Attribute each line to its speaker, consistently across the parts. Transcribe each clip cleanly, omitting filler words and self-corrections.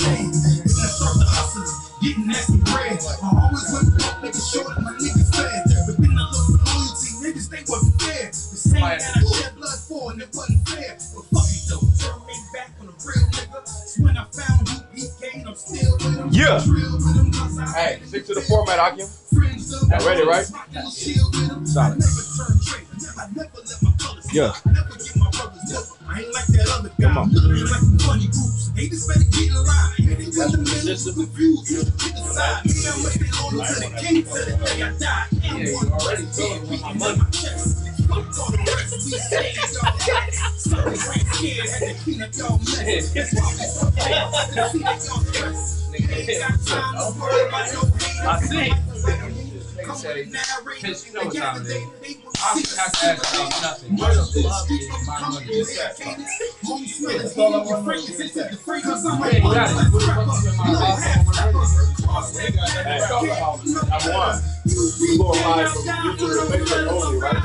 Speaker 1: shame. And I start the hustling, getting nasty bread. I always went up, making sure that my niggas fed. But then I looked for loyalty, niggas, they wasn't fair. The same that I shed blood for, and it wasn't fair. But fuck it though, turn me back on a real nigga. When I found who he came, I'm still with him.
Speaker 2: Yeah. Hey, stick to the format, Akim. Y'all ready, right? Solid. Yeah. I ain't like that other guy. Come on. Like some funny groups. Haters better get in line. That's the confused. Get the side. Me, I'm looking on to the king till the day I die. Yeah, you already told me my money. Fuck all the rest. We say y'all. Some ain't scared. Had to clean up y'all mess. That's why we so fast. I see that y'all stress. Ain't got time to worry about no hate. I see. Because you know what time it is. I have to ask y'all nothing. What is this? My money is that. That's all I want to know. Yeah, you got it. I won. We go live from YouTube and Facebook only, right?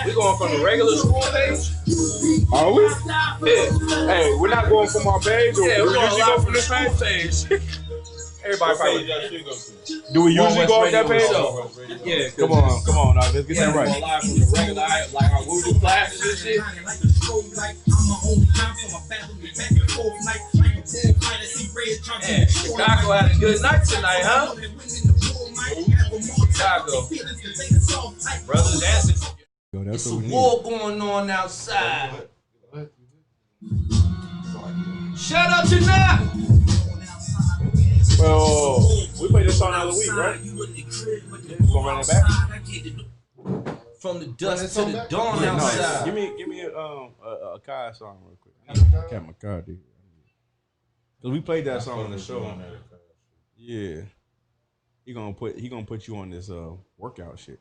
Speaker 2: We going from the regular school page?
Speaker 3: Are we?
Speaker 2: Yeah.
Speaker 3: Hey, we're not going from our page, or
Speaker 2: yeah,
Speaker 3: do
Speaker 2: we
Speaker 3: we usually go from
Speaker 2: the
Speaker 3: this
Speaker 2: same
Speaker 3: page?
Speaker 2: Everybody probably.
Speaker 3: Do we usually go off that page?
Speaker 2: Yeah.
Speaker 3: Come on, now let's get that right.
Speaker 2: Live from the regular, like our Google classes and shit. Yeah, Chicago had a good night tonight, huh? Chicago. Brothers and sisters. It's a war going on outside. Shout out to Knock!
Speaker 3: Well, we played this song the other week, right? You gonna run it back?
Speaker 2: From the dusk to the dawn outside.
Speaker 3: Give me a Kai song real quick. I got my car, dude. Cause we played that song on the show. Yeah. He gonna put you on this workout shit.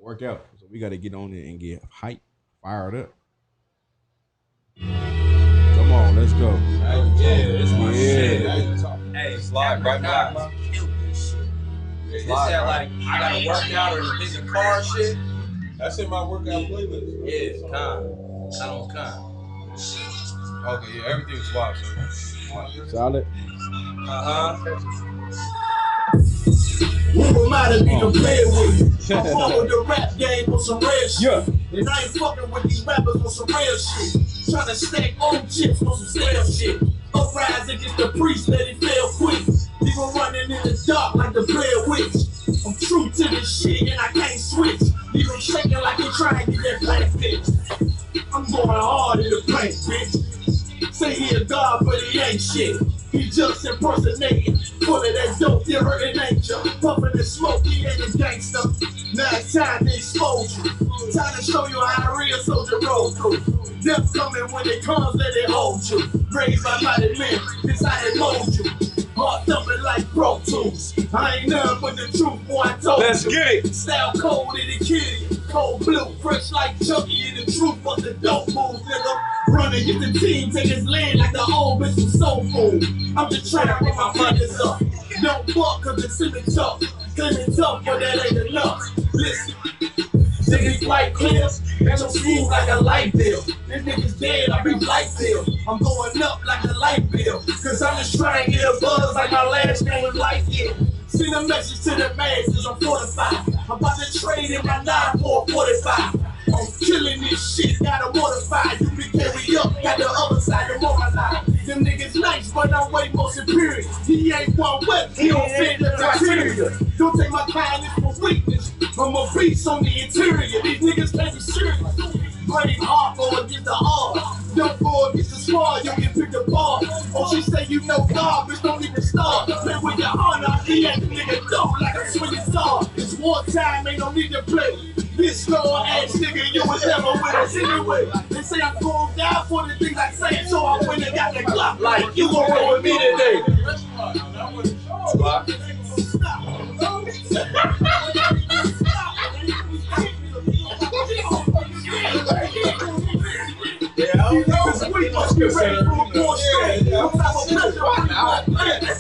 Speaker 3: Work out. So we gotta get on it and get hype, fired up. Come on, let's go.
Speaker 2: Yeah, it's my shit. Hey, slide right now. This that like I gotta work out or this is car shit.
Speaker 4: That's in my workout playlist.
Speaker 2: Yeah, con. I don't con.
Speaker 4: Okay, yeah, everything's swap.
Speaker 3: Solid.
Speaker 1: Who am I to be compared with? I'm following the rap game on some real shit.
Speaker 3: Yeah.
Speaker 1: And I ain't fucking with these rappers on some real shit. Tryna stack old chips on some stale shit. Uprise against the priest, let it fail quick. People running in the dark like the Blair Witch. I'm true to this shit and I can't switch. Even shaking like you trying to get that plastic. I'm going hard in the paint, bitch. Say he a god, but he ain't shit. He just impersonating, full of that dope, you're hurting nature. Puffing the smoke, he ain't a gangster. Now it's time to expose you. Time to show you how a real soldier roll through. Death coming when it comes, let it hold you. Raised by mighty men, this how it mold you. Heart thumping like Pro Tools. I ain't nothing but the truth, boy, I told you.
Speaker 3: Let's get it.
Speaker 1: Style cold, it'll kill you. Cold blue, fresh like Chucky, and the truth was the dope moves, nigga. Running, get the team, take his land like the old bitch was soul food. I'm just trying to run my brothers up. Don't fuck, cause it's in the tough. Claiming tough, but that ain't enough. Listen, niggas like clear, that's your school like a light bill. This nigga's dead, I be light bill. I'm going up like a light bill. Cause I'm just trying to get a buzz like my last name was Lightyear. Send a message to the masses, I'm fortified. I'm about to trade in my 9 for a 45. I'm killing this shit, gotta mortify. You can carry up, got the other side of more alive. Them niggas nice, but I'm way more superior. He ain't one whip, he don't fit the criteria. Don't take my kindness for weakness. I'm a beast on the interior. These niggas can't be serious. Brave heart go against the R. Don't go against the squad, you'll get picked apart. Oh, she say you know God, bitch, don't even start. Play with your honor, he ain't the nigga dope like a swinging star. It's wartime, ain't no need to play. This slow ass nigga, you was never with us anyway. They say I'm going down for the things I say, so I went and got the Glock like you gon' roll with me today. We must get ready for a more straight. Don't have a pleasure.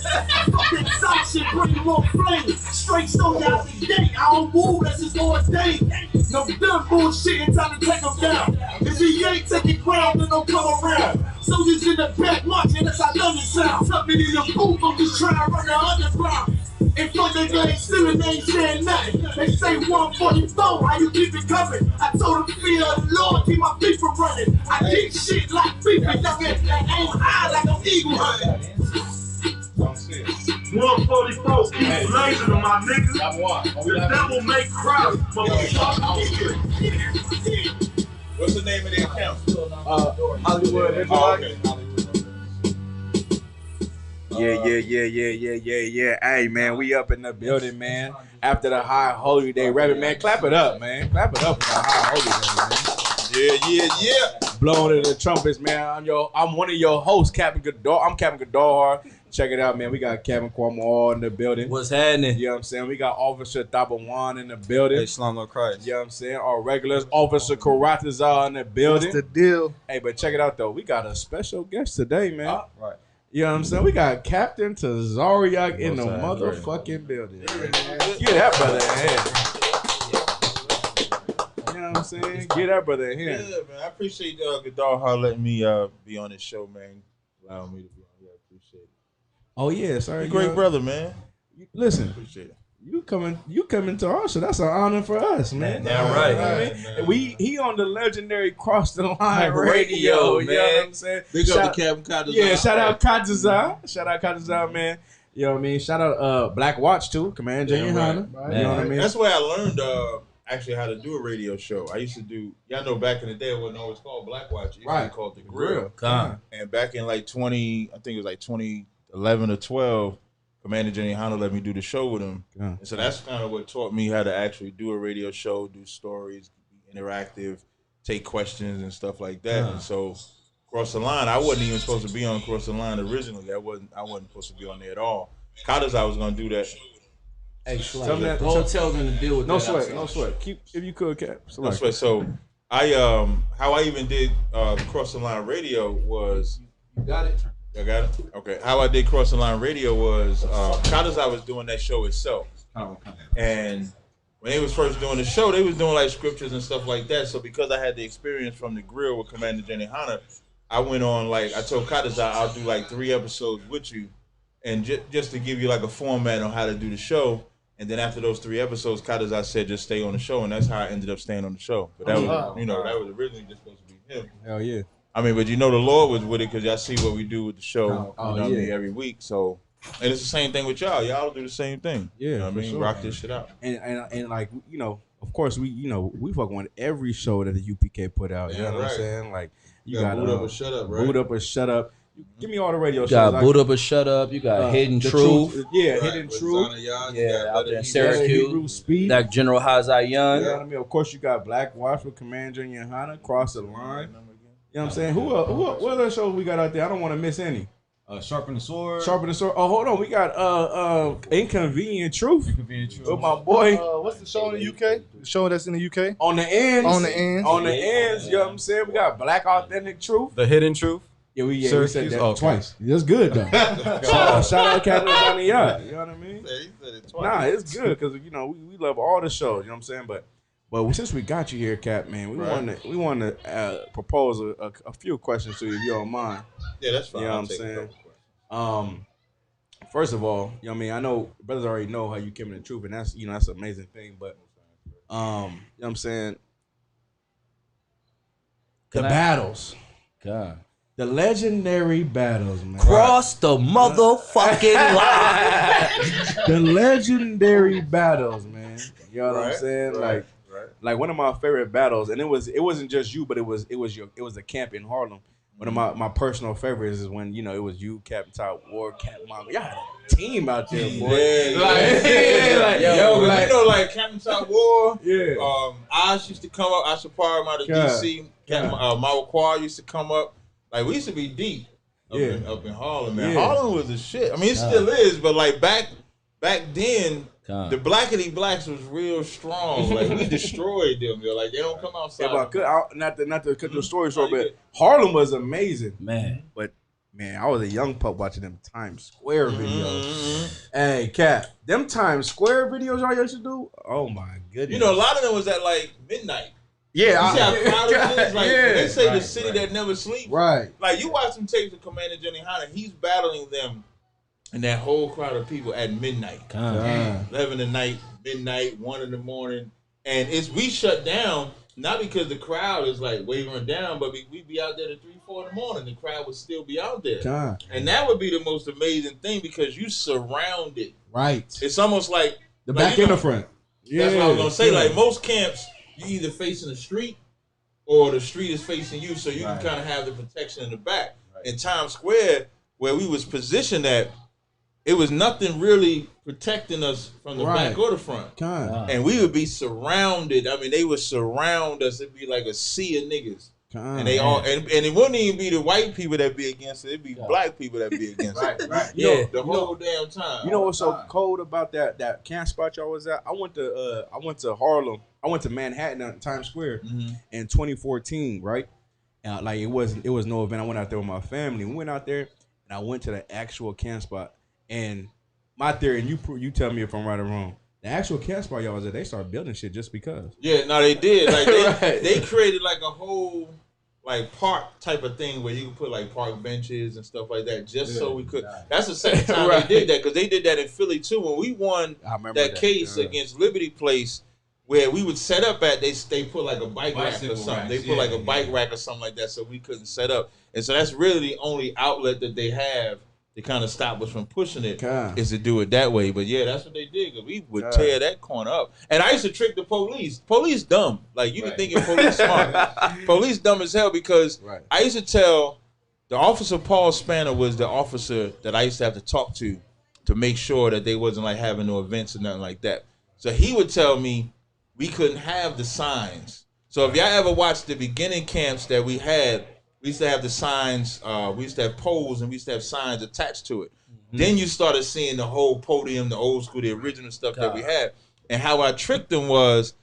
Speaker 1: Fucking exhaustion, bring more flame. Straight stone out the gate. I don't move, that's just ordained. No done bullshit, time to take them down. If he ain't taking ground, then don't come around. Soldiers in the back watching, that's how London sound. Tuck me in the booth, I'm just trying to run the underground. In front of they ain't stealing, they ain't saying nothing. They say 144, how you keep it coming? I told them, fear the Lord, keep my feet from running. I keep shit like FIFA, young and aim high like I'm eagle hunting. 144, keep blazing them, my niggas. The devil make crowds,
Speaker 4: What's the name of the account?
Speaker 3: Hollywood.
Speaker 4: Oh, okay.
Speaker 3: Yeah. Hey, man, we up in the building, man. After the high holy day rapping, man. Clap it up, man. Clap it up for the high holy day, man.
Speaker 4: Yeah.
Speaker 3: Blowing the trumpets, man. I'm one of your hosts, Captain Goodall. I'm Captain Goodall. Check it out, man. We got Kevin Cuomo all in the building.
Speaker 5: What's happening?
Speaker 3: You know what I'm saying? We got Officer Tabawan in the building.
Speaker 5: Hey, Shalom Lord Christ.
Speaker 3: You know what I'm saying? Our regulars, Officer Karatazar in the building.
Speaker 6: What's the deal?
Speaker 3: Hey, but check it out, though. We got a special guest today, man.
Speaker 5: Right.
Speaker 3: You know what I'm saying? We got Captain Tazaryach in the motherfucking building. Get that brother in here. You know what I'm saying? Get that brother in here.
Speaker 4: Yeah, man. I appreciate Goodall letting me be on this show, man. Allowing me to be on here. I appreciate it.
Speaker 3: Oh, yeah. Sorry.
Speaker 4: You're a great brother, man.
Speaker 3: Listen.
Speaker 4: Appreciate it.
Speaker 3: You coming to our show. That's an honor for us, man.
Speaker 5: Damn right.
Speaker 3: I mean, he on the legendary Cross the Line radio,
Speaker 5: man.
Speaker 3: You know what I'm saying?
Speaker 4: Big up to Captain Katzazar.
Speaker 3: Yeah, shout out Katzazar. Shout out Katzazar, man. You know what I mean? Shout out Black Watch too, Commander Junior Hunter.
Speaker 5: Right.
Speaker 3: You know what I mean?
Speaker 4: That's where I learned actually how to do a radio show. I used to do, y'all know back in the day it wasn't always called Black Watch. It used to be called The Grill. And back in like 2011 or 12, Commander Jenny Hunter let me do the show with him. And so that's kind of what taught me how to actually do a radio show, do stories, be interactive, take questions and stuff like that. And so Cross the Line, I wasn't even supposed to be on Cross the Line originally. I wasn't supposed to be on there at all. Cottas, I was going to do that.
Speaker 5: Hey, hotels in the deal with
Speaker 3: no
Speaker 5: that.
Speaker 3: No sweat. Keep, if you could, Cap.
Speaker 4: No sweat. So I how I even did Cross the Line radio was.
Speaker 5: You got it?
Speaker 4: I got it? Okay. How I did Cross the Line radio was Cottas, I was doing that show itself. And when they was first doing the show, they was doing like scriptures and stuff like that. So because I had the experience from the grill with Commander Jenny Hunter, I went on I told Cottas I'll do like 3 episodes with you, and just to give you like a format on how to do the show. And then after those 3 episodes, Cottas said just stay on the show, and that's how I ended up staying on the show. But that was that was originally just supposed to be him.
Speaker 3: Hell yeah.
Speaker 4: I mean, but the Lord was with it because y'all see what we do with the show what I mean, every week. So, and it's the same thing with y'all. Y'all do the same thing.
Speaker 3: Yeah,
Speaker 4: you know what I mean,
Speaker 3: sure.
Speaker 4: rock this shit out.
Speaker 3: And like, of course we fuck on every show that the UPK put out. You know what I'm saying? Like you got
Speaker 4: Boot Up or Shut Up, right?
Speaker 3: Boot Up or Shut Up. Give me all the radio shows.
Speaker 5: You got Boot Up or Shut Up. You got Hidden Truth.
Speaker 3: Yeah,
Speaker 4: Right.
Speaker 3: Hidden Truth.
Speaker 5: Yeah, out there in
Speaker 3: Hebrew
Speaker 5: Syracuse.
Speaker 3: Speed.
Speaker 5: That General Hazayan.
Speaker 3: You know what I mean? Of course, you got Black Watch with Commander Junior Hunter, Cross the Line. You know what I'm saying? What other shows we got out there? I don't want to miss any.
Speaker 7: Sharpen the Sword.
Speaker 3: Sharpen the Sword. Oh, hold on. We got Inconvenient Truth. With my boy.
Speaker 6: What's the show in the UK? The show that's in the UK?
Speaker 3: On the ends.
Speaker 6: On the ends.
Speaker 3: On the ends. You know what I'm saying? We got Black Authentic Truth.
Speaker 7: The Hidden Truth.
Speaker 3: Yeah, we said
Speaker 7: Syracuse?
Speaker 3: that
Speaker 7: Okay.
Speaker 3: twice. That's good, though. Shout out Captain Tazaryach. You know what I mean?
Speaker 4: Yeah, he said it twice.
Speaker 3: Nah, it's good because, we love all the shows. You know what I'm saying? But since we got you here, Cap, man, we want to propose a few questions to you if you don't mind.
Speaker 4: Yeah, that's fine.
Speaker 3: You know what I'm saying? First of all, you know what I mean? I know brothers already know how you came in the truth, and that's that's an amazing thing. But you know what I'm saying? The battles.
Speaker 5: God.
Speaker 3: The legendary battles, man.
Speaker 5: Cross the motherfucking line.
Speaker 3: The legendary battles, man. You know what I'm saying?
Speaker 4: Right.
Speaker 3: Like one of my favorite battles, and it wasn't just you, but it was a camp in Harlem. One of my personal favorites is when it was you, Captain Top War, Captain Mongo. Y'all had a team out there, boy.
Speaker 4: Like Captain Top War.
Speaker 3: Yeah.
Speaker 4: Oz used to come up. Ashapar out of DC. Captain Mawakwa used to come up. Like we used to be deep up in Harlem, man.
Speaker 3: Yeah.
Speaker 4: Harlem was the shit. I mean, it still is, but like back then, the Blackity Blacks was real strong. Like we destroyed them. Like they don't come outside.
Speaker 3: Not to cut the story short, but Harlem was amazing,
Speaker 5: Man.
Speaker 3: But Man, I was a young pup watching them Times Square videos. Hey, Cap, them Times Square videos y'all used to do? Oh my goodness!
Speaker 4: You know, a lot of them was at like midnight.
Speaker 3: Yeah,
Speaker 4: You see how crowded it is? Like they say, the
Speaker 5: Right,
Speaker 4: city
Speaker 5: right.
Speaker 4: that never sleeps.
Speaker 3: right.
Speaker 4: Like you watch them tapes of Commander Johnny Hunter, he's battling them and that whole crowd of people at midnight. 11 at night, midnight, 1 in the morning. And we shut down, not because the crowd is like wavering down, but we'd be out there at 3, 4 in the morning. The crowd would still be out there.
Speaker 3: God.
Speaker 4: And that would be the most amazing thing because you surrounded.
Speaker 3: Right.
Speaker 4: It's almost like
Speaker 3: The
Speaker 4: like,
Speaker 3: back
Speaker 4: you
Speaker 3: and
Speaker 4: know,
Speaker 3: the front.
Speaker 4: That's what I was going to say. Like most camps, you either facing the street or the street is facing you, so you can kind of have the protection in the back. Right. In Times Square, where we was positioned at, it was nothing really protecting us from the back or the front.
Speaker 3: God.
Speaker 4: And we would be surrounded. I mean, they would surround us. It'd be like a sea of niggas.
Speaker 3: God.
Speaker 4: And they all and it wouldn't even be the white people that be against it. It'd be black people that be against it.
Speaker 6: Right.
Speaker 4: The whole damn time.
Speaker 3: You know what's so cold about that camp spot y'all was at? I went to Harlem. I went to Manhattan at Times Square in 2014, right? And like it was no event. I went out there with my family. We went out there and I went to the actual camp spot. And my theory, and you tell me if I'm right or wrong. The actual camp spot y'all was at, they started building shit just because.
Speaker 4: Yeah, no, they did. Like
Speaker 3: Right.
Speaker 4: they created like a whole like park type of thing where you could put like park benches and stuff like that, just so we could. That's the second time
Speaker 3: Right.
Speaker 4: they did that because they did that in Philly too. When we won
Speaker 3: I remember
Speaker 4: that case against Liberty Place, where we would set up at, they put like a bike rack or
Speaker 2: Bicycle
Speaker 4: something.
Speaker 2: racks,
Speaker 4: They put like a bike rack or something like that, so we couldn't set up. And so that's really the only outlet that they have to kind of stop us from pushing it, is to do it that way. But yeah, that's what they did, because we would tear that corner up. And I used to trick the police. Police dumb. Like, you be thinking police smart. Police dumb as hell, because I used to tell, the officer Paul Spanner was the officer that I used to have to talk to make sure that they wasn't like having no events or nothing like that. So he would tell me we couldn't have the signs. So if y'all ever watched the beginning camps that we had, we used to have the signs, we used to have poles, and we used to have signs attached to it. Then you started seeing the whole podium, the old school, the original stuff that we had. And how I tricked them was,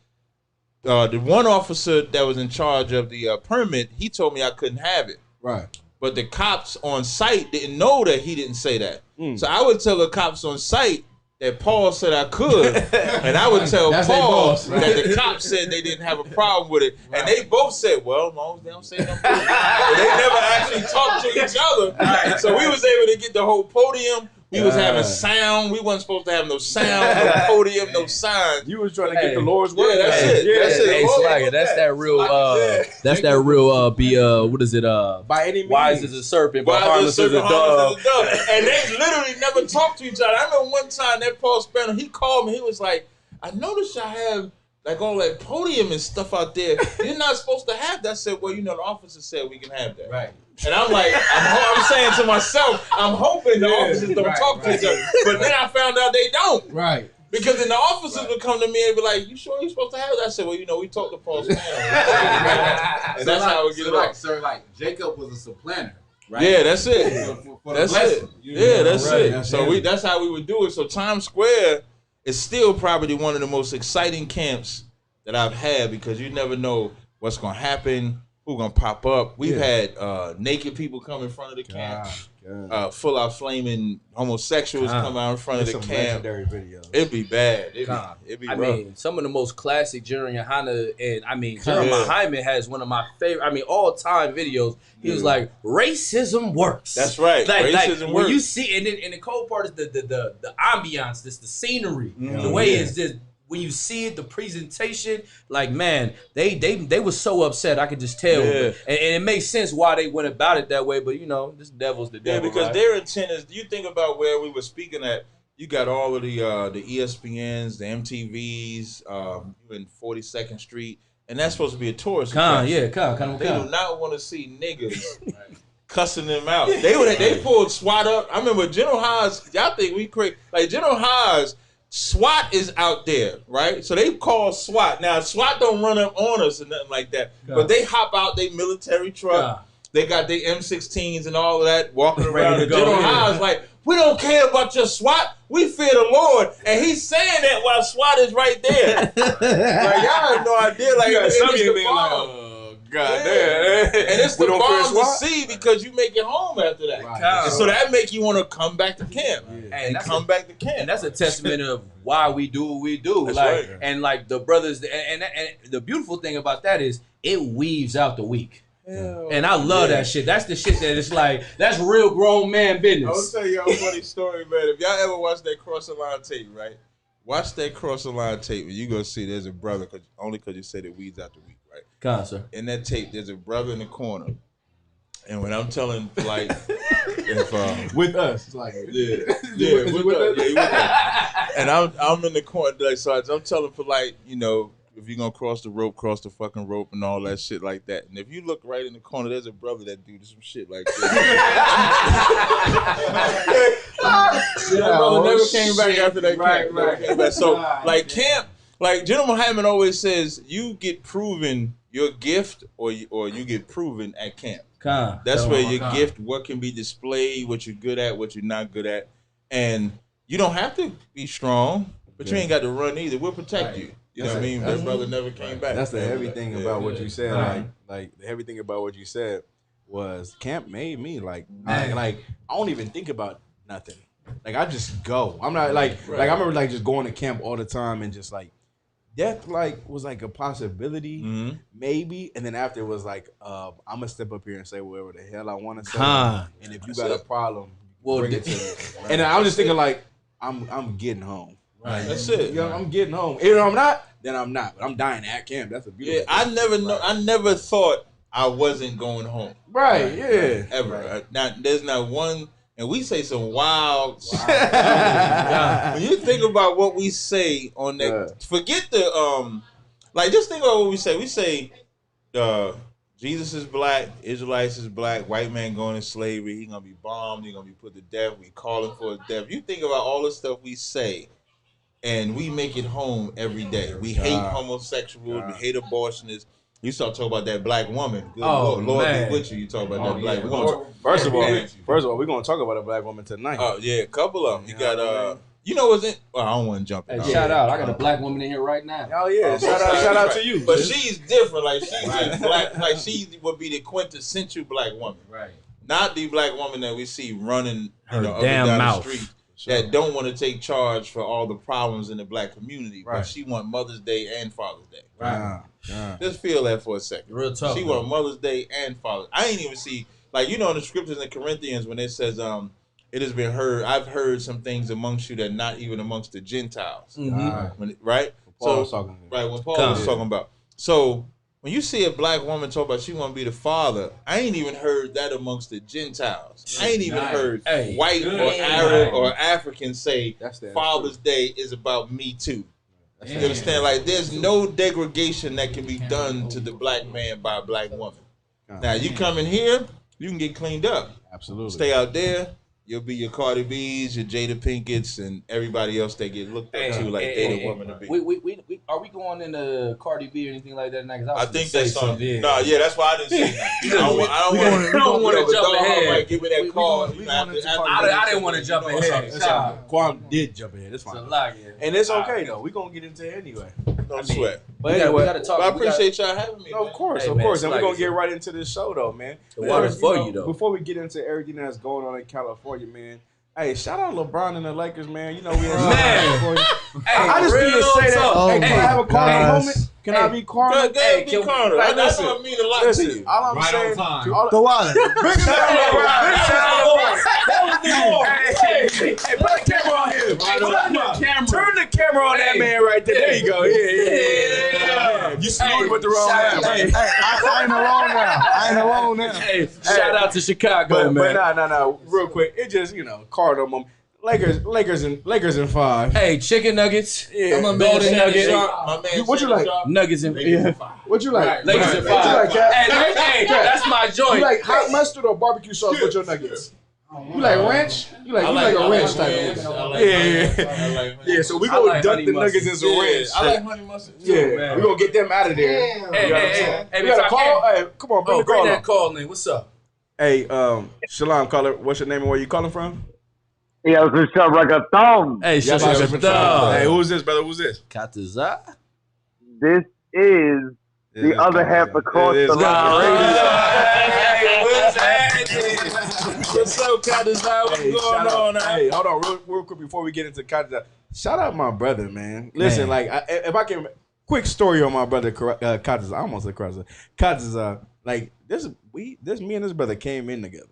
Speaker 4: the one officer that was in charge of the permit, he told me I couldn't have it.
Speaker 3: Right.
Speaker 4: But the cops on site didn't know that he didn't say that. So I would tell the cops on site that Paul said I could, and I would tell Paul that the cops said they didn't have a problem with it, and they both said, well, as long as they don't say nothing. They never actually talked to each other. So we was able to get the whole podium. We was having sound. We wasn't supposed to have no sound, no podium, no signs.
Speaker 3: You was trying to get the Lord's word.
Speaker 4: Yeah, that's it.
Speaker 3: Yeah,
Speaker 4: That's it.
Speaker 5: Hey, Swagger, that's that real. That's that real. What is it?
Speaker 3: By any means.
Speaker 5: Wise as a serpent, but
Speaker 4: Wise
Speaker 5: harmless as a dove.
Speaker 4: And they literally never talked to each other. I remember one time that Paul Spanner, he called me. He was like, I noticed y'all have like all that podium and stuff out there. You're not supposed to have that. I said, well, you know, the officer said we can have that.
Speaker 2: Right.
Speaker 4: And I'm like, I'm saying to myself, I'm hoping the officers don't talk to each other. But then I found out they don't.
Speaker 3: Right.
Speaker 4: Because then the officers would come to me and be like, you sure you're supposed to have that? I said, well, you know, we talked to Paul Spanner. And that's how we get it off.
Speaker 2: So like Jacob was a supplanter, right?
Speaker 4: Yeah, that's it.
Speaker 2: For
Speaker 4: That's
Speaker 2: the blessing.
Speaker 4: it. Yeah, that's
Speaker 3: Right.
Speaker 4: it.
Speaker 3: That's
Speaker 4: So
Speaker 3: it.
Speaker 4: that's how we would do it. So Times Square is still probably one of the most exciting camps that I've had, because you never know what's gonna happen, who's gonna pop up. We've had naked people come in front of the camp, full out flaming homosexuals come out in front of the camp.
Speaker 3: Legendary videos.
Speaker 4: It'd be bad. It'd be
Speaker 5: I
Speaker 4: rough.
Speaker 5: mean, some of the most classic Jeremy Hanna, and I mean, Jeremy Hyman has one of my favorite, all-time videos. He was like, racism works.
Speaker 4: That's right. Racism
Speaker 5: when
Speaker 4: works.
Speaker 5: you see, and the cool part is the ambiance, the scenery, the way it's just, when you see it, the presentation, like, man, they were so upset. I could just tell, and it makes sense why they went about it that way. But you know, this devil's the devil.
Speaker 4: Yeah, because
Speaker 5: right?
Speaker 4: their intent is. You think about where we were speaking at. You got all of the ESPNs, the MTVs, in 42nd Street, and that's supposed to be a tourist attraction. They do not want to see niggas cussing them out. They pulled SWAT up. I remember General Haas. Y'all think we crazy? Like General Haas. SWAT is out there, right? So they call SWAT. Now, SWAT don't run up on us or nothing like that, but they hop out their military truck. They got their M16s and all of that, walking around. And General Haas like, we don't care about your SWAT. We fear the Lord. And he's saying that while SWAT is right there. Like, y'all have no idea. Like,
Speaker 6: Some of
Speaker 4: it's
Speaker 6: you
Speaker 4: the
Speaker 6: being
Speaker 4: bomb.
Speaker 6: like,
Speaker 3: Goddamn.
Speaker 4: And it's the bomb to see because you make it home after that.
Speaker 5: Right.
Speaker 4: And so that make you want to come back to camp. And come back to camp.
Speaker 5: And that's a testament of why we do what we do.
Speaker 4: That's
Speaker 5: like
Speaker 4: right.
Speaker 5: and like the brothers and the beautiful thing about that is it weaves out the week. And I love that shit. That's the shit that it's like, that's real grown man business.
Speaker 4: I'll tell y'all a funny story, man. If y'all ever watch that cross the line tape, right? Watch that cross the line tape and you gonna see there's a brother, only because you said it weeds out the week, right?
Speaker 5: Sir.
Speaker 4: In that tape, there's a brother in the corner. And when I'm telling, like, if
Speaker 3: with us, it's like
Speaker 4: with us. Yeah, he with us. And I'm in the corner, like, so I'm telling for like, you know, if you're gonna cross the fucking rope and all that shit like that. And if you look right in the corner, there's a brother that do some shit like that. That brother never came back after that camp. Right. So like camp, like General Mohammed always says, you get proven your gift or you get proven at camp. That's where your gift, what can be displayed, what you're good at, what you're not good at. And you don't have to be strong, but you ain't got to run either. We'll protect you. You know what I mean? That brother never came back.
Speaker 3: That's the heavy thing about what you said. Like the heavy thing about what you said was camp made me like I don't even think about nothing. Like I just go. I'm not like I remember like just going to camp all the time and just like death like was like a possibility maybe, and then after it was like I'm gonna step up here and say whatever the hell I want to say, and if you got a problem, bring it to me. And I'm just thinking like I'm getting home.
Speaker 4: Right. That's it.
Speaker 3: You know, I'm getting home. If I'm not, then I'm not. But I'm dying at camp. That's a beautiful thing.
Speaker 4: I never thought I wasn't going home.
Speaker 3: Right, yeah.
Speaker 4: Ever. Right. Now, there's not one, and we say some wild shit. When you think about what we say on that, forget the, like, just think about what we say. We say, Jesus is black, Israelites is black, white man going into slavery, he going to be bombed, he going to be put to death, we calling for his death. You think about all the stuff we say, and we make it home every day. We hate homosexuals. We hate abortionists. You start talking about that black woman. Good Lord be with you. You talk about that black woman.
Speaker 3: First of all, we're gonna talk about a black woman tonight.
Speaker 4: Oh yeah, a couple of them. You got you know what's in? Well, I don't want to jump in.
Speaker 5: Hey, shout out! I got a black woman in here right now.
Speaker 3: Oh yeah, shout out to you.
Speaker 4: But she's different. Like she's black. Like she would be the quintessential black woman. Right. Not the black woman that we see running
Speaker 5: her
Speaker 4: up and
Speaker 5: damn
Speaker 4: down
Speaker 5: mouth.
Speaker 4: the street. That don't want to take charge for all the problems in the black community, but she want Mother's Day and Father's Day. Right. Just feel that for a second.
Speaker 5: Real tough.
Speaker 4: She want Mother's Day and Father's. I ain't even see, like, you know, in the scriptures in Corinthians when it says, it has been heard, I've heard some things amongst you that not even amongst the Gentiles. Right?
Speaker 3: Paul was talking about.
Speaker 4: When Paul was talking about. So when you see a black woman talk about she want to be the father, I ain't even heard that amongst the Gentiles. I ain't even heard white or Arab or African say Father's Day is about me too. You understand? Like there's no degradation that can be done to the black man by a black woman. Now you come in here, you can get cleaned up.
Speaker 3: Absolutely.
Speaker 4: Stay out there. You'll be your Cardi B's, your Jada Pinkett's, and everybody else that get looked up to like they the woman to be.
Speaker 5: We are we going into Cardi B or anything like that now?
Speaker 4: I think that's something. No, yeah, that's why I didn't say that. I
Speaker 5: don't want to jump ahead.
Speaker 4: Give me that call.
Speaker 5: I didn't want to jump ahead.
Speaker 3: Quan did jump ahead. That's fine.
Speaker 5: It's a lot,
Speaker 3: and it's okay though. We're gonna get into it anyway.
Speaker 4: No sweat.
Speaker 3: But anyway,
Speaker 5: we gotta talk.
Speaker 4: I appreciate y'all having me.
Speaker 3: Of course, and we're gonna get right into this show though, man.
Speaker 5: The water's for you though.
Speaker 3: Before we get into everything that's going on in California, man. Hey, shout out LeBron and the Lakers, man. You know we in California.
Speaker 5: Hey,
Speaker 3: I just need to say that.
Speaker 6: Oh
Speaker 3: hey, can I have a Carter moment? Can I be Carter?
Speaker 4: Be Carter. That's what I mean a lot to you.
Speaker 3: All I'm
Speaker 1: Right
Speaker 3: saying,
Speaker 1: on time.
Speaker 6: The water.
Speaker 3: Big shout out LeBron. That was the Lord. Hey, put the camera on him. Turn the camera on that man right there. There you go. Yeah. You saluted with the wrong hand.
Speaker 6: Hey, I ain't alone now.
Speaker 5: Hey, shout out to Chicago, man.
Speaker 3: But no. Real quick, it just Carter moment. Lakers in 5.
Speaker 5: Hey, chicken nuggets.
Speaker 3: Yeah.
Speaker 5: I'm a golden nugget.
Speaker 3: What you like?
Speaker 5: Nuggets and
Speaker 3: What you like?
Speaker 5: Lakers in 5.
Speaker 3: What you like, Cap?
Speaker 5: Hey, that's my joint.
Speaker 3: You like hot mustard or barbecue sauce with your nuggets? You like ranch? You like a ranch type of Yeah, so we gonna dunk the nuggets in some ranch.
Speaker 4: I like honey mustard too.
Speaker 3: Yeah, we gonna get them out of there.
Speaker 5: Hey,
Speaker 3: we got a call? Hey, come on, bring the
Speaker 5: bring
Speaker 3: call
Speaker 5: that
Speaker 3: up.
Speaker 5: call in. What's up?
Speaker 3: Hey, Shalom, caller. What's your name and where you calling from?
Speaker 7: Yo, this is Reggaeton.
Speaker 5: Hey,
Speaker 3: Hey, who's this, brother? Who's this?
Speaker 5: Tazaryach.
Speaker 7: This is The other half across the line.
Speaker 4: What's up, Tazaryach? What's going on?
Speaker 3: Hey, hold on, real quick before we get into Tazaryach. Shout out my brother, man. Listen, like, if I can, quick story on my brother Tazaryach. I almost said Tazaryach. Like, this me and this brother came in together.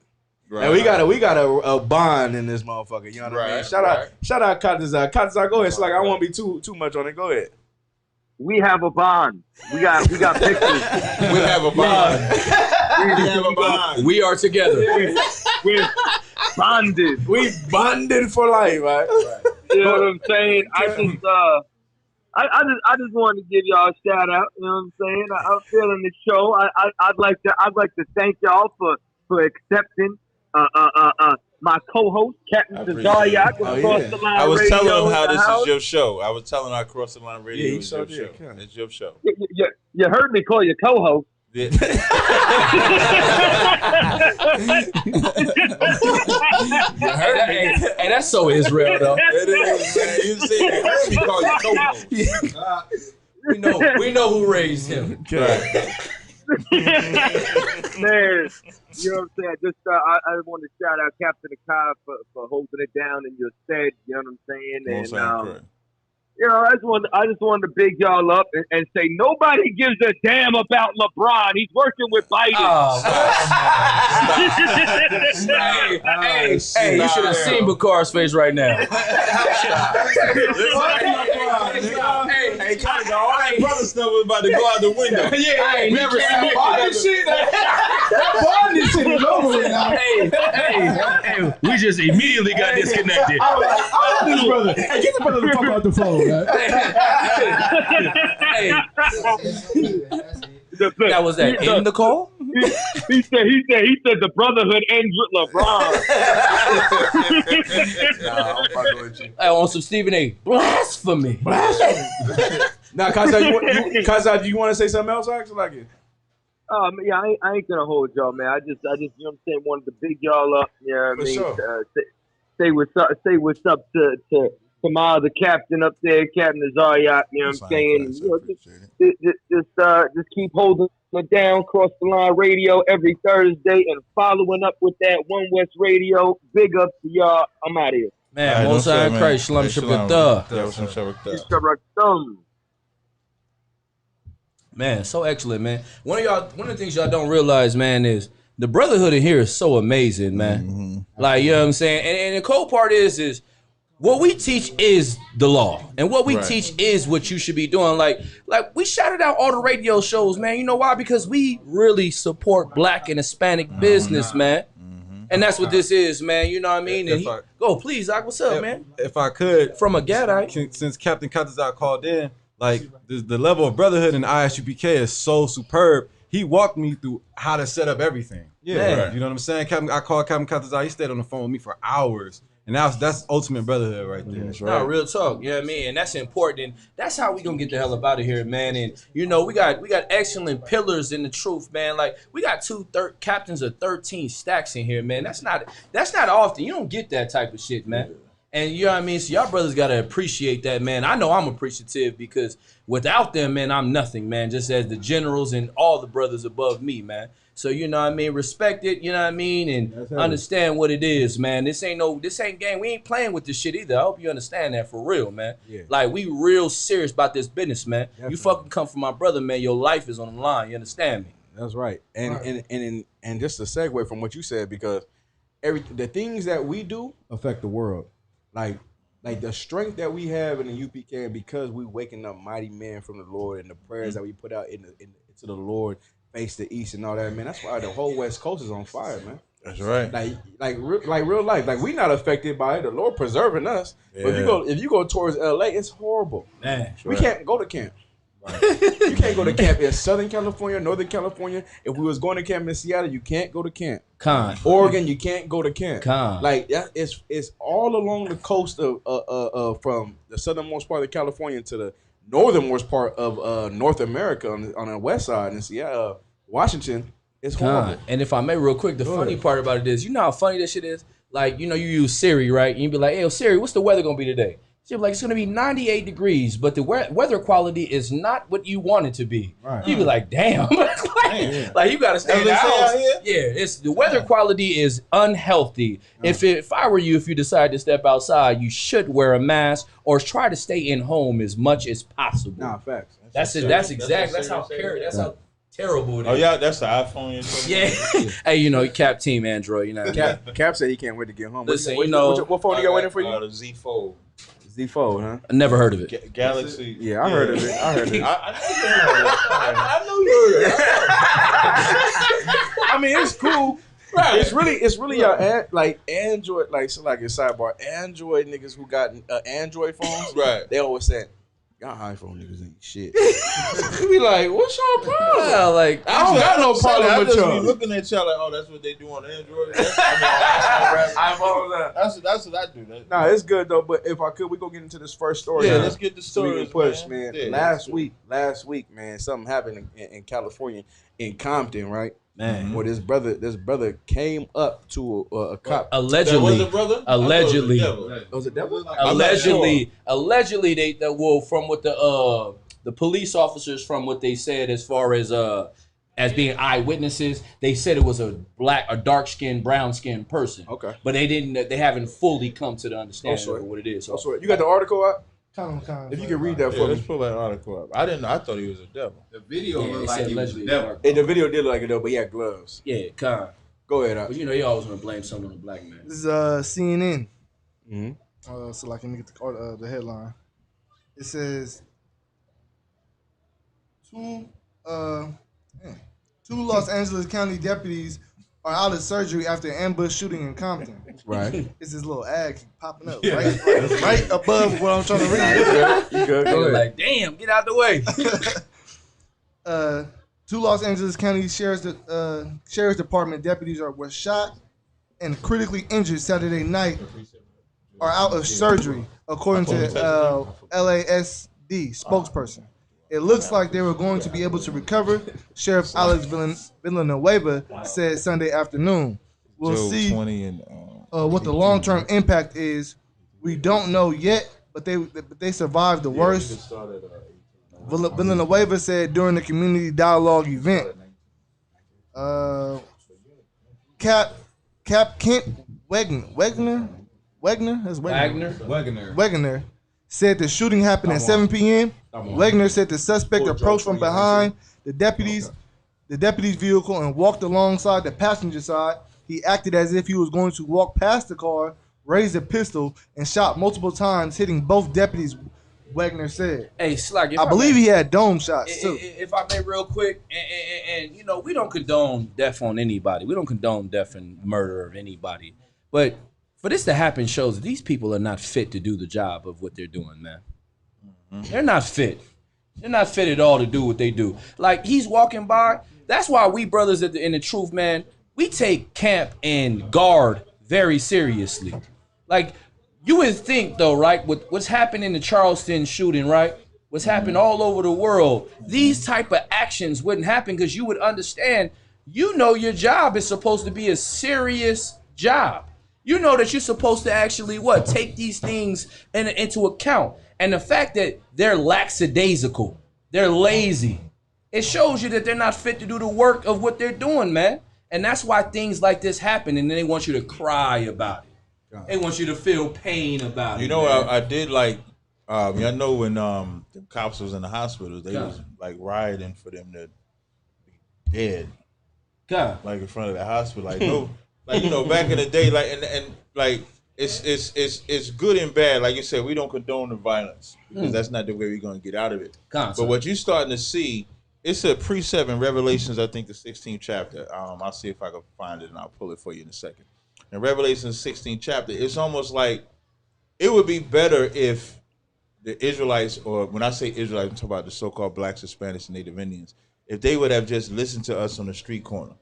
Speaker 3: Right. And we got a bond in this motherfucker. You know what I mean? Shout out Tazaryach. Tazaryach, go ahead. It's like I won't be too much on it. Go ahead.
Speaker 7: We have a bond. We got pictures.
Speaker 4: We have a bond. We have a bond.
Speaker 5: We are together.
Speaker 7: We're bonded.
Speaker 3: We bonded for life, right?
Speaker 7: You know what I'm saying? I just wanted to give y'all a shout out. You know what I'm saying? I'm feeling the show. I'd like to thank y'all for accepting my co-host, Captain Tazaryach, Across the Line
Speaker 4: I was
Speaker 7: Radio
Speaker 4: telling him how this
Speaker 7: house.
Speaker 4: is your show. I was telling her Across the Line Radio is your show. It's your show.
Speaker 7: You heard me call you co-host.
Speaker 4: Yeah.
Speaker 5: Hey, that's so Israel though.
Speaker 4: It is, man. You see, you heard me call you co-host.
Speaker 5: We know who raised him.
Speaker 7: Man, you know what I'm saying? Just I want to shout out Captain Akai for holding it down in your stead. You know what I'm saying? And you know, I just wanted to big y'all up and say nobody gives a damn about LeBron. He's working with Biden.
Speaker 5: Hey, you should have seen Bakar's face right now.
Speaker 4: Hey, Connie, all that brother stuff was about to go out the window.
Speaker 5: I ain't never seen
Speaker 6: Bonding shit. That bonding shit is over with now.
Speaker 5: Hey, we just immediately got disconnected.
Speaker 6: I was like, oh, this brother. Hey, get the brother the fuck out the phone, man.
Speaker 5: That was that in the call?
Speaker 7: He said the brotherhood ends with LeBron.
Speaker 5: Hey, on some Stephen A. Blasphemy.
Speaker 3: Now, Tazaryach, do you want to say something else? Actually, like it.
Speaker 7: Yeah, I ain't gonna hold y'all, man. I just, you know what I'm saying, wanted to big y'all up. You know what I mean?
Speaker 3: Sure.
Speaker 7: Say what's up to my other captain up there, Captain Tazaryach. You know what I'm saying? Just keep holding it down. Across the Line Radio every Thursday and following up with that One West Radio. Big up to y'all. I'm out of here.
Speaker 5: Man, Most High in Christ, Shalom Shabbat. Man, so excellent, man. One of the things y'all don't realize, man, is the brotherhood in here is so amazing, man. Mm-hmm. Like, you know what I'm saying? And the cool part is what we teach is the law. And what we teach is what you should be doing. Like we shouted out all the radio shows, man. You know why? Because we really support Black and Hispanic business, man. Mm-hmm. And that's what this is, man. You know what I mean? And go, please, Zach, what's up, man?
Speaker 8: If I could.
Speaker 5: From a Gadite.
Speaker 8: Since Captain Tazaryach called in, like the level of brotherhood in ISUPK is so superb. He walked me through how to set up everything. Yeah, you know what I'm saying? I called Captain Tazaryach. He stayed on the phone with me for hours. And that's ultimate brotherhood right there.
Speaker 3: That's right.
Speaker 5: No, real talk. You know what I mean? And that's important. And that's how we gonna get the hell up out of here, man. And you know, we got excellent pillars in the truth, man. Like we got captains of 13 stacks in here, man. That's not often. You don't get that type of shit, man. And you know what I mean? So y'all brothers gotta appreciate that, man. I know I'm appreciative because without them, man, I'm nothing, man. Just as the generals and all the brothers above me, man. So you know what I mean? Respect it, you know what I mean? And understand what it is, man. This ain't game. We ain't playing with this shit either. I hope you understand that for real, man. Yeah. Like we real serious about this business, man. Definitely. You fucking come from my brother, man. Your life is on the line. You understand me?
Speaker 3: That's right. And just a segue from what you said, because the things that we do affect the world. Like the strength that we have in the UPK, because we waking up mighty men from the Lord and the prayers that we put out into the Lord, face the east and all that, man. That's why the whole West Coast is on fire, man.
Speaker 4: That's right.
Speaker 3: Like real life. Like we not affected by it. The Lord preserving us. Yeah. But if you go towards LA, it's horrible. Man, we can't go to camp. Right. You can't go to camp in Southern California, Northern California. If we was going to camp in Seattle, you can't go to camp. Oregon, you can't go to camp. Like it's all along the coast of from the southernmost part of California to the northernmost part of North America on the west side in Seattle, Washington. It's horrible.
Speaker 5: And if I may, real quick, the funny part about it is, you know how funny this shit is. Like, you know, you use Siri, right? And you be like, "Hey, Siri, what's the weather gonna be today?" She'll be like, it's going to be 98 degrees, but the weather quality is not what you want it to be. Right. You'd be like, damn. like you got to stay in the house. Yeah, the weather quality is unhealthy. If I were you, if you decide to step outside, you should wear a mask or try to stay in home as much as possible.
Speaker 3: Nah, facts.
Speaker 5: That's it. That's exactly. That's how terrible it is.
Speaker 4: Oh yeah, that's the iPhone.
Speaker 5: Yeah. Hey, you know, Cap Team Android. You know,
Speaker 3: Cap said he can't wait to get home.
Speaker 5: Listen,
Speaker 3: what phone you got waiting for you?
Speaker 4: The Z Fold.
Speaker 3: Z Fold, huh?
Speaker 5: I never heard of it.
Speaker 4: Galaxy.
Speaker 3: Yeah, I heard of it. I heard it.
Speaker 4: I know you heard it.
Speaker 3: I mean, it's cool. Right. It's really your like Android, like so like a sidebar. Android niggas who got Android phones,
Speaker 4: right?
Speaker 3: They always say, y'all iPhone niggas ain't shit. We like, what's your problem?
Speaker 5: Yeah, like
Speaker 3: I don't got no problem with y'all.
Speaker 4: I just be looking at y'all like, oh, that's what they do on Android. That's what I do.
Speaker 3: Nah, it's good though. But if I could, we go get into this first story.
Speaker 4: Yeah, let's get the story.
Speaker 3: So we can push, man.
Speaker 4: Yeah,
Speaker 3: last week, man, something happened in California, in Compton, right?
Speaker 5: Man,
Speaker 3: where this brother came up to a cop.
Speaker 5: Allegedly,
Speaker 4: that was a brother.
Speaker 5: Allegedly,
Speaker 3: was it devil?
Speaker 5: Allegedly, they from what the police officers, from what they said as far as being eyewitnesses, they said it was a dark skinned, brown skinned person.
Speaker 3: Okay,
Speaker 5: but they haven't fully come to the understanding of what it is. So
Speaker 3: you got the article out?
Speaker 6: If
Speaker 3: you can read that for me.
Speaker 4: Let's pull that article up. I thought he was a devil.
Speaker 8: The video looked like he was a devil.
Speaker 3: And the video did look like a devil, but he had gloves.
Speaker 5: Yeah,
Speaker 3: go ahead.
Speaker 5: But you know, you always want to blame someone on a black man.
Speaker 6: This is CNN.
Speaker 3: Mm-hmm.
Speaker 6: So like, let me get the headline. It says two Los Angeles County deputies are out of surgery after an ambush shooting in Compton.
Speaker 3: Right.
Speaker 6: It's this little ad keep popping up, right above what I'm trying to read.
Speaker 3: You good? Go ahead.
Speaker 5: Like, damn, get out the way.
Speaker 6: Two Los Angeles County Sheriff's Department deputies were shot and critically injured Saturday night, are out of surgery, according to LASD spokesperson. It looks like they were going to be able to recover, Sheriff Alex Villanueva said Sunday afternoon. We'll see what the long-term impact is. We don't know yet, but they survived the worst. Villanueva said during the community dialogue event. Cap Kent Wegner said the shooting happened at 7 p.m. Wegner said the suspect approached from behind the deputy's vehicle and walked alongside the passenger side. He acted as if he was going to walk past the car, raised a pistol, and shot multiple times, hitting both deputies, Wegner said.
Speaker 5: Hey, Slack,
Speaker 6: I believe he had dome shots, too.
Speaker 5: If I may real quick, and you know, we don't condone death on anybody. We don't condone death and murder of anybody. But for this to happen shows that these people are not fit to do the job of what they're doing, man. They're not fit. They're not fit at all to do what they do. Like, he's walking by. That's why we brothers in the truth, man, we take camp and guard very seriously. Like, you would think, though, right, with what's happened in the Charleston shooting, right, what's happened all over the world, these type of actions wouldn't happen because you would understand, you know your job is supposed to be a serious job. You know that you're supposed to actually, take these things into account. And the fact that they're lackadaisical, they're lazy, it shows you that they're not fit to do the work of what they're doing, man. And that's why things like this happen, and then they want you to cry about it. They want you to feel pain about it.
Speaker 4: You know, I did like, I know when the cops was in the hospital, they was like rioting for them to be dead, like in front of the hospital, like no, like, you know, back in the day, like and like it's good and bad. Like you said, we don't condone the violence because that's not the way we're gonna get out of it. But what you're starting to see, it's a precept in Revelations, I think the 16th chapter. I'll see if I can find it and I'll pull it for you in a second. In Revelation 16th chapter, it's almost like it would be better if the Israelites, or when I say Israelites, I'm talking about the so-called blacks, Hispanics, and Native Indians, if they would have just listened to us on the street corner,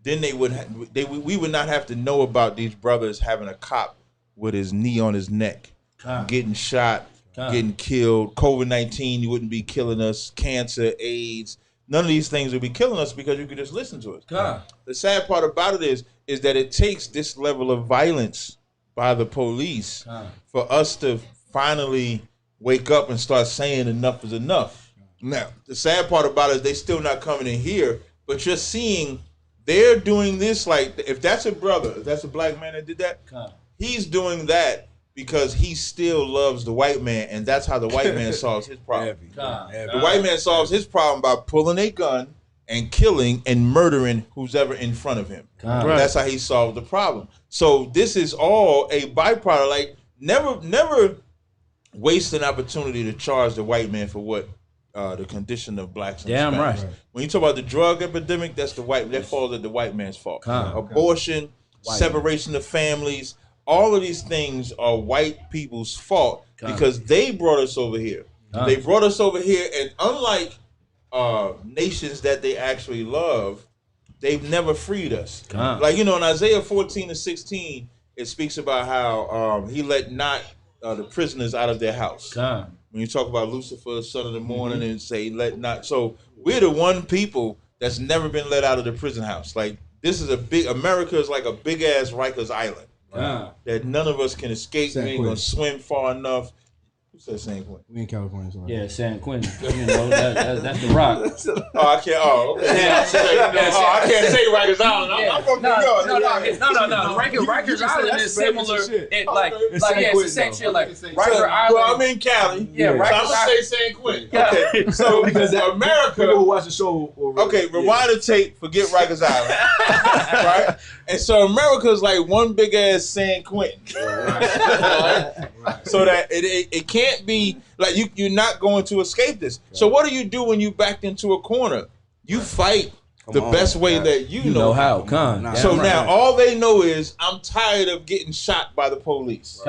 Speaker 4: then we would not have to know about these brothers having a cop with his knee on his neck, getting shot, getting killed. COVID-19 wouldn't be killing us. Cancer, AIDS, none of these things would be killing us because you could just listen to us. The sad part about it is that it takes this level of violence by the police for us to finally wake up and start saying enough is enough. Now, the sad part about it is they still not coming in here, but you're seeing they're doing this like, if that's a brother, if that's a black man that did that, he's doing that because he still loves the white man, and that's how the white man solves his problem. The white man solves his problem by pulling a gun and killing and murdering who's ever in front of him. That's how he solved the problem. So this is all a byproduct. Like, never waste an opportunity to charge the white man for what the condition of blacks and Hispanics. Right. When you talk about the drug epidemic, that falls at the white man's fault. Abortion, separation of families, all of these things are white people's fault because they brought us over here. They brought us over here, and unlike nations that they actually love, they've never freed us. Like, in Isaiah 14:16, it speaks about how he let not the prisoners out of their house. When you talk about Lucifer, son of the morning, and say let not. So we're the one people that's never been let out of the prison house. Like, this is America is like a big ass Rikers Island. That none of us can escape. We ain't gonna swim far enough. Who said San Quentin?
Speaker 3: We in California. Sorry.
Speaker 5: Yeah, San Quentin. That's the rock.
Speaker 4: I can't. Oh, okay. I can't say Rikers Island. I'm from New York.
Speaker 5: No. Rikers Island is similar. It's the same shit. Like Rikers Island.
Speaker 4: Well, I'm in Cali.
Speaker 5: Yeah,
Speaker 4: so I'm gonna say San Quentin. Okay, so because America.
Speaker 3: People who watch the show.
Speaker 4: Okay, rewind the tape. Forget Rikers Island. Right. And so America is like one big ass San Quentin. Right? So that it can't be like you're not going to escape this. So what do you do when you backed into a corner? You fight the best way that you know how. So now all they know is I'm tired of getting shot by the police.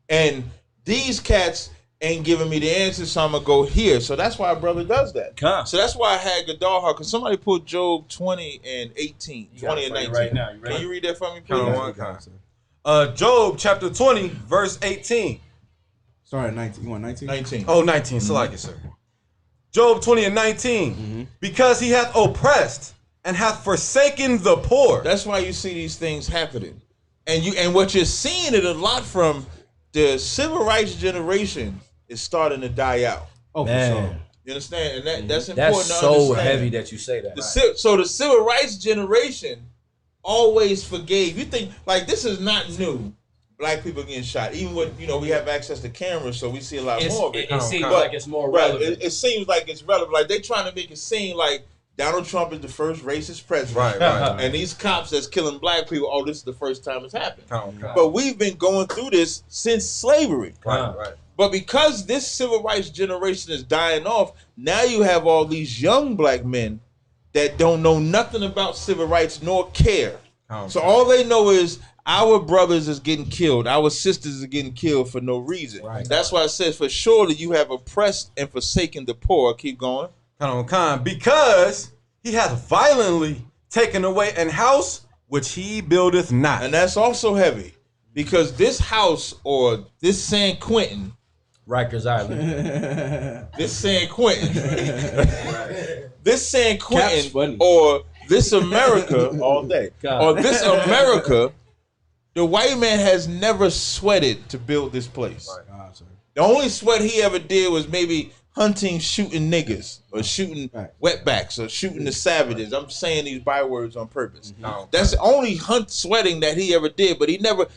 Speaker 4: And these cats ain't giving me the answers, so I'm gonna go here. So that's why a brother does that. So that's why I had Gadar, because somebody put Job 20 and 18, 20 and 19. Right now. Can you read that for me, please?
Speaker 8: Job chapter 20, verse 18.
Speaker 3: Sorry, 19. You want 19?
Speaker 4: 19.
Speaker 8: Oh, 19. So like it, sir. Job 20 and 19. Because he hath oppressed and hath forsaken the poor.
Speaker 4: That's why you see these things happening. And what you're seeing it a lot from the civil rights generation is starting to die out.
Speaker 5: Oh, man. For sure.
Speaker 4: You understand? And that's important.
Speaker 5: That's so heavy that you say that.
Speaker 4: So the civil rights generation always forgave. You think, like, this is not new. Black people getting shot. Even with, we have access to cameras, so we see a lot more of it.
Speaker 5: It seems like it's more relevant.
Speaker 4: It seems like it's relevant. Like, they trying to make it seem like Donald Trump is the first racist president. Right. And these cops that's killing black people, this is the first time it's happened. But we've been going through this since slavery.
Speaker 8: Right.
Speaker 4: But because this civil rights generation is dying off, now you have all these young black men that don't know nothing about civil rights nor care. So all they know is our brothers is getting killed. Our sisters are getting killed for no reason. That's why it says, for surely you have oppressed and forsaken the poor. Keep going.
Speaker 8: Because he hath violently taken away an house which he buildeth not.
Speaker 4: And that's also heavy. Because this house, or this San Quentin,
Speaker 5: Rikers Island.
Speaker 4: This San Quentin. This San Quentin, or this America all day. Or this America, the white man has never sweated to build this place. The only sweat he ever did was maybe hunting, shooting niggas, or shooting wetbacks, or shooting the savages. I'm saying these bywords on purpose. That's the only sweating that he ever did. But he never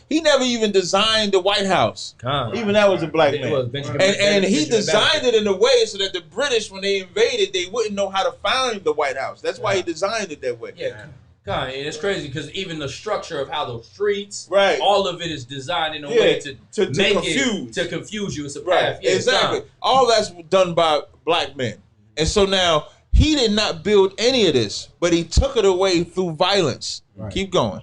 Speaker 4: even designed the White House. Even that was a black man. And he designed it in a way so that the British, when they invaded, they wouldn't know how to find the White House. That's why he designed it that way.
Speaker 5: And it's crazy because even the structure of how those streets, all of it is designed in a way to confuse you. It's a path.
Speaker 4: Exactly. All that's done by black men. And so now he did not build any of this, but he took it away through violence. Keep going.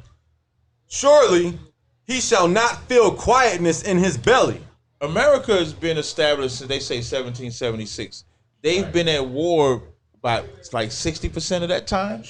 Speaker 8: Surely he shall not feel quietness in his belly.
Speaker 4: America has been established since, they say, 1776. They've been at war about like 60% of that time.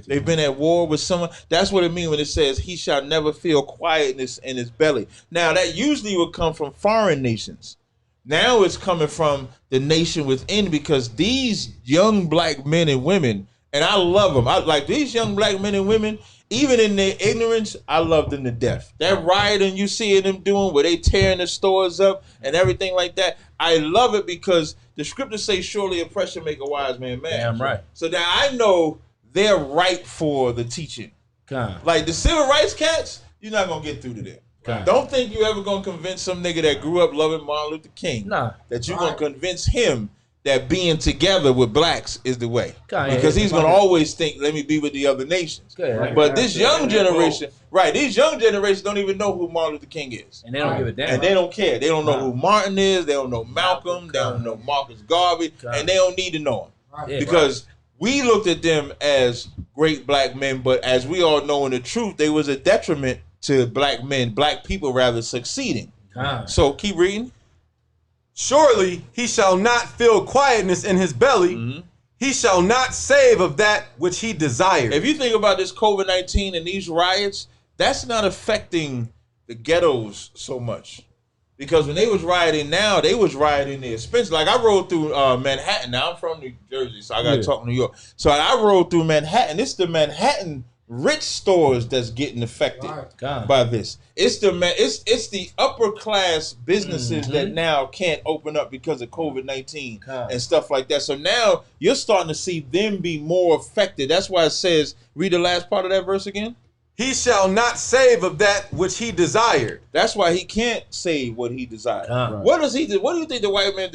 Speaker 4: They've been at war with someone. That's what it means when it says he shall never feel quietness in his belly. Now that usually would come from foreign nations. Now it's coming from the nation within, because these young black men and women And I love them. I like these young black men and women, even in their ignorance, I love them to death. That rioting you see them doing where they tearing the stores up and everything like that, I love it because the scriptures say surely oppression make a wise man mad.
Speaker 5: Damn right.
Speaker 4: So now I know they're ripe for the teaching. Like the civil rights cats, you're not going to get through to them. Don't think you ever going to convince some nigga that grew up loving Martin Luther King that you're going to convince him that being together with blacks is the way. Because he's going to always think, let me be with the other nations. But this young generation, these young generations don't even know who Martin Luther King is.
Speaker 5: And they don't give a damn.
Speaker 4: And they don't care. They don't know who Martin is. They don't know Malcolm. They don't know Marcus Garvey. And they don't need to know him. Because we looked at them as great black men, but as we all know in the truth, they was a detriment to black men, black people rather succeeding. So keep reading.
Speaker 8: Surely he shall not feel quietness in his belly. He shall not save of that which he desired.
Speaker 4: If you think about this COVID-19 and these riots, that's not affecting the ghettos so much. Because when they was rioting now, they was rioting the expense. Like I rode through Manhattan. Now I'm from New Jersey, so I got to talk New York. So I rode through Manhattan. It's the Manhattan rich stores that's getting affected by this. It's the upper class businesses that now can't open up because of COVID-19 and stuff like that. So now you're starting to see them be more affected. That's why it says, read the last part of that verse again.
Speaker 8: He shall not save of that which he desired.
Speaker 4: That's why he can't save what he desired. What does he do? What do you think the white man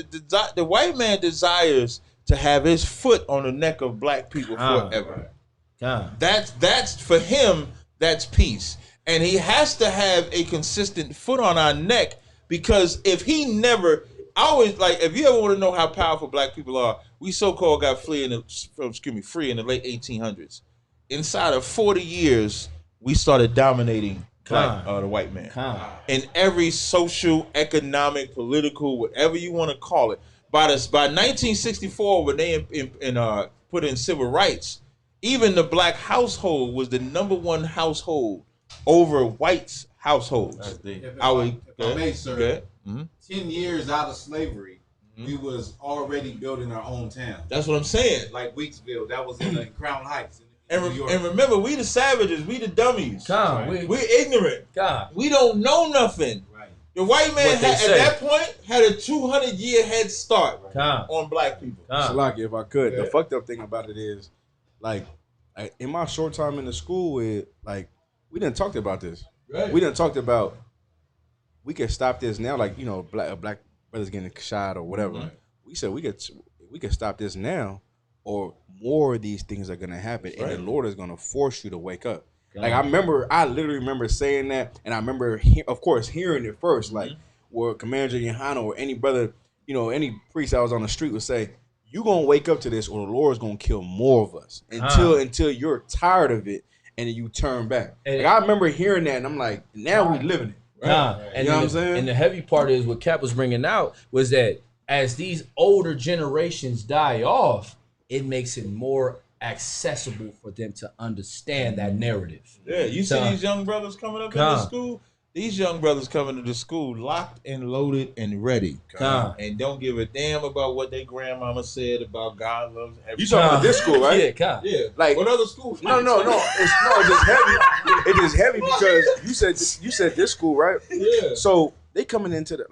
Speaker 4: the white man desires to have his foot on the neck of black people forever? That's for him, that's peace. And he has to have a consistent foot on our neck, because if he never, I always like, if you ever want to know how powerful black people are, we so-called got free in the late 1800s. Inside of 40 years, we started dominating the white man. In every social, economic, political, whatever you want to call it. By 1964, when they put in civil rights, even the black household was the #1 household over whites' households.
Speaker 9: If I may, sir, 10 years out of slavery, we was already building our own town.
Speaker 4: That's what I'm saying.
Speaker 9: Like Weeksville, that was in Crown Heights.
Speaker 4: And remember, we the savages, we the dummies. We're ignorant. We don't know nothing. The white man at that point had a 200-year head start on black people.
Speaker 3: Salaki, if I could, the fucked up thing about it is, like in my short time in the school, we didn't talk about this. We didn't talk about we could stop this now, like, you know, black brothers getting shot or whatever. We said we could stop this now, or more of these things are gonna happen, and the Lord is gonna force you to wake up. Like I literally remember saying that, and I remember, of course, hearing it first, like where Commander Yohana or any brother, you know, any priest I was on the street would say, "You gonna wake up to this, or the Lord's gonna kill more of us until you're tired of it, and then you turn back." Like, I remember hearing that, and I'm like, now we living it.
Speaker 5: And
Speaker 3: you know what I'm saying?
Speaker 5: And the heavy part is what Cap was bringing out was that as these older generations die off, it makes it more accessible for them to understand that narrative.
Speaker 4: Yeah, you see these young brothers coming up into school? These young brothers coming to the school locked and loaded and ready. And don't give a damn about what their grandmama said about God loves everything.
Speaker 3: You talking about this school, right?
Speaker 4: Yeah.
Speaker 3: Like,
Speaker 4: what other schools?
Speaker 3: No. It's just heavy. It is heavy because you said this school, right?
Speaker 4: Yeah.
Speaker 3: So they coming into the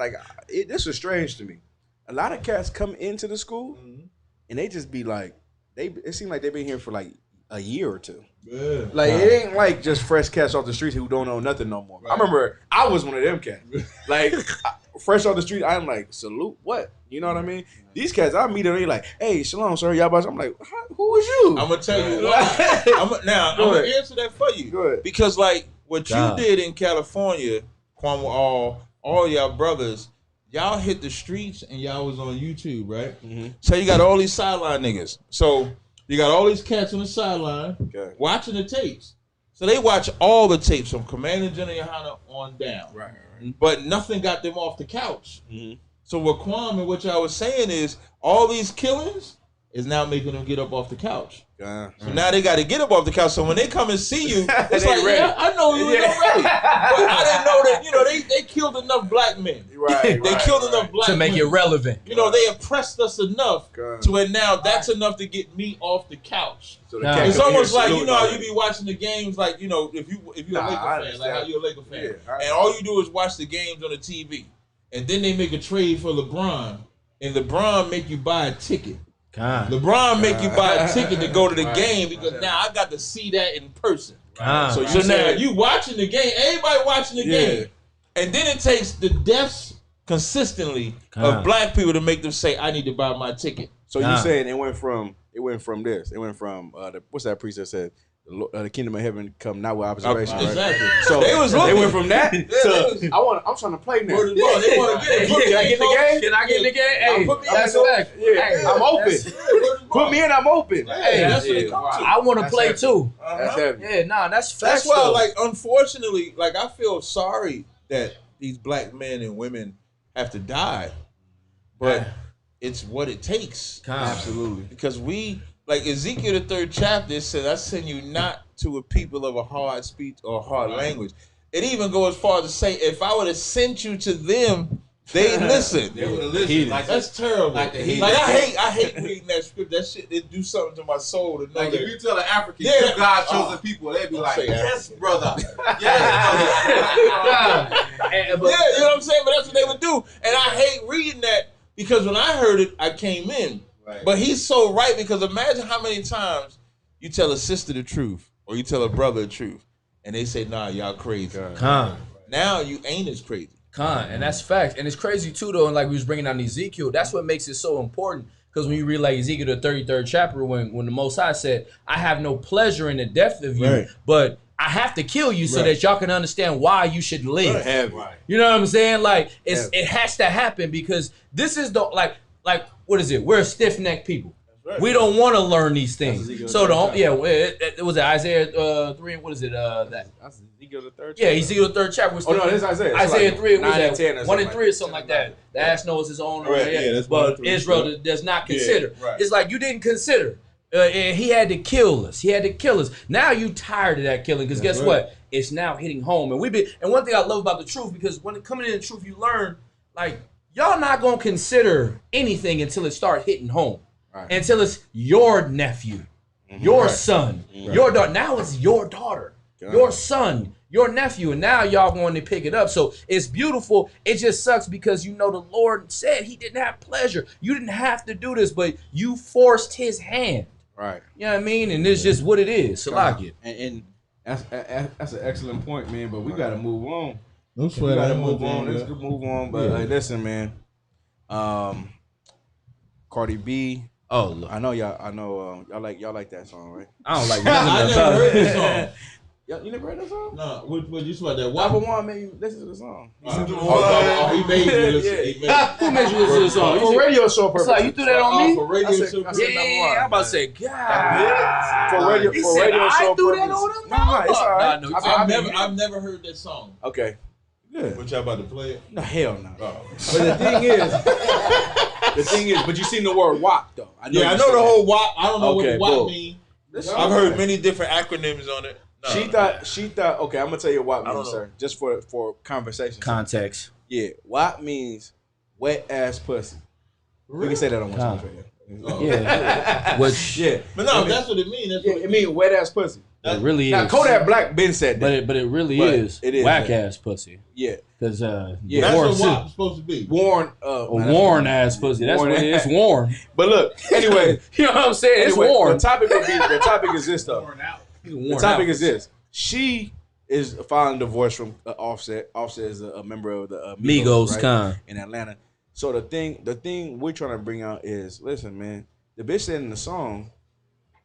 Speaker 3: this is strange to me. A lot of cats come into the school and they just be like, it seems like they've been here for like a year or two. Yeah. Like it ain't like just fresh cats off the streets who don't know nothing no more. Right. I remember I was one of them cats. Like fresh off the street, I'm like, salute what? You know what I mean? These cats, I meet them, they like, hey, shalom, sir, y'all boss. I'm like, who is you?
Speaker 4: I'm gonna tell you why. I'm gonna answer that for you.
Speaker 3: Go ahead.
Speaker 4: Because like what you did in California, Kwame, all y'all brothers, y'all hit the streets and y'all was on YouTube, right? So you got all these sideline niggas. So you got all these cats on the sideline watching the tapes. So they watch all the tapes from Commander General Yohana on down. Right. But nothing got them off the couch. So what Kwame and what y'all was saying is all these killings, is now making them get up off the couch. So now they got to get up off the couch. So when they come and see you, it's like, yeah, I know you ain't ready. But I didn't know that, you know, they killed enough black men. They killed enough black men.
Speaker 5: To make it relevant.
Speaker 4: You know, they oppressed us enough to where now that's enough to get me off the couch. So it's almost like, you know how you be watching the games, like, you know, if you're a Laker fan, like how you're a Laker fan, and all you do is watch the games on the TV, and then they make a trade for LeBron, and LeBron make you buy a ticket. LeBron make you buy a ticket to go to the game because now I got to see that in person. So now you watching the game, everybody watching the game, and then it takes the deaths consistently of black people to make them say, I need to buy my ticket.
Speaker 3: So you saying it went from this. It went from what's that priest that said the kingdom of heaven come not with observation. Right?
Speaker 4: Exactly.
Speaker 3: So they went from that to I'm trying to play now.
Speaker 4: They want to get
Speaker 3: Can I get in the game?
Speaker 5: Can I get in the game? Hey,
Speaker 3: that's fact. Yeah, I'm open. Put me in. I'm open.
Speaker 4: Hey, that's what it comes to.
Speaker 5: I want to play too.
Speaker 3: That's heavy.
Speaker 5: Yeah, nah, that's facts.
Speaker 4: That's why, like, unfortunately, like, I feel sorry that these black men and women have to die, but it's what it takes.
Speaker 3: Absolutely.
Speaker 4: Because we, like Ezekiel the 3rd chapter says, I send you not to a people of a hard speech or hard language. It even goes as far as to say, if I would have sent you to them, they'd listen.
Speaker 9: They would have listened.
Speaker 4: Like, that's terrible. Like I hate reading that script. That shit, it do something to my soul to know
Speaker 9: like
Speaker 4: that.
Speaker 9: if you tell an African, you God chosen people, they'd be like, yes, brother. Yes, brother.
Speaker 4: You know what I'm saying? But that's what they would do. And I hate reading that because when I heard it, I came in. Right. But he's so right because imagine how many times you tell a sister the truth or you tell a brother the truth and they say, nah, y'all crazy. Now you ain't as crazy.
Speaker 5: And that's facts. And it's crazy too though, and like we was bringing down Ezekiel, that's what makes it so important. Because when you read like Ezekiel the 33rd chapter, when the Most High said, I have no pleasure in the death of you, but I have to kill you so that y'all can understand why you should live. You know what I'm saying? Like it has to happen because this is the like what is it? We're a stiff-necked people. We don't want to learn these things. So it was Isaiah 3. What is it? That's
Speaker 3: Ezekiel the 3rd.
Speaker 5: Yeah, Ezekiel the 3rd chapter.
Speaker 3: No, this is Isaiah.
Speaker 5: Isaiah
Speaker 3: like
Speaker 5: 3.
Speaker 3: 9 and 10 or
Speaker 5: 1 and 3 or something like that. The ass knows his own, but Israel does not consider. It's like you didn't consider. And he had to kill us. Now you tired of that killing because guess what? It's now hitting home. And one thing I love about the truth, because when it coming in the truth, you learn like y'all not gonna consider anything until it start hitting home. Until it's your nephew, your son, your daughter. Now it's your daughter, your son, your nephew, and now y'all going to pick it up. So it's beautiful. It just sucks because you know the Lord said he didn't have pleasure. You didn't have to do this, but you forced his hand. Right. You know what I mean? And it's just what it is. So like it.
Speaker 3: And that's an excellent point, man. But we got to move on.
Speaker 4: We got to move on.
Speaker 3: Let's move on. But listen, man. Cardi B.
Speaker 5: Oh, look.
Speaker 3: I know y'all like that song, right?
Speaker 5: I don't like
Speaker 4: I never heard that song.
Speaker 3: You never heard that song?
Speaker 4: No, what you saw that?
Speaker 3: Wobble One made you listen to the song.
Speaker 4: He made you listen.
Speaker 5: Who made you listen to the song?
Speaker 3: For radio show purposes.
Speaker 5: Like you threw that on me?
Speaker 4: For radio show purposes.
Speaker 5: Yeah, I'm about to say, God.
Speaker 3: For radio show purposes.
Speaker 5: Nah,
Speaker 3: it's all right.
Speaker 4: I've never heard that song.
Speaker 3: Okay. Good.
Speaker 4: What y'all about to play it?
Speaker 3: No, hell no. But the thing is, but you seen the word WAP though.
Speaker 4: I know the whole WAP. I don't know what the WAP means. I've heard many different acronyms on it. No.
Speaker 3: She thought. Okay, I'm gonna tell you what WAP means, sir. Just for conversation.
Speaker 5: Context.
Speaker 3: Yeah, WAP means wet ass pussy. Really? We can say that on one song.
Speaker 5: Yeah.
Speaker 4: But no, that's what it means.
Speaker 3: It means wet ass pussy.
Speaker 5: It really is.
Speaker 3: Now Kodak Black been said that,
Speaker 5: but it really is.
Speaker 3: It is
Speaker 5: whack ass pussy.
Speaker 3: Yeah,
Speaker 5: because
Speaker 4: that's what WAP's supposed to be.
Speaker 3: Worn,
Speaker 5: worn ass pussy. That's what it is. It's worn.
Speaker 3: But look, anyway,
Speaker 5: you know what I'm saying? It's worn.
Speaker 3: The topic is this though. The topic is this. She is filing divorce from Offset. Offset is a member of the Migos right? In Atlanta. So the thing we're trying to bring out is, listen, man. The bitch said in the song,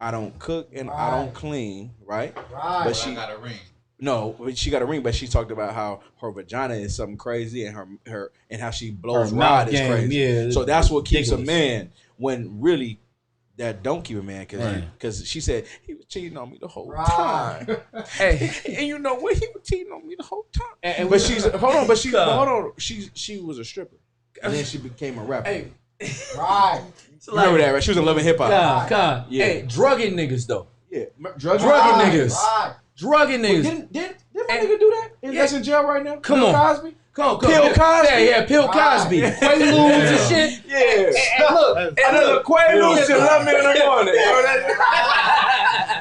Speaker 3: I don't cook and I don't clean, right? But she
Speaker 9: got a ring.
Speaker 3: No, she got a ring, but she talked about how her vagina is something crazy and her and how she blows rod is crazy. Yeah, so that's what keeps a man when really that don't keep a man because she said he was cheating on me the whole time. Hey, and you know what? He was cheating on me the whole time. But she was a stripper and then she became a rapper.
Speaker 5: Hey.
Speaker 6: Right.
Speaker 3: You remember that, right? She was in Love and Hip Hop.
Speaker 5: God.
Speaker 3: Yeah.
Speaker 5: Hey, drugging niggas though.
Speaker 3: Yeah.
Speaker 5: Drugging niggas.
Speaker 6: Right.
Speaker 5: Drugging niggas.
Speaker 3: Did my nigga do that? Is in jail right now?
Speaker 5: Come
Speaker 3: Bill
Speaker 5: on.
Speaker 3: Cosby?
Speaker 5: Come on.
Speaker 3: Bill Cosby?
Speaker 5: Yeah, Bill Cosby. Quaaludes and shit.
Speaker 3: Yeah.
Speaker 5: And look,
Speaker 3: Quaaludes till 11 in the morning.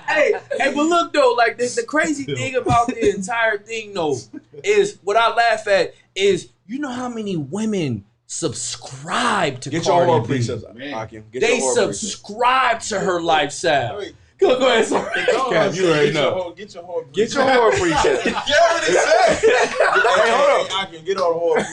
Speaker 5: hey, but look though, like the crazy thing about the entire thing though is what I laugh at is you know how many women subscribe to
Speaker 3: Get
Speaker 5: Cardi
Speaker 3: your horror
Speaker 5: B.
Speaker 3: precepts, Akim. Get
Speaker 5: They
Speaker 3: your horror precepts.
Speaker 5: subscribe to her lifestyle. Go ahead, sorry.
Speaker 3: Cap, you already know.
Speaker 4: Get your horror.
Speaker 3: Get your horror precepts.
Speaker 4: You already said. Hey, hold on. I can get all the horror.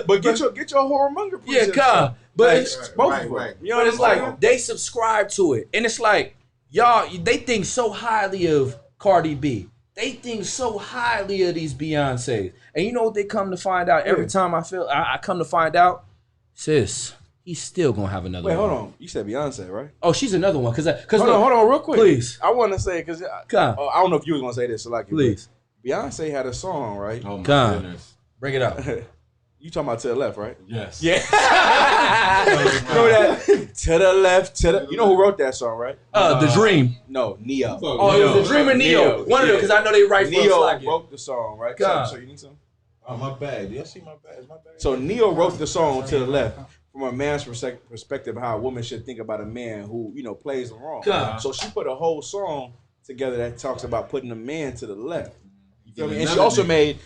Speaker 3: But get your horror monger
Speaker 5: Yeah,
Speaker 3: precepts.
Speaker 5: God. But it's,
Speaker 3: Both of them. You know
Speaker 5: but
Speaker 3: what
Speaker 5: it's like they subscribe to it, and it's like y'all. They think so highly of Cardi B. They think so highly of these Beyonces, and you know what they come to find out every time I come to find out, sis. He's still gonna have another.
Speaker 3: Wait,
Speaker 5: one.
Speaker 3: hold on. You said Beyonce, right?
Speaker 5: Oh, she's another one. Hold
Speaker 3: on, real quick.
Speaker 5: Please.
Speaker 3: I want to say because I don't know if you was gonna say this. So like,
Speaker 5: please.
Speaker 3: Beyonce had a song, right?
Speaker 9: Oh my
Speaker 5: Come.
Speaker 9: goodness.
Speaker 5: Bring it up.
Speaker 3: You talking about to the left, right?
Speaker 9: Yes.
Speaker 3: Yeah. Know that? To the left, to the. You know who wrote that song, right?
Speaker 5: The Dream.
Speaker 3: No, Neo.
Speaker 5: Oh, it was The Dream and Neo. One of them, because I know they write for
Speaker 3: Neo
Speaker 5: like
Speaker 3: wrote the song, right?
Speaker 5: God.
Speaker 3: So you need some?
Speaker 4: Oh, my bad. Do you see my bag? Is my bag?
Speaker 3: So Neo wrote the song to the left from a man's perspective, how a woman should think about a man who, you know, plays them wrong.
Speaker 5: God.
Speaker 3: So she put a whole song together that talks about putting a man to the left. You feel me? And
Speaker 9: Another
Speaker 3: she also
Speaker 9: nigga.
Speaker 3: made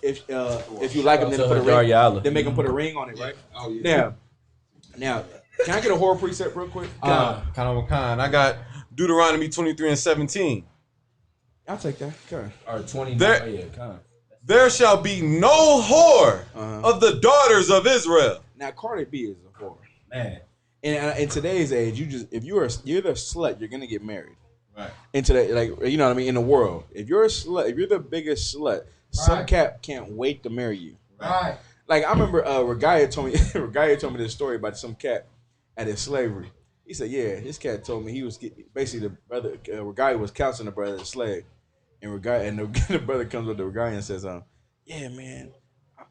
Speaker 3: if you like him, then put a ring. Then make him put a ring on it, right?
Speaker 9: Oh yeah.
Speaker 3: Now, can I get a horror precept real quick?
Speaker 8: Kind of. I got Deuteronomy 23:17.
Speaker 3: I'll take that. Okay.
Speaker 5: Or 20.
Speaker 8: There-
Speaker 5: Yeah, come.
Speaker 8: There shall be no whore of the daughters of Israel.
Speaker 3: Now Cardi B is a whore.
Speaker 5: Man.
Speaker 3: And in today's age, you're the slut, you're gonna get married.
Speaker 9: Right.
Speaker 3: In today, like you know what I mean, in the world, if you're a slut, if you're the biggest slut, some cat can't wait to marry you.
Speaker 6: Right.
Speaker 3: Like I remember, Regaya told me this story about some cat at his slavery. He said, yeah, his cat told me he was basically the brother. Regaya was counseling the brother as a slave, and the brother comes with the Regaya and says, yeah, man,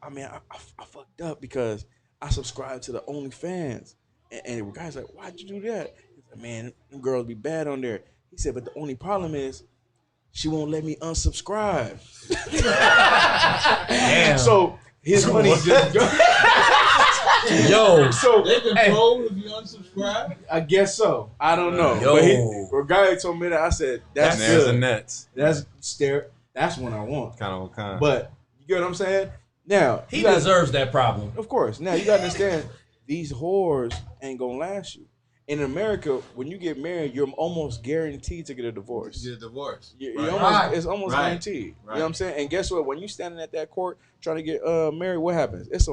Speaker 3: I fucked up because I subscribed to the OnlyFans, and the Regaya's like, why'd you do that? He said, man, them girls be bad on there. He said, but the only problem is she won't let me unsubscribe.
Speaker 5: Damn.
Speaker 3: So his money just
Speaker 5: Yo.
Speaker 3: so
Speaker 4: They control if you unsubscribe.
Speaker 3: I guess so. I don't know.
Speaker 5: Yo.
Speaker 3: But a guy told me that. I said, that's
Speaker 8: Snares and
Speaker 3: good.
Speaker 8: nets.
Speaker 3: That's what I want.
Speaker 8: Kind of.
Speaker 3: But you get what I'm saying? Now
Speaker 5: He
Speaker 3: you gotta-
Speaker 5: deserves that problem.
Speaker 3: Of course. Now you gotta understand these whores ain't gonna last you. In America, when you get married, you're almost guaranteed to get a divorce.
Speaker 9: Get a divorce.
Speaker 3: It's almost
Speaker 9: Right.
Speaker 3: guaranteed. You
Speaker 9: Right.
Speaker 3: know what I'm saying? And guess what? When you standing at that court trying to get married, what happens? It's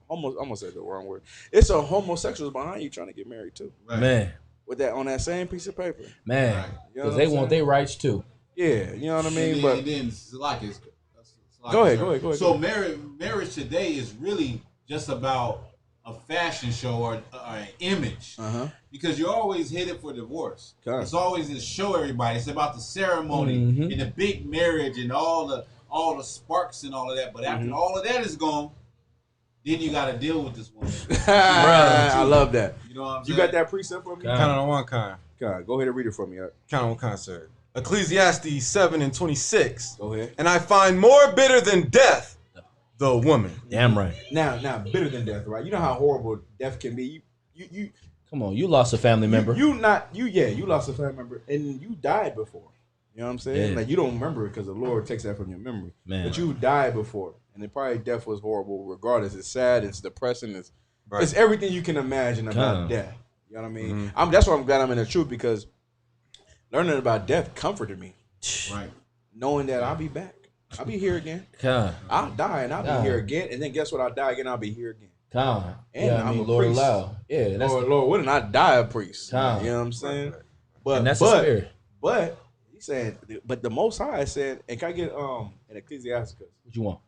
Speaker 3: almost said the wrong word. It's a homosexuals behind you trying to get married too.
Speaker 9: Right.
Speaker 5: Man.
Speaker 3: With that on that same piece of paper.
Speaker 5: Man.
Speaker 9: Right.
Speaker 3: You know
Speaker 5: Because
Speaker 3: what
Speaker 5: they
Speaker 3: I'm
Speaker 5: want
Speaker 3: saying?
Speaker 5: their rights too.
Speaker 3: Yeah, you know what I mean?
Speaker 9: And
Speaker 3: But
Speaker 9: then it's like it's like
Speaker 3: Go ahead.
Speaker 9: So marriage today is really just about a fashion show or an image, because you're always headed for divorce.
Speaker 3: Okay.
Speaker 9: It's always to show everybody. It's about the ceremony and the big marriage and all the sparks and all of that. But after all of that is gone, then you got to deal with this woman.
Speaker 3: I love that.
Speaker 9: You know what I'm
Speaker 3: You
Speaker 9: saying?
Speaker 3: got that precept for me?
Speaker 8: Kind of one kind.
Speaker 3: God, go ahead and read it for me.
Speaker 8: Kind of one kind, sir. Ecclesiastes 7:26.
Speaker 3: Go ahead.
Speaker 8: And I find more bitter than death, the woman.
Speaker 5: Damn right.
Speaker 3: Now, bitter than death, right? You know how horrible death can be. You
Speaker 5: Come on, you lost a family member.
Speaker 3: You lost a family member and you died before. You know what I'm saying?
Speaker 5: Yeah.
Speaker 3: Like you don't remember it because the Lord takes that from your memory.
Speaker 5: Man.
Speaker 3: But you died before, and it probably death was horrible. Regardless, it's sad, it's depressing, it's
Speaker 8: Right.
Speaker 3: it's everything you can imagine about
Speaker 5: Come.
Speaker 3: death. You know what I mean? That's why I'm glad I'm in the truth, because learning about death comforted me,
Speaker 9: Right.
Speaker 3: knowing that I'll be back. I'll be here again.
Speaker 5: Come.
Speaker 3: I'll die and I'll
Speaker 5: God.
Speaker 3: be here again, and then guess what? I'll die again. I'll be here again.
Speaker 5: Come.
Speaker 3: And
Speaker 5: Yeah, I
Speaker 3: I'm
Speaker 5: mean,
Speaker 3: a
Speaker 5: Lord
Speaker 3: priest.
Speaker 5: allow. Yeah, that's
Speaker 3: Lord, wouldn't I die a priest?
Speaker 5: Come.
Speaker 3: You know what I'm saying? But
Speaker 5: and that's the spirit.
Speaker 3: But he said, but the Most High said, and can I get an Ecclesiastes?
Speaker 5: What you want?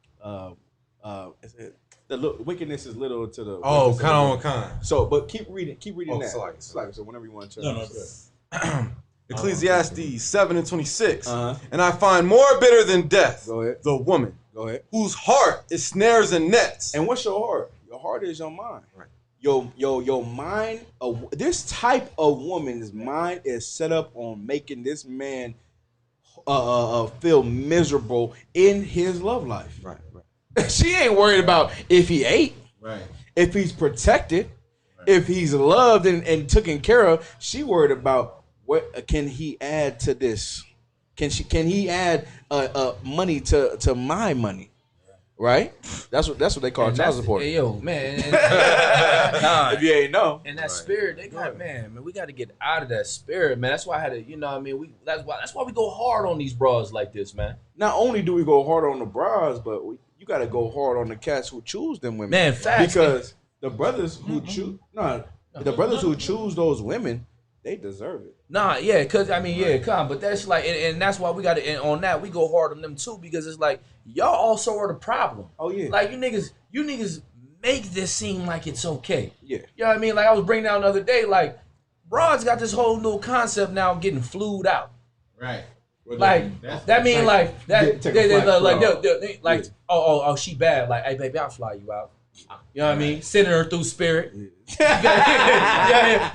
Speaker 3: It said, the wickedness is little to the.
Speaker 8: Oh,
Speaker 3: wickedness
Speaker 8: kind
Speaker 3: of
Speaker 8: of one kind.
Speaker 3: So, but keep reading
Speaker 8: Oh,
Speaker 3: that.
Speaker 8: sorry.
Speaker 3: So whenever you want to.
Speaker 4: No, good.
Speaker 8: Ecclesiastes 7:26.
Speaker 3: Uh-huh.
Speaker 8: And I find more bitter than death,
Speaker 3: Go ahead.
Speaker 8: the woman,
Speaker 3: Go ahead.
Speaker 8: whose heart is snares and nets.
Speaker 3: And what's your heart? Your heart is your mind.
Speaker 8: Right.
Speaker 3: Your mind. This type of woman's mind is set up on making this man feel miserable in his love life.
Speaker 8: Right.
Speaker 3: She ain't worried about if he ate,
Speaker 9: Right.
Speaker 3: if he's protected, if he's loved and taken care of. She worried about what can he add to this? Can he add money to my money? Right? That's what they call child support.
Speaker 5: Hey, yo, man.
Speaker 3: If you ain't know.
Speaker 5: And that spirit, they got man, we got to get out of that spirit, man. That's why I had to, you know what I mean? That's why we go hard on these bras like this, man.
Speaker 3: Not only do we go hard on the bras, but you got to go hard on the cats who choose them women.
Speaker 5: Man, facts.
Speaker 3: Because the brothers who choose those women, they deserve it.
Speaker 5: Nah, yeah, cause I mean, yeah, come, but that's like, and that's why we got to, and on that we go hard on them too, because it's like y'all also are the problem.
Speaker 3: Oh yeah,
Speaker 5: like you niggas make this seem like it's okay.
Speaker 3: Yeah,
Speaker 5: you know what I mean? Like I was bringing down the other day, like broads got this whole new concept now of getting flued out.
Speaker 9: Right. Well,
Speaker 5: like that mean like that they like oh she bad, like hey baby I'll fly you out. You know what I mean? Sending her through spirit. You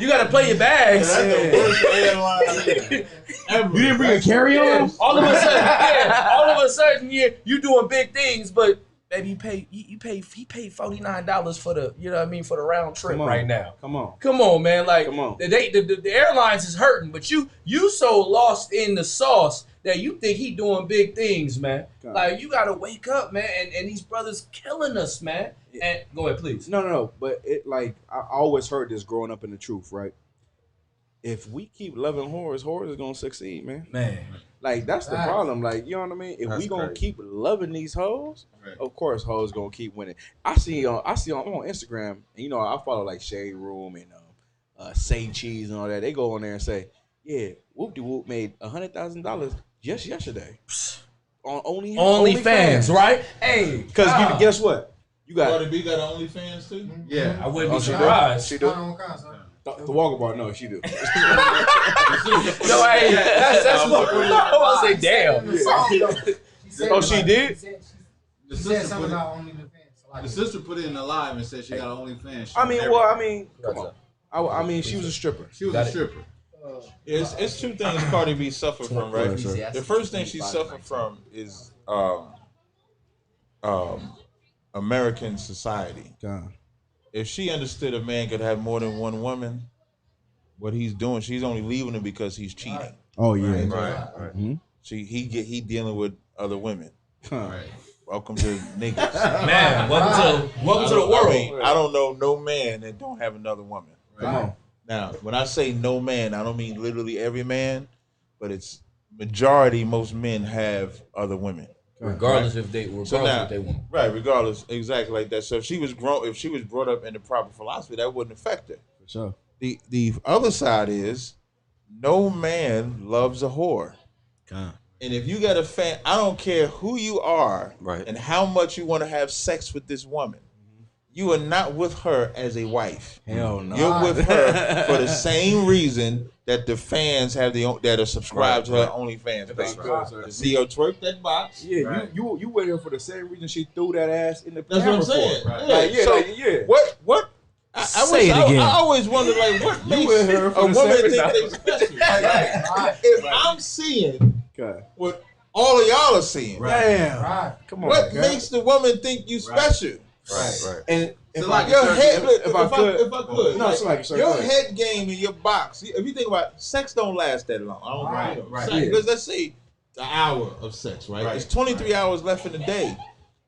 Speaker 5: gotta play your bags.
Speaker 9: That's the worst airline ever.
Speaker 3: You didn't bring a carry-on?
Speaker 5: All of a sudden, you doing big things, but baby, he paid $49 for the, you know what I mean, for the round trip right now.
Speaker 3: Come on,
Speaker 5: man. Like
Speaker 3: come on.
Speaker 5: The airlines is hurting, but you so lost in the sauce that you think he doing big things, man. Like you gotta wake up, man. And these brothers killing us, man. And go ahead, please.
Speaker 3: No. But it like I always heard this growing up in the truth, right? If we keep loving whores is gonna succeed, man.
Speaker 5: Man.
Speaker 3: Like that's the problem. Like, you know what I mean? If we gonna keep loving these hoes, of course hoes gonna keep winning. I'm on Instagram, and you know, I follow like Shade Room and Say Cheese and all that. They go on there and say, yeah, Whoop De Whoop made $100,000 just yesterday on OnlyFans,
Speaker 5: right? Hey,
Speaker 3: because guess what? You got
Speaker 4: Cardi B got OnlyFans too.
Speaker 9: Yeah,
Speaker 5: I wouldn't be surprised.
Speaker 3: She do. The Walker Bar, no, she do.
Speaker 5: No, hey, that's what I say. Damn.
Speaker 3: Oh, she did.
Speaker 9: The sister put it in the live and said she got OnlyFans.
Speaker 3: Come on. I mean, she was a stripper.
Speaker 9: She was a stripper.
Speaker 4: It's two things Cardi B suffered from, right? The first thing she suffered from is American society.
Speaker 3: God.
Speaker 4: If she understood a man could have more than one woman, what he's doing, she's only leaving him because he's cheating.
Speaker 3: Oh yeah,
Speaker 4: right. Mm-hmm. He dealing with other women.
Speaker 9: Right.
Speaker 4: Welcome to niggas.
Speaker 5: Man, welcome to the world.
Speaker 4: I don't know no man that don't have another woman.
Speaker 9: Right.
Speaker 3: Come on.
Speaker 4: Now, when I say no man, I don't mean literally every man, but it's majority. Most men have other women,
Speaker 5: regardless if they want.
Speaker 4: Right, regardless, exactly like that. So if she was brought up in the proper philosophy, that wouldn't affect her.
Speaker 3: For sure.
Speaker 4: The other side is no man loves a whore.
Speaker 8: God.
Speaker 4: And if you got a fan, I don't care who you are,
Speaker 8: right,
Speaker 4: and how much you want to have sex with this woman. You are not with her as a wife.
Speaker 3: Hell no.
Speaker 4: You're with her for the same reason that the fans have that are subscribed to her OnlyFans page. To see her twerk that box.
Speaker 3: Yeah, you with her for the same reason she threw that ass in the.
Speaker 4: That's what I'm saying.
Speaker 3: Right.
Speaker 4: What? I always wonder, like, what makes a woman think they special? If I'm seeing what all of y'all are seeing,
Speaker 3: damn, come on,
Speaker 4: what makes the woman think you special?
Speaker 8: Right.
Speaker 3: And if
Speaker 4: so
Speaker 3: I could,
Speaker 4: your head game in your box. If you think about it, sex, don't last that long. I don't know. Because let's say an hour of sex, right? It's 23 hours left in the day.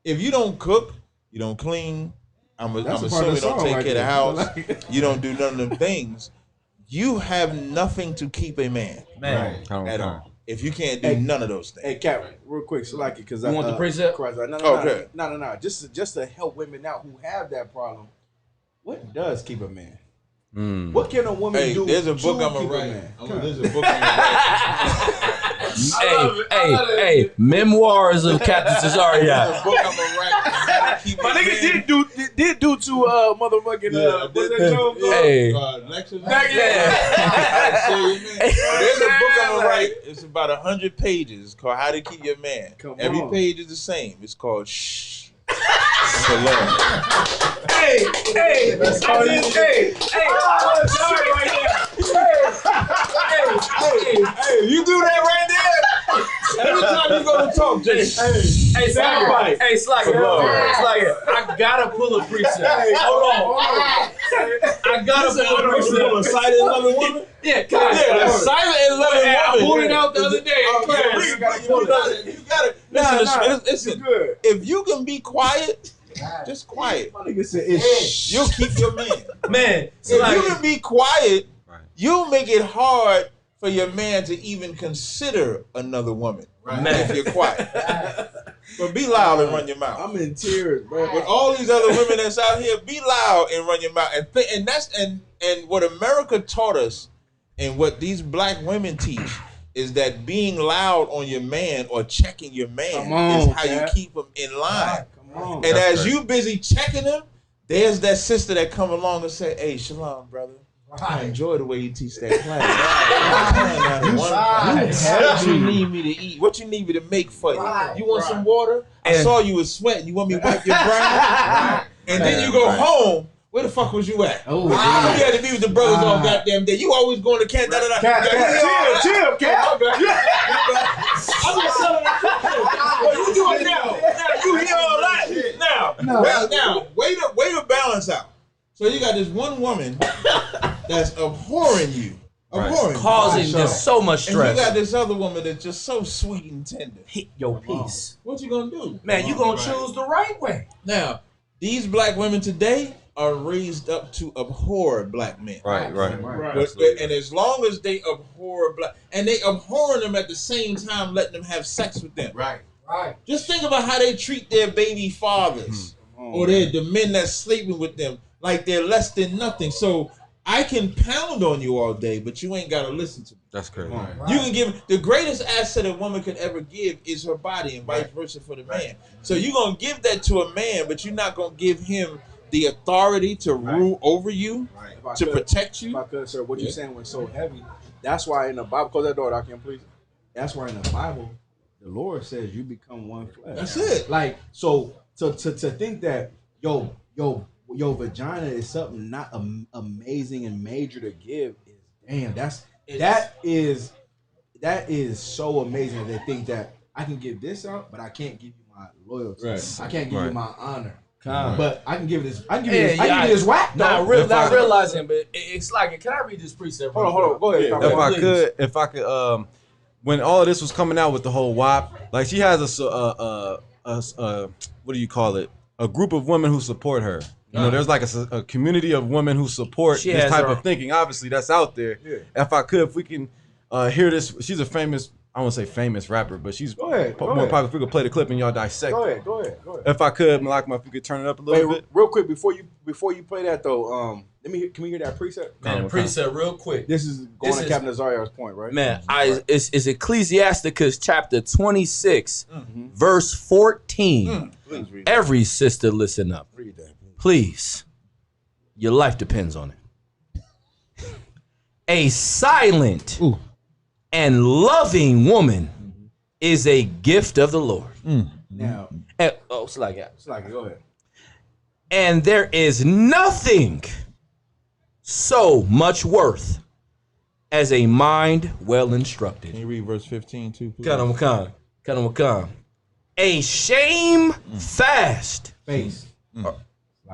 Speaker 4: If you don't cook, you don't clean. I'm assuming you don't take care of the house. You don't do none of them things. You have nothing to keep a man at all. If you can't do none of those things.
Speaker 3: Hey, Cap, real quick, Salaki, because
Speaker 5: you want the precept?
Speaker 3: No. Just to help women out who have that problem. What does keep a man? What can a woman do?
Speaker 4: There's a book I'm gonna write. There's a book I'm gonna write.
Speaker 5: Hey, memoirs of Captain Tazaryach.
Speaker 4: There's a book I'm gonna write.
Speaker 3: My nigga did do two motherfucking what's that joke?
Speaker 4: Lectures. There's a book I'm gonna write. It's about 100 pages. It's called How to Keep Your Man. Every page is the same. It's called Shh.
Speaker 5: Hey, sorry right there.
Speaker 4: Hey, you do that right there. Every time you go to talk, just
Speaker 5: Hey, Slacker. Hey, Slacker. I gotta pull a precept. Hold on. I gotta pull a precept.
Speaker 4: A silent loving woman?
Speaker 5: Yeah, come on.
Speaker 4: Yeah, a silent and loving woman.
Speaker 5: I pulled it out the other day.
Speaker 4: You gotta listen. If you can be quiet, just quiet. You'll keep your man.
Speaker 5: Man,
Speaker 4: if you can be quiet, you'll make it hard for your man to even consider another woman.
Speaker 5: Man.
Speaker 4: If you're quiet. But be loud and run your mouth.
Speaker 3: I'm in tears, bro.
Speaker 4: With all these other women that's out here, be loud and run your mouth. And what America taught us and what these black women teach is that being loud on your man or checking your man is how you keep him in line. And as you busy checking him, there's that sister that come along and say, "Hey, shalom, brother. I enjoy the way you teach that class. What you need me to eat? What you need me to make for you? You want some water? I saw you was sweating. You want me to wipe your brow? And then you go home. Where the fuck was you at? You had to be with the brothers all goddamn day. You always going to camp. Chill, Cat. I'm just telling you. What you doing now? You hear all that? Now, way to balance out. So you got this one woman that's abhorring you.
Speaker 5: Causing just so much stress.
Speaker 4: And you got this other woman that's just so sweet and tender.
Speaker 5: Hit your piece.
Speaker 4: What you gonna do?
Speaker 5: Man, you gonna choose the right way.
Speaker 4: Now, these black women today are raised up to abhor black men.
Speaker 8: Right.
Speaker 4: And as long as they abhor black, and they abhor them at the same time, letting them have sex with them.
Speaker 9: Right.
Speaker 4: Just think about how they treat their baby fathers or the men that's sleeping with them like they're less than nothing. So I can pound on you all day, but you ain't got to listen to me.
Speaker 8: That's crazy.
Speaker 4: You can give the greatest asset a woman could ever give is her body, and vice versa for the man. So you're gonna give that to a man, but you're not gonna give him the authority to rule over you, to protect you.
Speaker 3: If I could, sir, what you're saying was so heavy. That's why in the Bible, close that door, I can please. That's why in the Bible, the Lord says you become one flesh.
Speaker 4: That's it.
Speaker 3: Like so to think that your vagina is something not amazing and major to give is damn. That is so amazing. They think that I can give this out, but I can't give you my loyalty.
Speaker 4: Right.
Speaker 3: I can't give you my honor.
Speaker 5: Con.
Speaker 3: But I can give this. I can give you this whack.
Speaker 5: Not realizing, but it's like, can I read this precept?
Speaker 3: Hold on. Go ahead.
Speaker 8: If I could, when all of this was coming out with the whole WAP, like she has a what do you call it? A group of women who support her. You know, there's like a community of women who support this type of thinking. Obviously, that's out there. Yeah. If we can hear this, she's a famous, I won't say famous rapper, but she's more popular. If we could play the clip and y'all dissect.
Speaker 3: Go ahead.
Speaker 8: If I could, Malakma, if you could turn it up a little bit.
Speaker 3: Real quick before you play that though, can we hear that precept?
Speaker 5: Man, the precept real quick.
Speaker 3: This is going to Captain Tazaryach's point, right?
Speaker 5: Man, it's Ecclesiasticus chapter 26, verse 14.
Speaker 4: Please read
Speaker 5: Every sister, listen up.
Speaker 4: Read that.
Speaker 5: Please. Your life depends on it. A silent and loving woman is a gift of the Lord.
Speaker 3: Now,
Speaker 5: Slacker,
Speaker 3: go ahead.
Speaker 5: And there is nothing so much worth as a mind well instructed.
Speaker 4: Can you read verse 15 too, please?
Speaker 5: Come on. A shamefast
Speaker 3: Face.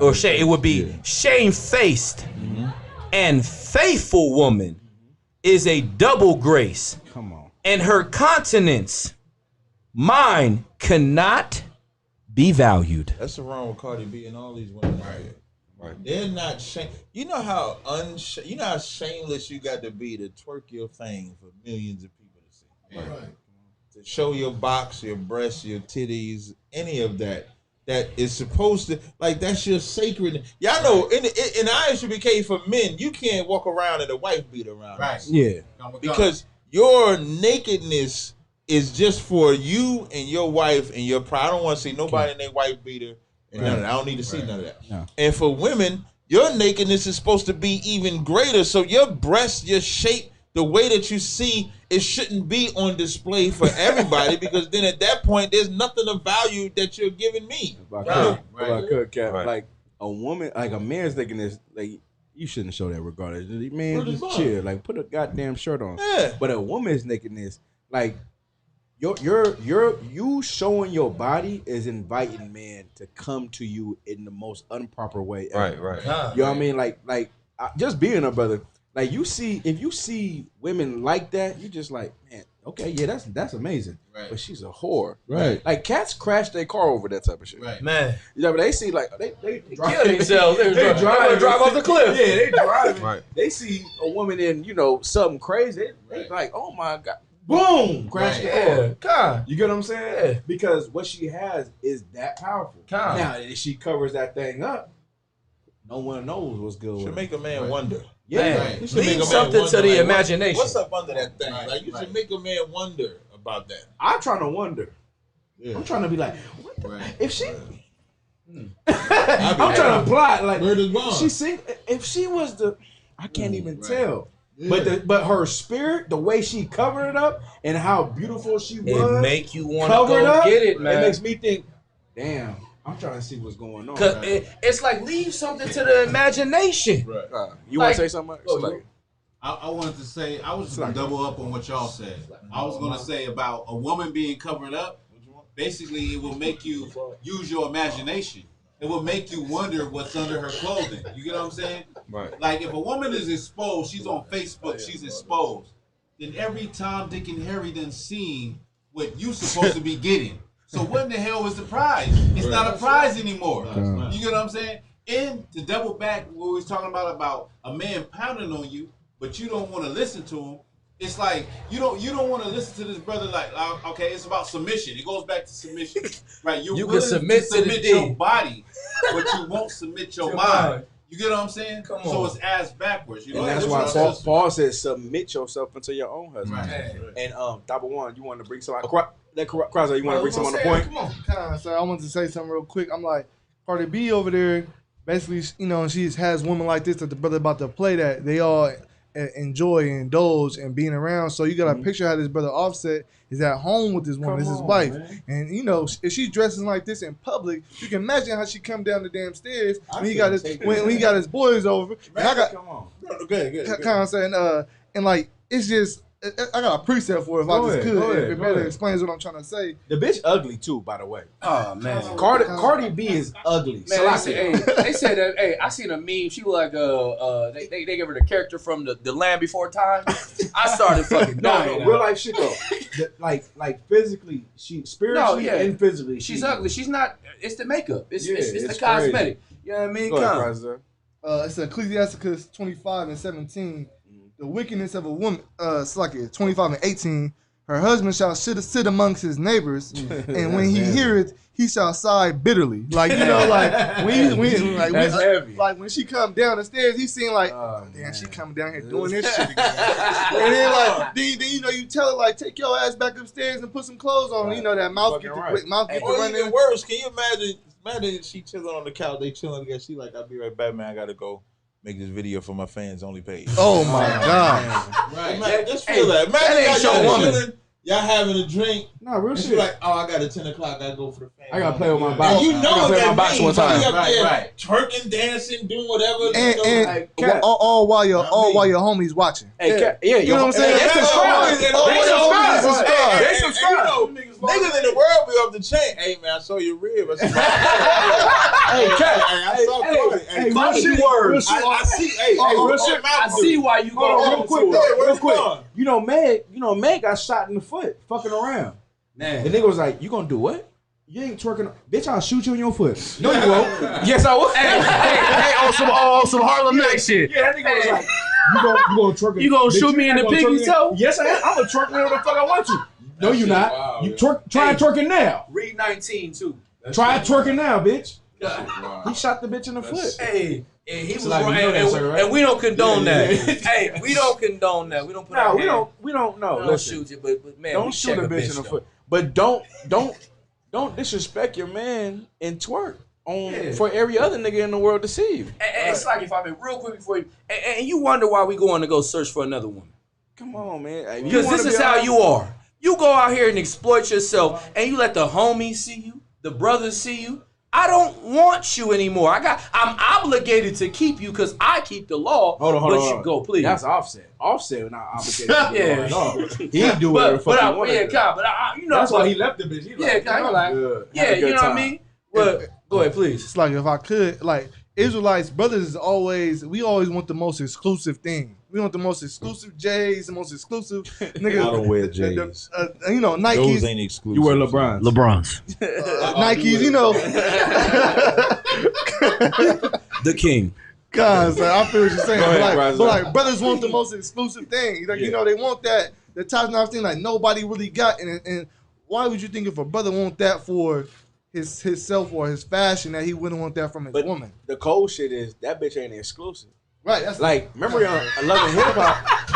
Speaker 5: or shame, it would be shamefaced and faithful woman is a double grace.
Speaker 3: Come on.
Speaker 5: And her continence, mine, cannot be valued.
Speaker 4: That's the wrong with Cardi B and all these women out here. Right. They're not shame. You know how shameless you got to be to twerk your thing for millions of people to see. Right. To show your box, your breasts, your titties, any of that. That is supposed to, like, that's your sacred. Y'all know in ISUBK for men, you can't walk around in a wife beater around.
Speaker 9: Right.
Speaker 4: Us.
Speaker 3: Yeah.
Speaker 4: Because your nakedness is just for you and your wife and your pride. I don't want to see nobody in their wife beater and none of that. I don't need to see none of that. No. And for women, your nakedness is supposed to be even greater. So your breasts, your shape, the way that you see it shouldn't be on display for everybody because then at that point there's nothing of value that you're giving me.
Speaker 3: If I could, Cap, like a woman, like a man's thinking this, like you shouldn't show that regardless. Man, just chill, like put a goddamn shirt on.
Speaker 4: Yeah.
Speaker 3: But a woman's nakedness, like you showing your body is inviting men to come to you in the most improper way ever.
Speaker 8: Right.
Speaker 3: You know what I mean? Like just being a brother. Like if you see women like that, you just like, man, okay, yeah, that's amazing.
Speaker 9: Right.
Speaker 3: But she's a whore.
Speaker 8: Right.
Speaker 3: Like cats crash their car over that type of shit.
Speaker 9: Right.
Speaker 5: Man,
Speaker 3: You know, but they see like they
Speaker 5: kill themselves. They drive off the cliff.
Speaker 3: Yeah, they driving.
Speaker 8: Right.
Speaker 3: They see a woman in, something crazy. They
Speaker 9: Right.
Speaker 3: like, oh my God. Boom! Crash the car.
Speaker 5: Yeah, God.
Speaker 3: You get what I'm saying?
Speaker 5: Yeah.
Speaker 3: Because what she has is that powerful.
Speaker 5: Come.
Speaker 3: Now, if she covers that thing up, no one knows what's good with
Speaker 4: Should
Speaker 3: it.
Speaker 4: make a man wonder.
Speaker 3: Yeah.
Speaker 9: Right.
Speaker 4: You should make a
Speaker 5: Leave
Speaker 4: man
Speaker 5: something
Speaker 4: wonder,
Speaker 5: to the
Speaker 4: like,
Speaker 5: imagination.
Speaker 4: What's up under that thing?
Speaker 9: Right,
Speaker 4: Like you
Speaker 9: right.
Speaker 4: should make a man wonder about that.
Speaker 3: I'm trying to wonder.
Speaker 4: Yeah.
Speaker 3: I'm trying to be like, what the,
Speaker 9: Right.
Speaker 3: if she... I'm trying to plot like
Speaker 4: Word is bond.
Speaker 3: she see if she was the I can't even
Speaker 9: right.
Speaker 3: tell.
Speaker 4: Yeah.
Speaker 3: But her spirit, the way she covered it up and how beautiful she was,
Speaker 5: It make you want to
Speaker 3: covered
Speaker 5: go
Speaker 3: up,
Speaker 5: get it, man.
Speaker 3: It makes me think, damn, I'm trying to see what's going on.
Speaker 5: Cause it's like leave something to the imagination.
Speaker 4: Right.
Speaker 3: You want
Speaker 5: like-
Speaker 3: to say something?
Speaker 5: Oh,
Speaker 3: Like,
Speaker 9: I wanted to say, I was just going to double up on what y'all said. I was going to say about a woman being covered up. Basically, it will make you use your imagination. It will make you wonder what's under her clothing. You get what I'm saying?
Speaker 8: Right.
Speaker 9: Like, if a woman is exposed, she's on Facebook, she's exposed. Then every time Dick and Harry done seen what you supposed to be getting. So what in the hell is the prize? It's not a prize anymore. You get what I'm saying? And to double back what we was talking about a man pounding on you, but you don't want to listen to him. It's like you don't want to listen to this brother. Like, okay, it's about submission. It goes back to submission, right? You're
Speaker 5: You can
Speaker 9: willing
Speaker 5: submit to the
Speaker 9: submit
Speaker 5: deed.
Speaker 9: your body, but you won't submit your
Speaker 5: Your
Speaker 9: mind.
Speaker 5: mind.
Speaker 9: You get what I'm saying?
Speaker 5: Come
Speaker 9: So
Speaker 5: on.
Speaker 9: it's ass backwards. You know,
Speaker 3: and that's
Speaker 9: it's
Speaker 3: why
Speaker 9: what I'm saying.
Speaker 3: Paul says, submit yourself unto your own husband.
Speaker 9: Right.
Speaker 3: And Double One, you want to bring somebody? Crowder, you want to bring someone on the point?
Speaker 6: Come on. Kind of, so I wanted to say something real quick. I'm like, Cardi B over there, basically, she has women like this that the brother about to play that they all enjoy and indulge and being around. So you got to picture how this brother Offset is at home with this woman, this is his wife.
Speaker 3: Man.
Speaker 6: And if she's dressing like this in public, you can imagine how she come down the damn stairs when he got his boys over. And I got
Speaker 3: Come on.
Speaker 4: Good.
Speaker 6: kind of saying, and like it's just I got a preset for it if I just could. If it better explains what I'm trying to say.
Speaker 3: The bitch ugly too, by the way.
Speaker 5: Oh man.
Speaker 3: Cardi B is ugly.
Speaker 5: Man, they said that. Hey, I seen a meme. She was like, they gave her the character from the Land Before Time. I started fucking dying.
Speaker 3: No, real life shit though. Like physically, spiritually and physically,
Speaker 5: She's ugly. She's not. It's the makeup. It's the
Speaker 3: it's
Speaker 5: cosmetic. You know what I mean?
Speaker 3: Go ahead,
Speaker 5: Come.
Speaker 3: President.
Speaker 6: It's Ecclesiasticus 25 and 17. The wickedness of a woman, it's like 25 and 18. Her husband shall sit amongst his neighbors, and when he heareth, he shall sigh bitterly. Like when she come down the stairs, he seen like, damn, she coming down here doing this shit again. And then you tell her like, take your ass back upstairs and put some clothes on. You know that mouth get the mouth get the
Speaker 4: Or
Speaker 6: running.
Speaker 4: even worse, can you imagine she chilling on the couch, they chilling together. She like, I'll be right back, man. I gotta go make this video for my fans only page.
Speaker 6: Oh my God.
Speaker 9: Right.
Speaker 4: Man, just feel that. Imagine
Speaker 5: that ain't
Speaker 4: y'all
Speaker 5: your woman.
Speaker 4: chilling, y'all having a drink.
Speaker 3: No, real
Speaker 4: And she
Speaker 3: shit.
Speaker 4: like, oh, I got a 10 o'clock. I gotta go for the fans.
Speaker 3: I gotta play with my
Speaker 4: And
Speaker 3: box.
Speaker 4: you
Speaker 3: I
Speaker 4: know
Speaker 3: gotta
Speaker 4: what
Speaker 3: play
Speaker 4: that
Speaker 3: my box
Speaker 4: means.
Speaker 3: one time.
Speaker 4: She up there
Speaker 9: Right.
Speaker 4: twerking, dancing, doing whatever.
Speaker 6: And
Speaker 3: Cat.
Speaker 6: all while your homies watching.
Speaker 3: Hey, Cat. Yeah,
Speaker 6: You know what I'm saying?
Speaker 3: They subscribe.
Speaker 4: They subscribe. Niggas in the world be off the chain. Hey man, I saw your rib. I saw
Speaker 3: Hey, Cat.
Speaker 4: I saw Cardi. Hey,
Speaker 3: Cardi B.
Speaker 4: I see. Hey,
Speaker 3: real shit.
Speaker 5: I see why you
Speaker 3: Hold on,
Speaker 5: go
Speaker 3: real quick,
Speaker 4: Hey,
Speaker 3: though,
Speaker 4: where
Speaker 3: real
Speaker 4: you
Speaker 3: quick.
Speaker 4: going?
Speaker 3: Meg got shot in the foot, fucking around.
Speaker 5: Man.
Speaker 3: The nigga was like, "You gonna do what? You ain't twerking, bitch. I'll shoot you in your foot." No, you won't. Yes, I will.
Speaker 5: Hey, on some Harlem Night shit.
Speaker 3: Yeah, that nigga was like, "You gonna twerk?
Speaker 5: You gonna
Speaker 3: bitch,
Speaker 5: shoot me in
Speaker 3: ain't
Speaker 5: the
Speaker 3: gonna
Speaker 5: pinky
Speaker 3: twerk
Speaker 5: toe?
Speaker 3: Yes, I am. I'm gonna twerk whenever the fuck I want to. No, you not.
Speaker 4: Wow,
Speaker 3: You
Speaker 4: yeah.
Speaker 3: twerk. Try twerking now.
Speaker 5: Read 19 too.
Speaker 3: Try twerking now, bitch.
Speaker 4: Wow.
Speaker 3: He shot the bitch in the foot.
Speaker 5: Hey, and he was
Speaker 3: like,
Speaker 5: wrong,
Speaker 3: you know that, sir, right?
Speaker 5: and we don't condone
Speaker 3: Yeah.
Speaker 5: that. Hey, we don't condone that. We don't put
Speaker 3: No,
Speaker 5: our
Speaker 3: we
Speaker 5: hand.
Speaker 3: don't. We don't know.
Speaker 5: We don't
Speaker 3: Listen,
Speaker 5: shoot you, but man,
Speaker 3: don't
Speaker 5: we
Speaker 3: shoot
Speaker 5: check
Speaker 3: a bitch in the
Speaker 5: though.
Speaker 3: foot. But don't disrespect your man and twerk on for every other nigga in the world to see you.
Speaker 5: And it's like if I mean real quick before you, and you wonder why we going to go search for another woman.
Speaker 3: Come on, man.
Speaker 5: Because this is how you are. You go out here and exploit yourself, and you let the homies see you, the brothers see you. I don't want you anymore. I'm obligated to keep you because I keep the law.
Speaker 3: Hold on.
Speaker 5: You go, please.
Speaker 3: That's Offset. Offset not obligated to do it at all. He do whatever the fuck he wanted.
Speaker 5: That's
Speaker 3: why he left the bitch. He like,
Speaker 5: you know what I mean? Well, go ahead, please.
Speaker 6: It's like if I could, like Israelites, brothers we always want the most exclusive thing. We want the most exclusive J's, the most exclusive niggas.
Speaker 4: I don't wear J's.
Speaker 6: Nikes.
Speaker 4: Those ain't exclusive.
Speaker 3: You wear LeBrons.
Speaker 6: Nikes, you know.
Speaker 5: The king.
Speaker 6: Guys, I feel what you're saying. But like brothers want the most exclusive thing. Like, they want that, the top notch thing like nobody really got. And why would you think if a brother want that for his self or his fashion that he wouldn't want that from his woman?
Speaker 3: The cold shit is that bitch ain't exclusive.
Speaker 6: Right. That's
Speaker 3: like, remember on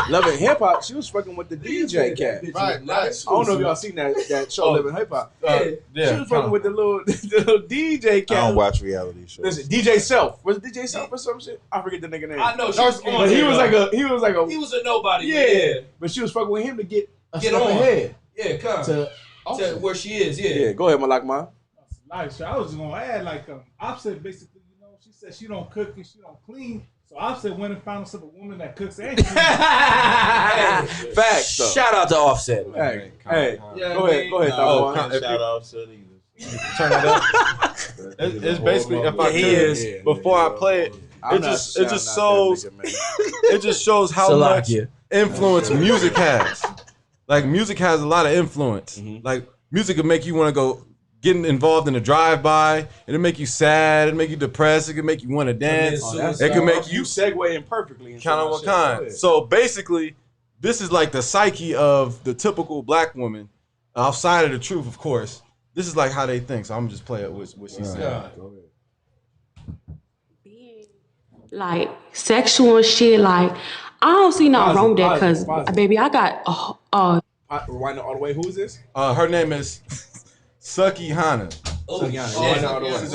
Speaker 3: Loving Hip Hop, she was fucking with the DJ cat.
Speaker 6: Right.
Speaker 3: I don't know if y'all seen that show, Loving Hip Hop. She was fucking with the little DJ cat.
Speaker 4: I don't watch reality shows.
Speaker 3: Listen, DJ Self. Was it DJ Self or some shit? I forget the nigga name.
Speaker 5: I know she was
Speaker 3: but he was like a
Speaker 5: he was a nobody.
Speaker 3: Yeah. But she was fucking with him to get
Speaker 5: on
Speaker 3: ahead.
Speaker 5: Yeah, come to where she is.
Speaker 3: Yeah, go ahead, Malakma.
Speaker 2: Nice. I was just gonna add, like, Offset basically, she said she don't cook and she don't clean. So Offset went and found herself a woman that cooks and cleans.
Speaker 3: Facts.
Speaker 5: Shout out to Offset.
Speaker 3: Hey, go ahead.
Speaker 4: Shout out Offset either.
Speaker 8: Turn it up. It's basically if I could before I play it. It just shows how much influence music has. Like, music has a lot of influence. Like, music can make you want to go getting involved in a drive-by. It'll make you sad. It'll make you depressed. It can make you want to dance. It can make you
Speaker 3: segueing perfectly.
Speaker 8: Kind of what kind. So basically, this is like the psyche of the typical black woman, outside of the truth, of course. This is like how they think. So I'm just play it with what she said.
Speaker 10: Like sexual shit. Like, I don't see nothing wrong with that because, baby, I got
Speaker 3: rewind it all the way. Who is this?
Speaker 8: Her name is Suki Hana.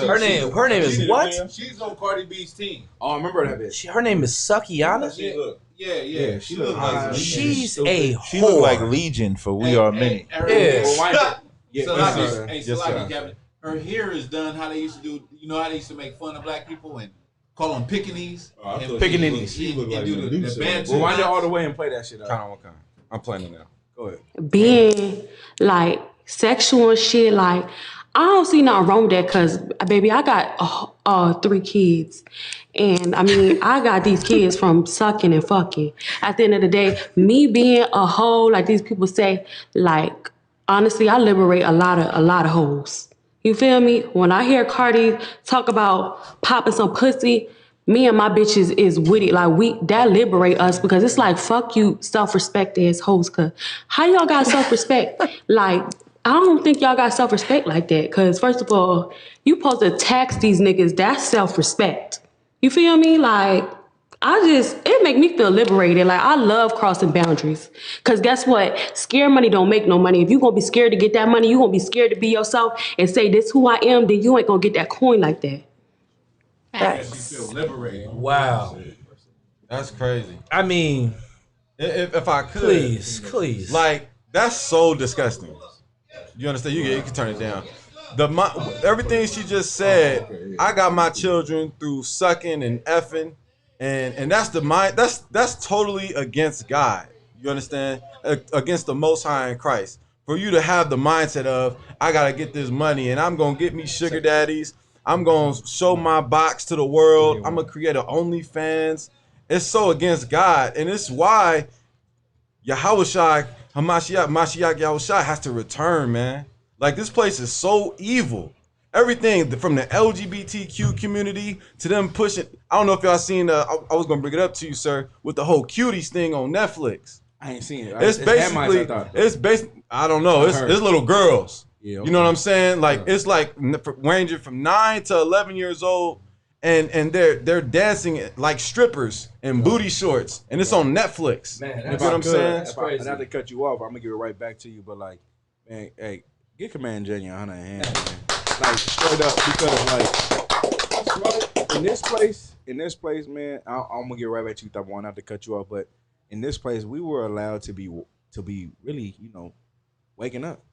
Speaker 5: Her name is what?
Speaker 9: She's on Cardi B's team.
Speaker 3: Oh, I remember that bitch.
Speaker 5: Her name is Sukiana?
Speaker 9: Yeah.
Speaker 3: She looks like
Speaker 5: she's a whore.
Speaker 4: She look like Legion for We Are Many.
Speaker 9: Captain. Her hair is done how they used to do. You know how they used to make fun of black people and call them pickaninnies?
Speaker 3: Pickaninnies.
Speaker 9: She look like the band.
Speaker 3: Rewind it all the way and play that shit out.
Speaker 8: Kind. I'm playing it now. Go ahead.
Speaker 10: Being like sexual and shit, like, I don't see nothing wrong with that because, baby, I got 3 kids. And, I mean, I got these kids from sucking and fucking. At the end of the day, me being a hoe, like these people say, like, honestly, I liberate a lot of hoes. You feel me? When I hear Cardi talk about popping some pussy, me and my bitches is with it. Like, that liberate us because it's like, fuck you, self-respect as hoes. Cause how y'all got self-respect? Like, I don't think y'all got self-respect like that. Cause first of all, you supposed to tax these niggas. That's self-respect. You feel me? Like, it make me feel liberated. Like, I love crossing boundaries. Cause guess what? Scared money don't make no money. If you gonna be scared to get that money, you gonna be scared to be yourself and say this who I am, then you ain't gonna get that coin like that.
Speaker 9: Facts. You feel liberated.
Speaker 5: Wow.
Speaker 8: That's crazy.
Speaker 5: I mean,
Speaker 8: if I could.
Speaker 5: Please.
Speaker 8: Like, that's so disgusting. You understand? You can turn it down. Everything she just said, I got my children through sucking and effing, and that's the mind. That's totally against God. You understand? Against the Most High in Christ. For you to have the mindset of, I gotta get this money and I'm gonna get me sugar daddies. I'm gonna show my box to the world. I'm gonna create an OnlyFans. It's so against God, and it's why Yahushua Mashiach Yahushua has to return, man. Like, this place is so evil. Everything from the LGBTQ community to them pushing. I don't know if y'all seen. I was gonna bring it up to you, sir, with the whole cuties thing on Netflix.
Speaker 3: I ain't seen it.
Speaker 8: It's basically. I don't know. It's little girls. Yeah, okay. You know what I'm saying? Like, it's like ranging from 9 to 11 years old, and they're dancing like strippers in booty shorts, and it's on Netflix.
Speaker 3: Man,
Speaker 8: you know what I'm saying?
Speaker 3: I'd have to cut you off. I'm gonna give it right back to you, but like, man, hey, get Command Jenny on her hand, man. Like, straight up, because like in this place, man, I'm gonna get right back to you. I won't have to cut you off, but in this place, we were allowed to be really, waking up.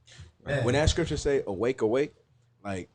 Speaker 3: Man. When that scripture say awake, awake, like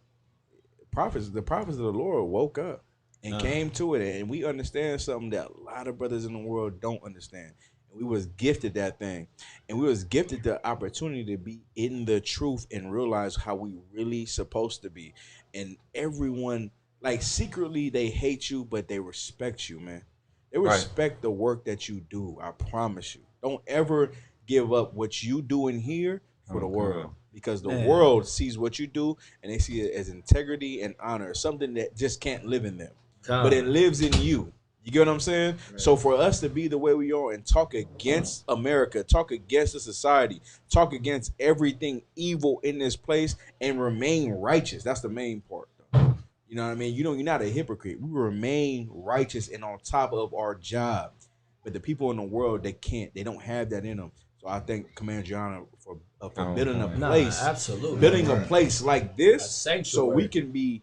Speaker 3: the prophets of the Lord woke up and came to it, and we understand something that a lot of brothers in the world don't understand. And we was gifted that thing, and we was gifted the opportunity to be in the truth and realize how we really supposed to be. And everyone, like, secretly they hate you, but they respect you, man. They respect the work that you do. I promise you. Don't ever give up what you do in here for the world, because the world sees what you do and they see it as integrity and honor, something that just can't live in them, but it lives in you. You get what I'm saying? Right. So for us to be the way we are and talk against America, talk against the society, talk against everything evil in this place and remain righteous. That's the main part, though. You know what I mean? You're not a hypocrite. We remain righteous and on top of our job. But the people in the world, they can't. They don't have that in them. So I thank Commander Gianna for building a place.
Speaker 5: Absolutely.
Speaker 3: Building a place like this so we can be.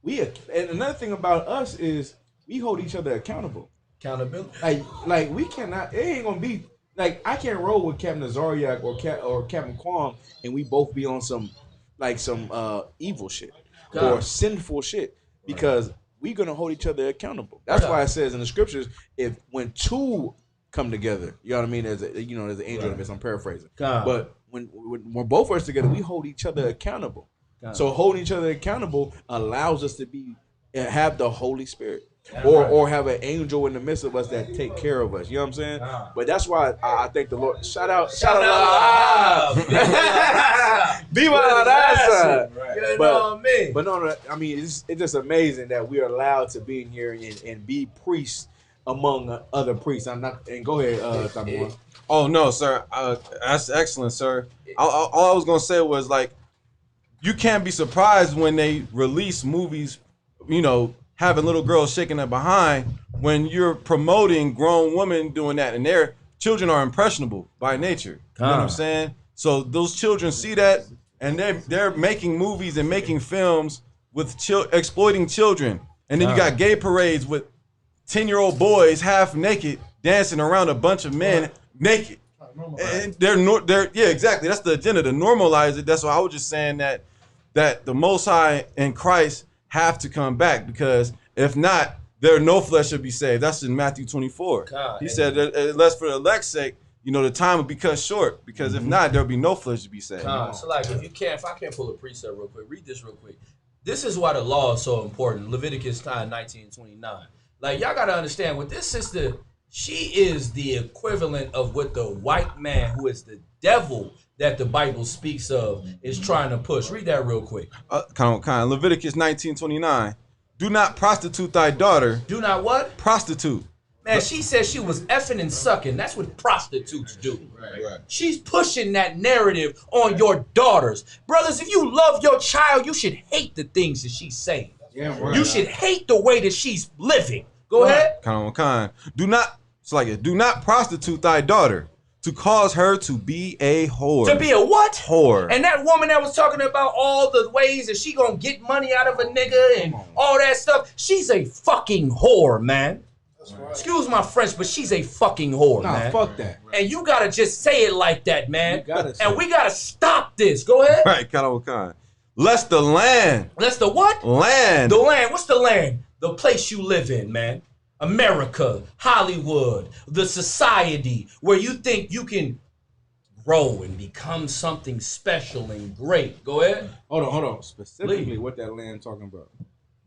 Speaker 3: And another thing about us is we hold each other accountable.
Speaker 5: Accountability.
Speaker 3: Like we cannot. It ain't gonna be like I can't roll with Captain Tazaryach or Captain Quam and we both be on some evil shit or sinful shit, because we're gonna hold each other accountable. That's why it says in the scriptures, when two come together, you know what I mean? There's an angel in this. I'm paraphrasing, but when both of us together, we hold each other accountable. So holding each other accountable allows us to have the Holy Spirit. Or have an angel in the midst of us that take care of us. You know what I'm saying? But that's why I thank the Lord. Shout out. Viva la raza. But no, I mean, it's just amazing that we are allowed to be in here and be priests among other priests. And go ahead, Tazaryach.
Speaker 8: Oh no, sir. That's excellent, sir. All I was gonna say was, like, you can't be surprised when they release movies, having little girls shaking their behind, when you're promoting grown women doing that, and their children are impressionable by nature. You know what I'm saying? So those children see that, and they're making movies and making films with exploiting children. And then you got gay parades with 10-year-old boys half naked dancing around a bunch of men naked. And exactly. That's the agenda, to normalize it. That's why I was just saying that the Most High and Christ have to come back, because if not, no flesh should be saved. That's in Matthew 24. He said, unless for the elect's sake, the time will be cut short, because if not, there'll be no flesh to be saved.
Speaker 5: So like, if I can't pull a precept real quick, read this real quick. This is why the law is so important. Leviticus 19:29. Like, y'all gotta understand, with this sister, she is the equivalent of what the white man, who is the devil that the Bible speaks of, is trying to push. Read that real quick.
Speaker 8: Leviticus 19:29. Do not prostitute thy daughter.
Speaker 5: Do not what?
Speaker 8: Prostitute.
Speaker 5: Man, she said she was effing and sucking. That's what prostitutes do. Right. She's pushing that narrative on your daughters. Brothers, if you love your child, you should hate the things that she's saying. Yeah, right. You should hate the way that she's living. Go ahead.
Speaker 8: Do not prostitute thy daughter, to cause her to be a whore.
Speaker 5: To be a what?
Speaker 8: Whore.
Speaker 5: And that woman that was talking about all the ways that she gonna get money out of a nigga and all that stuff, she's a fucking whore, man. Right. Excuse my French, but she's a fucking whore, man.
Speaker 3: Fuck that.
Speaker 5: And you gotta just say it like that, man. And we gotta stop this. Go ahead.
Speaker 8: Right, Lest the land.
Speaker 5: Lest the what?
Speaker 8: Land.
Speaker 5: The land. What's the land? The place you live in, man. America, Hollywood, the society where you think you can grow and become something special and great. Go ahead.
Speaker 3: Hold on. Specifically, what that land talking about?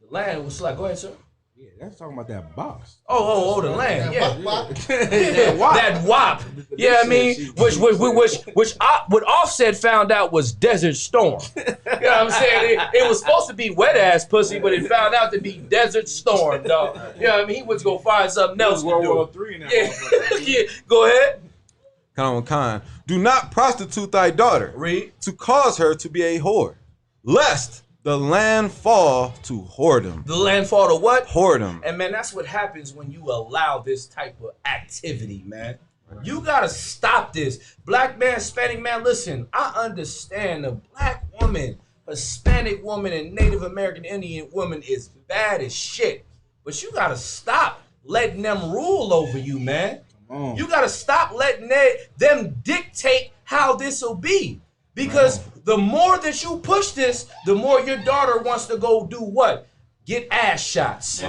Speaker 5: The land was like, go ahead, sir.
Speaker 3: Yeah, that's talking about that box.
Speaker 5: The land. That WAP. Yeah, I mean, which what Offset found out was Desert Storm. You know what I'm saying? It was supposed to be wet ass pussy, but it found out to be Desert Storm, dog. You know what I mean? He was gonna find something else to do.
Speaker 3: World War III now.
Speaker 5: Yeah. Go ahead.
Speaker 8: Do not prostitute thy daughter.
Speaker 5: Read.
Speaker 8: To cause her to be a whore, lest the land fall to whoredom.
Speaker 5: The land fall to what?
Speaker 8: Whoredom.
Speaker 5: And man, that's what happens when you allow this type of activity, man. Right. You gotta stop this. Black man, Hispanic man, listen, I understand the black woman, Hispanic woman, and Native American Indian woman is bad as shit. But you gotta stop letting them rule over you, man. You got to stop letting them dictate how this will be. Because the more that you push this, the more your daughter wants to go do what? Get ass shots.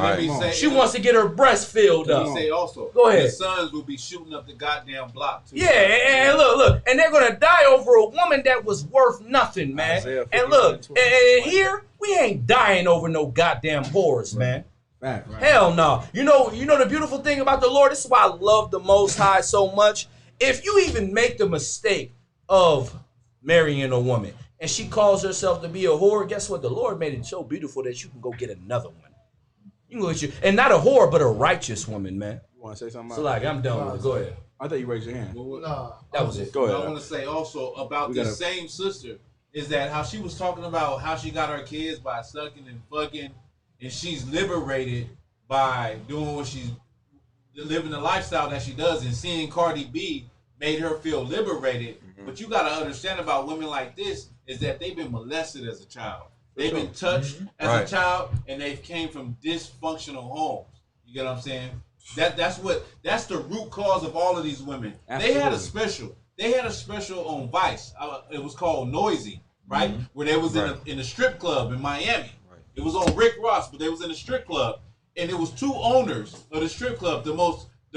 Speaker 5: She wants to get her breast filled up.
Speaker 9: Say also,
Speaker 5: go ahead.
Speaker 9: The sons will be shooting up the goddamn block too.
Speaker 5: Yeah, and look, and they're gonna die over a woman that was worth nothing, man. And look, and here we ain't dying over no goddamn whores, man.
Speaker 3: Right.
Speaker 5: Hell no. You know the beautiful thing about the Lord. This is why I love the Most High so much. If you even make the mistake of marrying a woman, and she calls herself to be a whore, guess what? The Lord made it so beautiful that you can go get another one. You can go get and not a whore, but a righteous woman, man.
Speaker 3: You want to say something?
Speaker 5: So like, I'm done with it. Go ahead.
Speaker 3: I thought you raised your hand.
Speaker 5: That was it.
Speaker 3: Go ahead.
Speaker 9: I want to say also about this same sister is that how she was talking about how she got her kids by sucking and fucking, and she's liberated by doing what she's living the lifestyle that she does, and seeing Cardi B made her feel liberated. But you got to understand about women like this is that they've been molested as a child. They've been touched as a child, and they came from dysfunctional homes. You get what I'm saying? That's the root cause of all of these women. Absolutely. They had a special on Vice. It was called Noisy, right? Where they was in a strip club in Miami. It was on Rick Ross, but they was in a strip club, and it was two owners of the strip club, the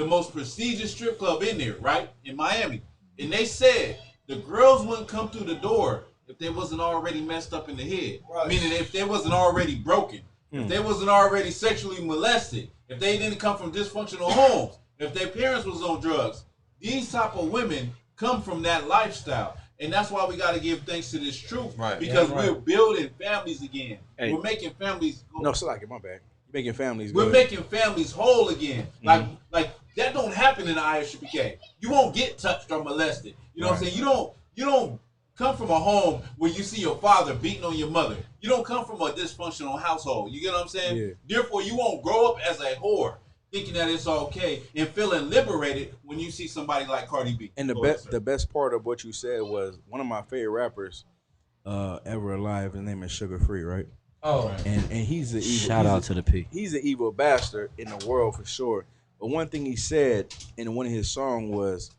Speaker 9: most prestigious strip club in there, right? In Miami. And they said the girls wouldn't come through the door if they wasn't already messed up in the head. Right. Meaning if they wasn't already broken, if they wasn't already sexually molested, if they didn't come from dysfunctional homes, if their parents was on drugs. These type of women come from that lifestyle. And that's why we got to give thanks to this truth. Right. Because we're building families again. Hey. We're making families go.
Speaker 3: No, Salaki, my bad. You're making families
Speaker 9: We're making families whole again. Like that don't happen in the ISUPK. You won't get touched or molested. You know what I'm saying? You don't come from a home where you see your father beating on your mother. You don't come from a dysfunctional household. You get what I'm saying? Yeah. Therefore, you won't grow up as a whore thinking that it's okay and feeling liberated when you see somebody like Cardi B.
Speaker 3: And the best part of what you said was one of my favorite rappers ever alive. His name is Sugar Free, right?
Speaker 5: Oh,
Speaker 3: and he's the evil.
Speaker 5: Shout out to the P.
Speaker 3: He's an evil bastard in the world for sure. But one thing he said in one of his songs was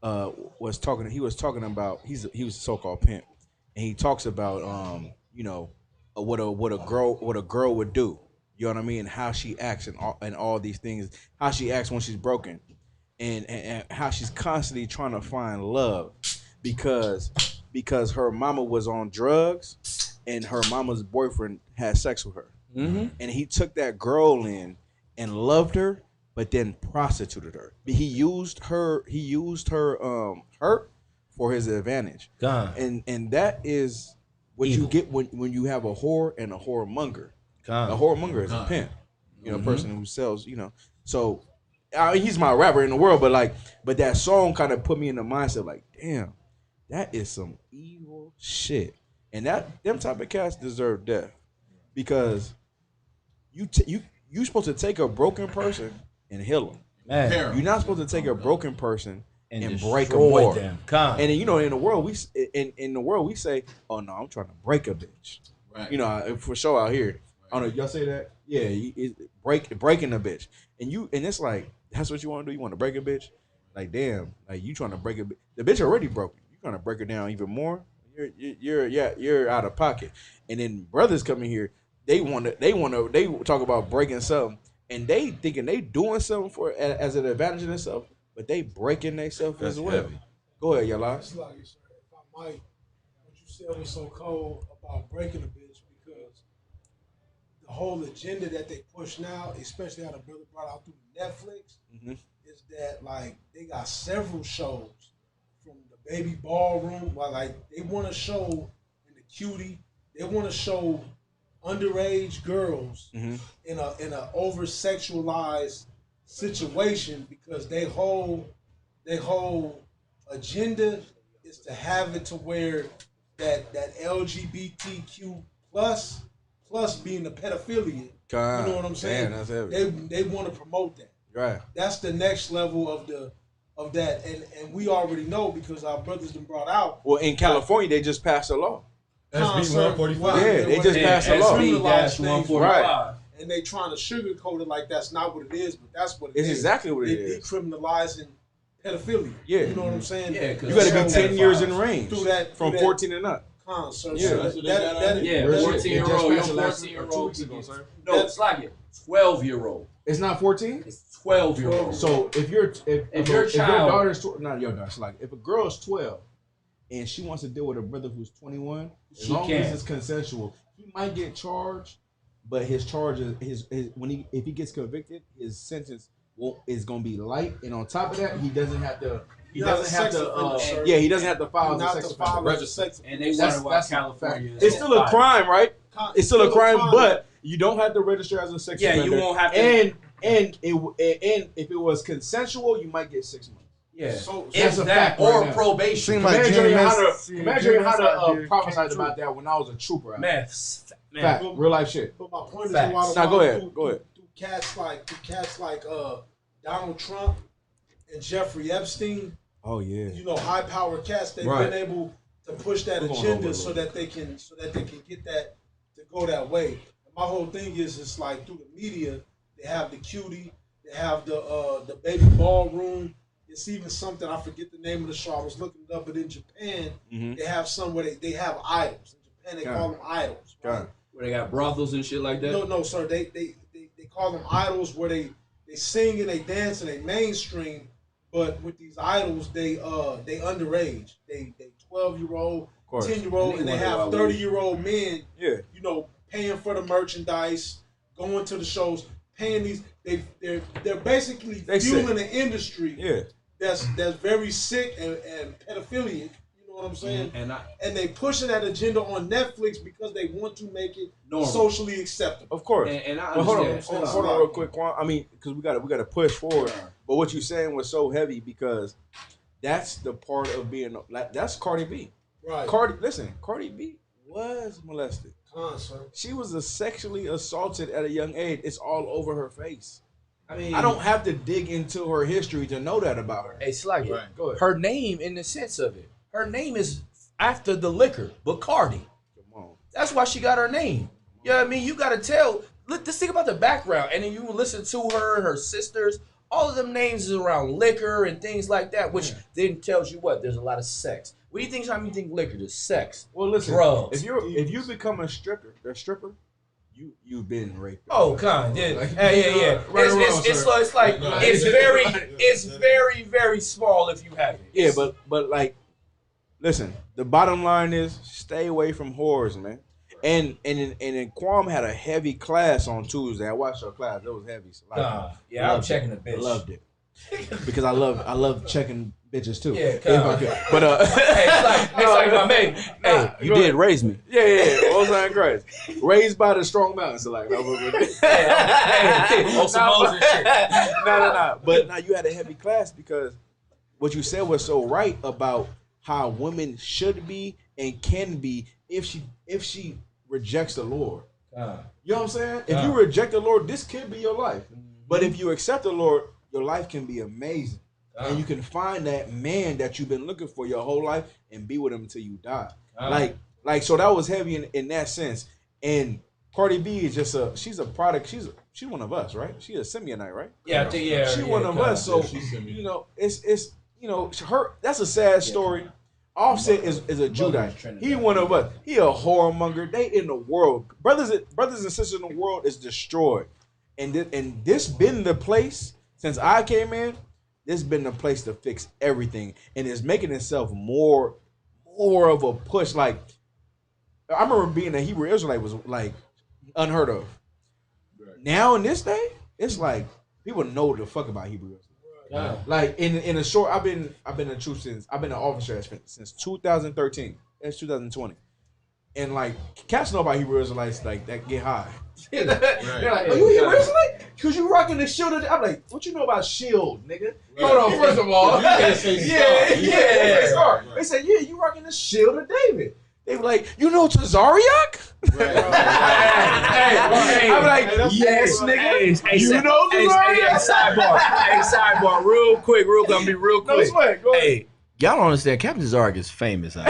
Speaker 3: he was talking about he was a so-called pimp, and he talks about what a girl would do. You know what I mean? And how she acts and all these things. How she acts when she's broken, and how she's constantly trying to find love because her mama was on drugs and her mama's boyfriend had sex with her, and he took that girl in and loved her, but then prostituted her. He used her hurt for his advantage. God. And that is what you get when you have a whore and a whoremonger. God. A whoremonger is a pimp, a person who sells, So he's my rapper in the world, but that song kind of put me in the mindset like, damn, that is some evil shit. And them type of cats deserve death because you supposed to take a broken person and heal them. Man. You're not supposed to take a broken person and break them more. And then, in the world we say, oh no, I'm trying to break a bitch. Right. For sure out here. I don't know, y'all say that? Yeah, breaking a bitch. And it's like, that's what you want to do? You want to break a bitch? Like, damn, like you trying to break a bitch. The bitch already broken. You trying to break her down even more? You're out of pocket. And then brothers come in here, they talk about breaking something, and they thinking they doing something for as an advantage in themselves, but they breaking themselves as well. Heavy. Go ahead, Yala.
Speaker 11: If I might, what you said was so cold about breaking a bitch because the whole agenda that they push now, especially how the brother brought out through Netflix, is that like they got several shows from the baby ballroom, while like they want to show in the cutie, they want to show underage girls in a over sexualized situation because they whole agenda is to have it to where that LGBTQ plus being the pedophilia. God, you know what I'm saying? Man, that's heavy. They want to promote that. Right. That's the next level of that, and we already know because our brothers done brought out.
Speaker 3: Well, in California, they just passed a law.
Speaker 11: SB 145.
Speaker 3: Yeah, they just passed a law.
Speaker 11: SB-145. Right. And they trying to sugarcoat it like that's not what it is, but that's what it is.
Speaker 3: It's exactly what it is.
Speaker 11: Decriminalizing pedophilia.
Speaker 3: Yeah.
Speaker 11: You know what I'm saying?
Speaker 5: Yeah,
Speaker 3: You got to be 10 years in range from 14 and up.
Speaker 11: Concert.
Speaker 3: Yeah.
Speaker 11: So
Speaker 3: That's
Speaker 11: that
Speaker 5: Yeah, 14-year-old. Your 14-year-old. No, it's like it. 12-year-old.
Speaker 3: It's not 14.
Speaker 5: It's 12-year-old.
Speaker 3: So if your daughter's not your daughter, like if a girl is 12 and she wants to deal with a brother who's 21, as long as it's consensual, he might get charged, but his charge is if he gets convicted, his sentence is gonna be light, and on top of that, he doesn't have to. He doesn't have to file as a sex offender.
Speaker 5: And they wonder why California is
Speaker 3: it's still a crime, right? It's still a crime, but you don't have to register as a sex offender.
Speaker 5: Yeah, you won't have to.
Speaker 3: And if it was consensual, you might get 6 months.
Speaker 5: Yeah,
Speaker 3: so
Speaker 5: that's a fact. Or probation.
Speaker 3: Imagine how to prophesize about that when I was a trooper.
Speaker 5: Math.
Speaker 3: Fact. Real life shit.
Speaker 11: But my point is,
Speaker 3: now go ahead.
Speaker 11: Do cats like Donald Trump and Jeffrey Epstein.
Speaker 3: Oh yeah.
Speaker 11: You know, high power cats. They've been able to push that agenda so that they can get that to go that way. And my whole thing is, it's like through the media, they have the cutie, they have the baby ballroom. It's even something, I forget the name of the show. I was looking it up, but in Japan, they have some where they have idols. In Japan, they call them idols. Right?
Speaker 5: Where they got brothels and shit like that?
Speaker 11: No, sir. They call them idols, where they sing and they dance and they mainstream. But with these idols, they underage. They 12-year-old, 10-year-old, and they have 30-year-old men.
Speaker 3: Yeah.
Speaker 11: You know, paying for the merchandise, going to the shows, paying these. They're basically fueling an industry.
Speaker 3: Yeah.
Speaker 11: That's very sick and pedophilic. You know what I'm saying? And they pushing that agenda on Netflix because they want to make it socially acceptable.
Speaker 3: Of course.
Speaker 5: And I
Speaker 3: understand. Hold on real quick, Quan. I mean, because we got to push forward. But what you're saying was so heavy because that's the part of being like that's Cardi B.
Speaker 11: Right.
Speaker 3: Cardi B was molested.
Speaker 11: Sir.
Speaker 3: She was sexually assaulted at a young age. It's all over her face.
Speaker 5: I mean,
Speaker 3: I don't have to dig into her history to know that about her.
Speaker 5: It's like
Speaker 3: Go ahead.
Speaker 5: Her name, in the sense of it, her name is after the liquor, Bacardi.
Speaker 3: Come on.
Speaker 5: That's why she got her name. You know what I mean? You got to tell. Let's think about the background, and then you listen to her and her sisters. All of them names is around liquor and things like that, which then tells you what? There's a lot of sex. What do you think? How many think liquor? There's sex.
Speaker 3: Well, listen.
Speaker 5: Drugs.
Speaker 3: If you become a stripper, you've been raped.
Speaker 5: Oh, God, yeah. It's very, very small if you have it.
Speaker 3: Yeah, but like, listen. The bottom line is stay away from whores, man. And Quam had a heavy class on Tuesday. I watched her class. It was heavy. So
Speaker 5: I'm checking the bitch.
Speaker 3: I loved it because I love checking bitches too.
Speaker 5: Yeah,
Speaker 3: but
Speaker 5: hey, it's like my mate. Hey, you did raise me.
Speaker 3: Yeah. All time Christ. Raised by the strong mountain. So like,
Speaker 5: Osamos and shit.
Speaker 3: No. But now you had a heavy class because what you said was so right about how women should be and can be if she rejects the Lord. You know what I'm saying? If you reject the Lord, this could be your life. But if you accept the Lord, your life can be amazing. And you can find that man that you've been looking for your whole life and be with him until you die. Like so that was heavy in that sense. And Cardi B is just she's a product. She's one of us, right? She's a Simeonite, right?
Speaker 5: Yeah.
Speaker 3: She's one of us. So you know, it's her. That's a sad story. Offset is a Judite. He one of us. He a whoremonger. They in the world. Brothers and sisters in the world is destroyed. And this been the place since I came in. This been the place to fix everything, and it's making itself more of a push. Like I remember being a Hebrew Israelite was like unheard of. Right. Now in this day, it's like people know the fuck about Hebrew Israelite. Right. Like in a short, I've been a troop since I've been an officer since 2013. It's 2020, and like cats know about Hebrew Israelites like that get high. They're like, are you Hebrew Israelite? Because you rocking the shield. I'm like, what you know about shield, nigga? Right. Hold on, first of all. They said, yeah, you rocking the shield of David. They were like, you know Tazaryach? I'm like, yes, nigga. You know Tazaryach?
Speaker 5: Hey, sidebar, real quick. I'm gonna be real quick.
Speaker 3: No sweat. Go ahead.
Speaker 5: Hey, y'all don't understand. Captain Tazaryach is famous. Hey,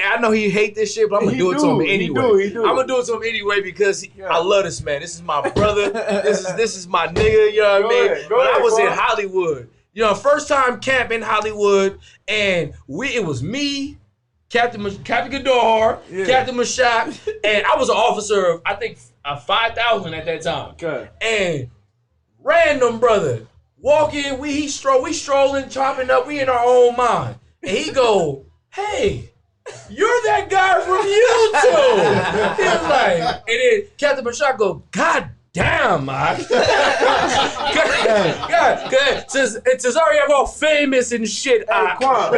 Speaker 5: I know he hate this shit, but I'm gonna do it to him anyway. I'm gonna do it to him anyway because I love this man. This is my brother. This is my nigga. You know what I mean? When I was in Hollywood, You know, first time camp in Hollywood, and it was me, Captain Gadar, Captain Mashak, and I was an officer of, I think, 5,000 at that time.
Speaker 3: Okay.
Speaker 5: And random brother walking, we strolling, chopping up, we in our own mind. And he go, hey, you're that guy from YouTube. He was like, and then Captain Mashak go, God damn, man. God, since Tazaryach all famous and shit.
Speaker 3: Quan.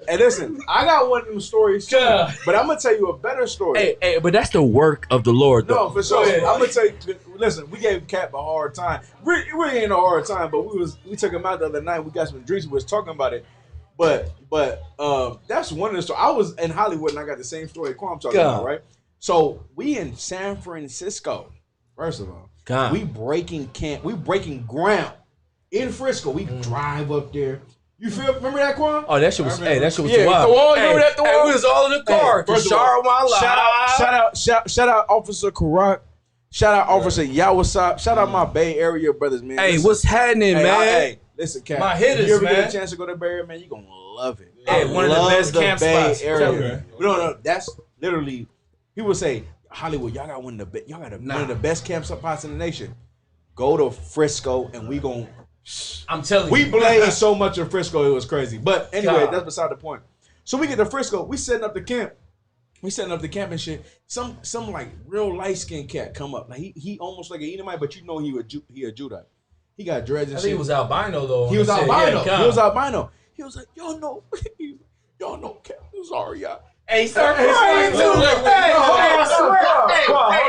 Speaker 3: Hey, listen, I got one of them stories too, but I'm gonna tell you a better story.
Speaker 5: Hey, but that's the work of the Lord, though.
Speaker 3: No, for sure. I'm gonna tell you. Listen, we gave Cap a hard time. It really ain't a hard time, but we took him out the other night. We got some drinks. We was talking about it, but that's one of the stories. I was in Hollywood and I got the same story Quan talking about, right? So we in San Francisco. First of all, we breaking ground in Frisco. We drive up there. You remember that, Quan?
Speaker 5: Oh, that shit was wild.
Speaker 3: The wall, remember that? The wall?
Speaker 5: We was all in the car.
Speaker 3: Shout out Officer Karak. Shout out Officer Yawasop. Shout out my Bay Area brothers, man.
Speaker 5: Hey, what's happening, man?
Speaker 3: Listen, Cap.
Speaker 5: My hitters,
Speaker 3: if you ever
Speaker 5: man.
Speaker 3: get a chance to go to Bay Area, man, you gonna love it.
Speaker 5: Hey, one of the best camp spots.
Speaker 3: Area. No, that's literally. People say Hollywood, y'all got one of the best camp spots in the nation. Go to Frisco, and we gon'.
Speaker 5: I'm telling you,
Speaker 3: we blazed so much in Frisco, it was crazy. But anyway, that's beside the point. So we get to Frisco, we setting up the camp. We setting up the camp and shit. Some like real light skinned cat come up. Like he almost like an Edomite, but you know he a Judite. He got dreads and shit.
Speaker 5: I think he was albino though.
Speaker 3: He was albino. He was albino. He was like, y'all know Captain Tazaryach.
Speaker 5: Hey, he started crying too. Hey,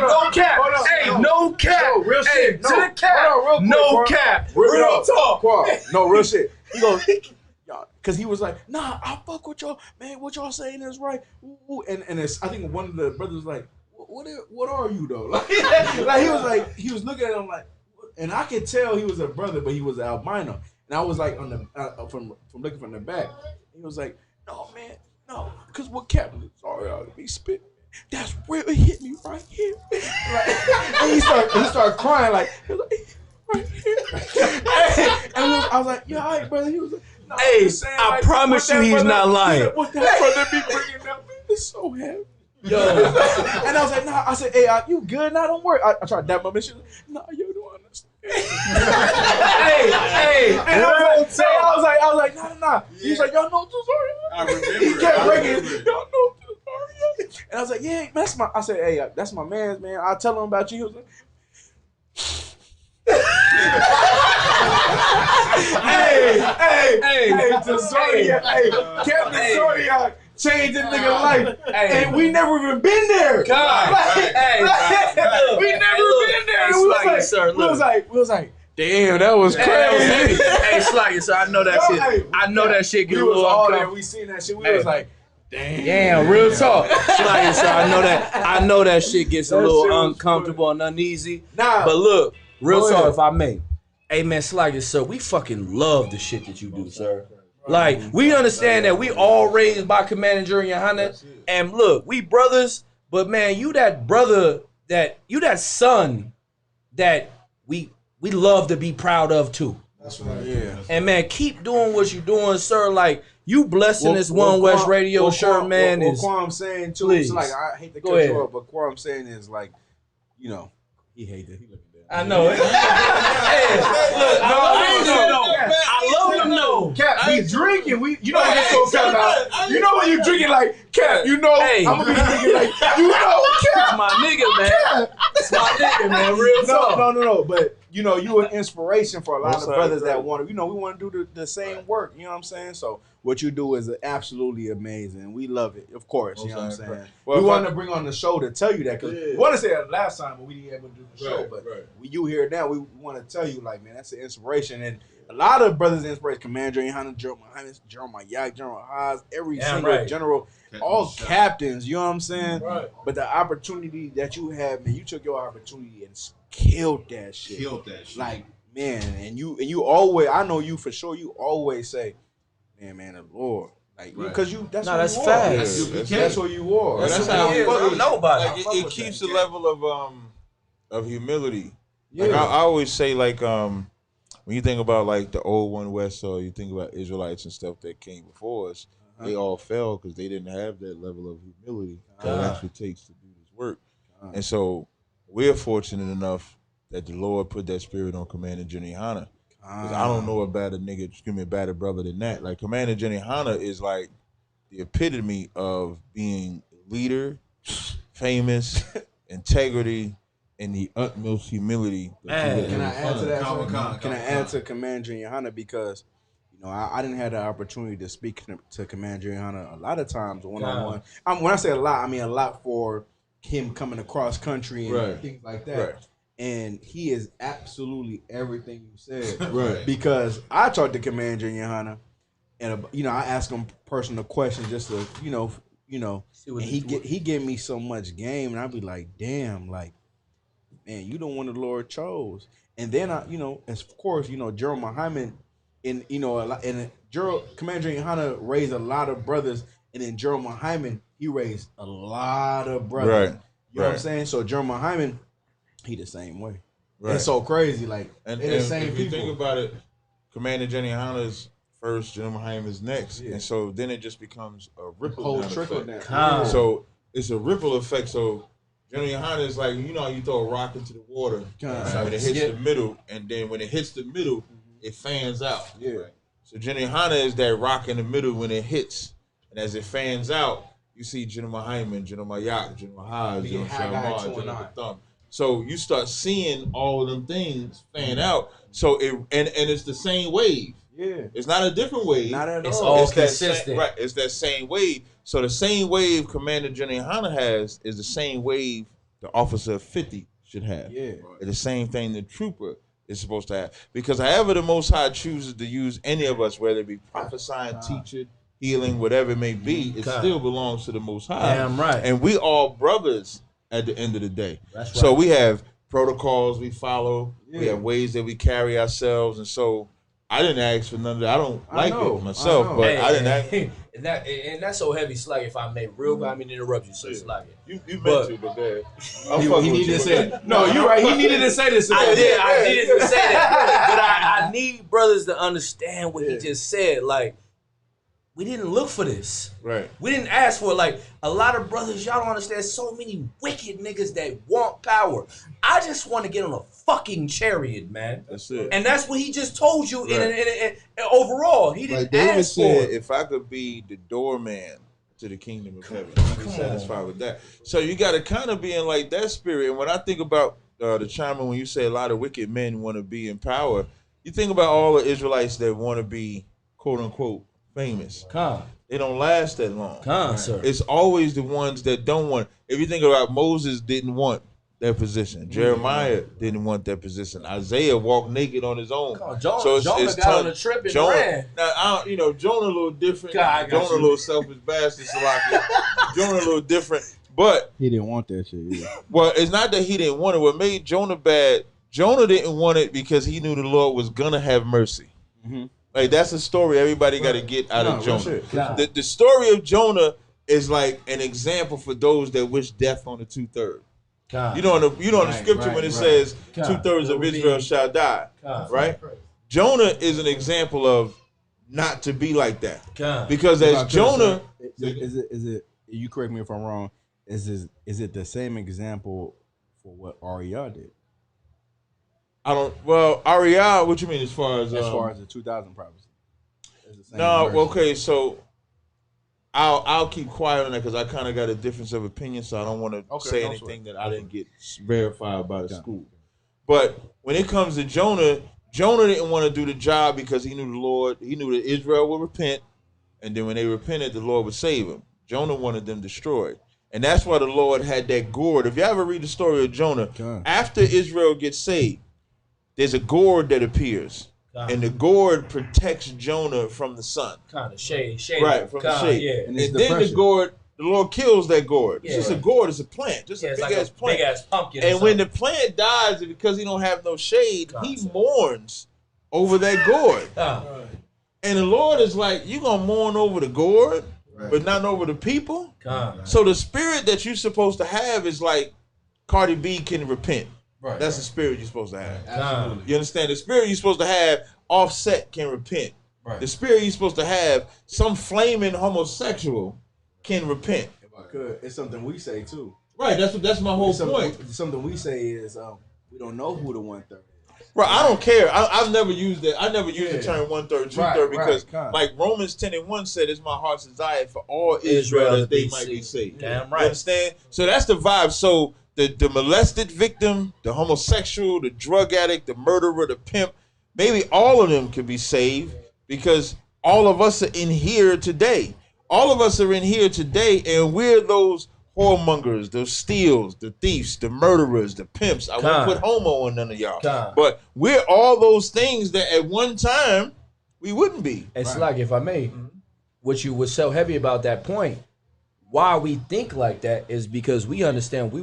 Speaker 5: no cap. Hey, no cap.
Speaker 3: Real shit.
Speaker 5: To the cap. No cap. Real talk.
Speaker 3: No, real shit. He goes, y'all, because he was like, nah, I fuck with y'all. Man, what y'all saying is right. Ooh. And it's, I think one of the brothers was like, what are you though? Like he was looking at him like, and I could tell he was a brother, but he was an albino. And I was like on the from looking from the back. He was like, no man. No, because what Captain Tazaryach be spitting, that's where it hit me right here. And he started crying like right here. And I was like, yeah, all right, brother. He was like, no,
Speaker 5: hey, I promise you he's not lying.
Speaker 3: What that brother be bringing up, it's so heavy. Yo. And I was like, nah, I said, hey, you good now? Don't worry. I tried to dap my mission. Nah, you don't understand. hey. And I was like, nah. He was like, y'all know Tazaryach?
Speaker 4: I remember.
Speaker 3: He kept breaking, y'all know Tazaryach? And I was like, yeah, I said, hey, that's my man's, man. I'll tell him about you. He was like, hey, Tazaryach, Captain Tazaryach changed this nigga life, and we never even been there.
Speaker 5: God,
Speaker 3: we never been there. We was like, damn, that was crazy.
Speaker 5: Hey, Slayer, sir, I know that shit. I know that shit get a little uncomfortable.
Speaker 3: We seen that shit. We was like,
Speaker 5: damn, real talk. Slayer, sir, I know that shit gets a little uncomfortable and uneasy.
Speaker 3: Nah,
Speaker 5: but look, real talk, if I may. Hey man, Slayer, sir, we fucking love the shit that you do, sir. Like, we understand that we all raised by Commander Jury and Hannah. And look, we brothers, but man, you that brother, you that son that we love to be proud of too.
Speaker 3: That's right. Yeah.
Speaker 5: And man, keep doing what you're doing, sir. Like, you blessing this One West Radio shirt, man.
Speaker 3: What I'm saying too, it's like, I hate to cut you off, but what I'm saying is like, you know, he hated it. He looked at that.
Speaker 5: I know it. I love him though.
Speaker 3: Cap, he's drinking. You know what this gonna come out. You know when you drinking like Cap. You know, I'm gonna be drinking like you know, Cap.
Speaker 5: It's my nigga, man. It's my nigga, man. Real talk.
Speaker 3: No. But you know, you an inspiration for a lot of brothers that want to. You know, we want to do the same work. You know what I'm saying? So what you do is absolutely amazing. We love it, of course. You know what I'm saying? Well, we wanted to bring on the show to tell you that because we want to say that last time, but we didn't able to do the show. But you here now, we want to tell you, like, man, that's an inspiration. And a lot of brothers inspiration, Commander Johanna, General Mohammed, General Yak, General Haas, every single general, all captains, you know what I'm saying? Right. But the opportunity that you have, man, you took your opportunity and killed that shit. Like, man, and you always, I know you for sure, you always say, man, the Lord. Like, because that's
Speaker 5: that's fast.
Speaker 3: That's what you are.
Speaker 4: That's how
Speaker 5: I'm nobody.
Speaker 4: Like, it keeps the level of humility. Yeah. Like, I always say, like, when you think about like the old One West, or you think about Israelites and stuff that came before us, they all fell because they didn't have that level of humility that it actually takes to do this work. And so we're fortunate enough that the Lord put that spirit on Commander Jenny Hanna. Because I don't know a better nigga, excuse me, a better brother than that. Like Commander Jenny Hanna is like the epitome of being leader, famous, integrity, and the utmost humility.
Speaker 3: Can I add to that? Can I add to Commander Johanna, because you know I didn't have the opportunity to speak to Commander Johanna a lot of times one-on-one. When I say a lot, I mean a lot for him coming across country and things like that. Right. And he is absolutely everything you said. Right. Because I talked to Commander Johanna, and you know I asked him personal questions just to you know, and he gave me so much game, and I'd be like, damn, like, man, you the one the Lord chose. And then I, you know, of course, you know, Gerald Mohammed, and you know, and Commander Johanna raised a lot of brothers, and then Gerald Mohammed, he raised a lot of brothers. Right. You know what I'm saying? So Gerald Mohammed, he the same way. Right. It's so crazy, like, and the same
Speaker 4: if
Speaker 3: people.
Speaker 4: You think about it, Commander Jenny Hanna's first, General Mohammed is next, and so then it just becomes a ripple trickle down. So it's a ripple effect. So General Hanna is like, you know, you throw a rock into the water, when it hits the middle, and then when it hits the middle, it fans out. Yeah. Right? So General Hanna is that rock in the middle when it hits, and as it fans out, you see General Mohammed, General Mayak, General Haj, General Shalmar, General Thumb. So you start seeing all of them things fan out. So and it's the same wave. Yeah, it's not a different wave. Not at all. It's all consistent. Right, it's that same wave. So the same wave Commander Jenny Hanna has is the same wave the officer of 50 should have. Yeah, it's the same thing the trooper is supposed to have. Because however the Most High chooses to use any of us, whether it be prophesying, teaching, healing, whatever it may be, it still belongs to the Most High. Damn right. And we all brothers at the end of the day. That's right. So we have protocols we follow. Yeah. We have ways that we carry ourselves, and so. I didn't ask for none of that. I don't like it myself, but I didn't ask.
Speaker 5: And that's so heavy, Sluggy, if I may. Real quick, I mean to interrupt you, so Sluggy.
Speaker 4: You meant to, but go ahead.
Speaker 3: He needed to say it. No, you're right. He needed to say this.
Speaker 5: I needed to say that. But I need brothers to understand what he just said. Like, we didn't look for this. Right. We didn't ask for it. Like, a lot of brothers, y'all don't understand, so many wicked niggas that want power. I just want to get on a fucking chariot, man. That's it. And that's what he just told you in overall. He didn't ask for it.
Speaker 4: If I could be the doorman to the kingdom of heaven, I'd be satisfied with that. So you got to kind of be in like that spirit. And when I think about the chime when you say a lot of wicked men want to be in power, you think about all the Israelites that want to be, quote unquote, famous. They don't last that long. Sir. It's always the ones that don't want. If you think about Moses, didn't want that position. Jeremiah didn't want that position. Isaiah walked naked on his own.
Speaker 5: Jonah got on a trip and ran.
Speaker 4: Now, Jonah a little different. Jonah a little selfish bastard. Jonah a little different, but
Speaker 3: he didn't want that shit either.
Speaker 4: Well, it's not that he didn't want it. What made Jonah bad? Jonah didn't want it because he knew the Lord was gonna have mercy. Mm-hmm. Like, that's a story everybody got to get out of Jonah. The story of Jonah is like an example for those that wish death on the 2/3. You know, the scripture when it says 2/3 of Israel shall die, right? Jonah is an example of not to be like that, because as Jonah,
Speaker 3: is it? You correct me if I'm wrong. Is it the same example for what Ariel did?
Speaker 4: Ariel, what you mean as far as
Speaker 3: the 2000 prophecy?
Speaker 4: No, okay, so I'll keep quiet on that because I kind of got a difference of opinion, so I don't want to say anything that I didn't get verified by the school. But when it comes to Jonah didn't want to do the job because he knew the Lord. He knew that Israel would repent, and then when they repented, the Lord would save them. Jonah wanted them destroyed. And that's why the Lord had that gourd. If you ever read the story of Jonah, after Israel gets saved, there's a gourd that appears. And the gourd protects Jonah from the sun.
Speaker 5: Kind of shade.
Speaker 4: Right, from the shade. Yeah. And then the gourd, the Lord kills that gourd. It's just a gourd, it's a plant. Just a big-ass plant.
Speaker 5: Big-ass pumpkin.
Speaker 4: And when the plant dies, because he don't have no shade, he mourns over that gourd. And the Lord is like, you going to mourn over the gourd, but not over the people? So the spirit that you're supposed to have is like, Cardi B can repent. Right. That's the spirit you're supposed to have.
Speaker 5: Absolutely.
Speaker 4: You understand? The spirit you're supposed to have, Offset can repent.
Speaker 8: Right.
Speaker 4: The spirit you're supposed to have, some flaming homosexual can repent.
Speaker 3: It's something we say too.
Speaker 4: Right. That's my whole point.
Speaker 3: Something we say is we don't know who the 1/3 is.
Speaker 4: Right, I don't care. I've never used it. I never used the term 1/3, 2/3 because, like Romans 10:1 said, "It's my heart's desire for all Israel that they might be saved."
Speaker 5: Damn right.
Speaker 4: You understand? So that's the vibe. So the molested victim, the homosexual, the drug addict, the murderer, the pimp, maybe all of them could be saved because all of us are in here today. All of us are in here today, and we're those whoremongers, the steals, the thieves, the murderers, the pimps. I won't put homo on none of y'all. But we're all those things that at one time we wouldn't be.
Speaker 5: It's like, if I may, what you was so heavy about that point, why we think like that is because we understand we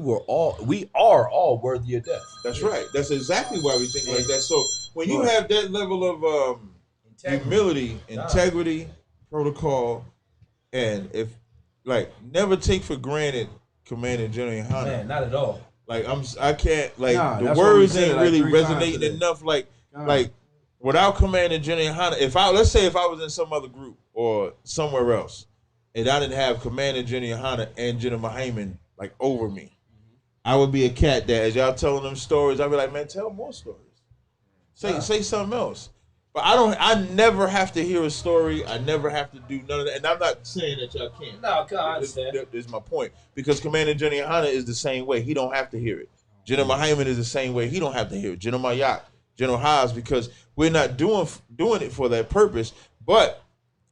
Speaker 5: are all worthy of death.
Speaker 4: That's right. That's exactly why we think like that. So when you have that level of humility, integrity, protocol, and if like never take for granted Commander General Yohana.
Speaker 5: Man, not at all.
Speaker 4: Like I can't the words ain't really resonating enough. Like without Commander General Yohana, let's say if I was in some other group or somewhere else, and I didn't have Commander General Yohana and General Mohammed like over me, I would be a cat that as y'all telling them stories, I'd be like, man, tell more stories. Say something else. But I never have to hear a story. I never have to do none of that. And I'm not saying that y'all can't.
Speaker 5: No, I understand.
Speaker 4: That is my point. Because Commander General Yohana is the same way. He don't have to hear it. General Mohammed is the same way. He don't have to hear it. General Mayak, General Haas, because we're not doing it for that purpose. But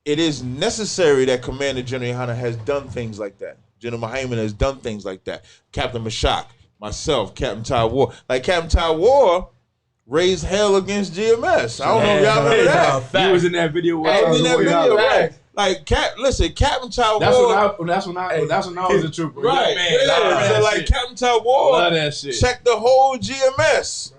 Speaker 4: it is necessary that Commander General Yohana has done things like that. General Mohammed has done things like that. Captain Mashak, myself, Captain Ty War. Like Captain Ty War raised hell against GMS. I don't know if y'all remember that.
Speaker 3: He was in that video.
Speaker 4: Right? Like, Captain Ty War.
Speaker 3: That's when I was a trooper.
Speaker 4: Right. So like Captain Ty War checked the whole GMS,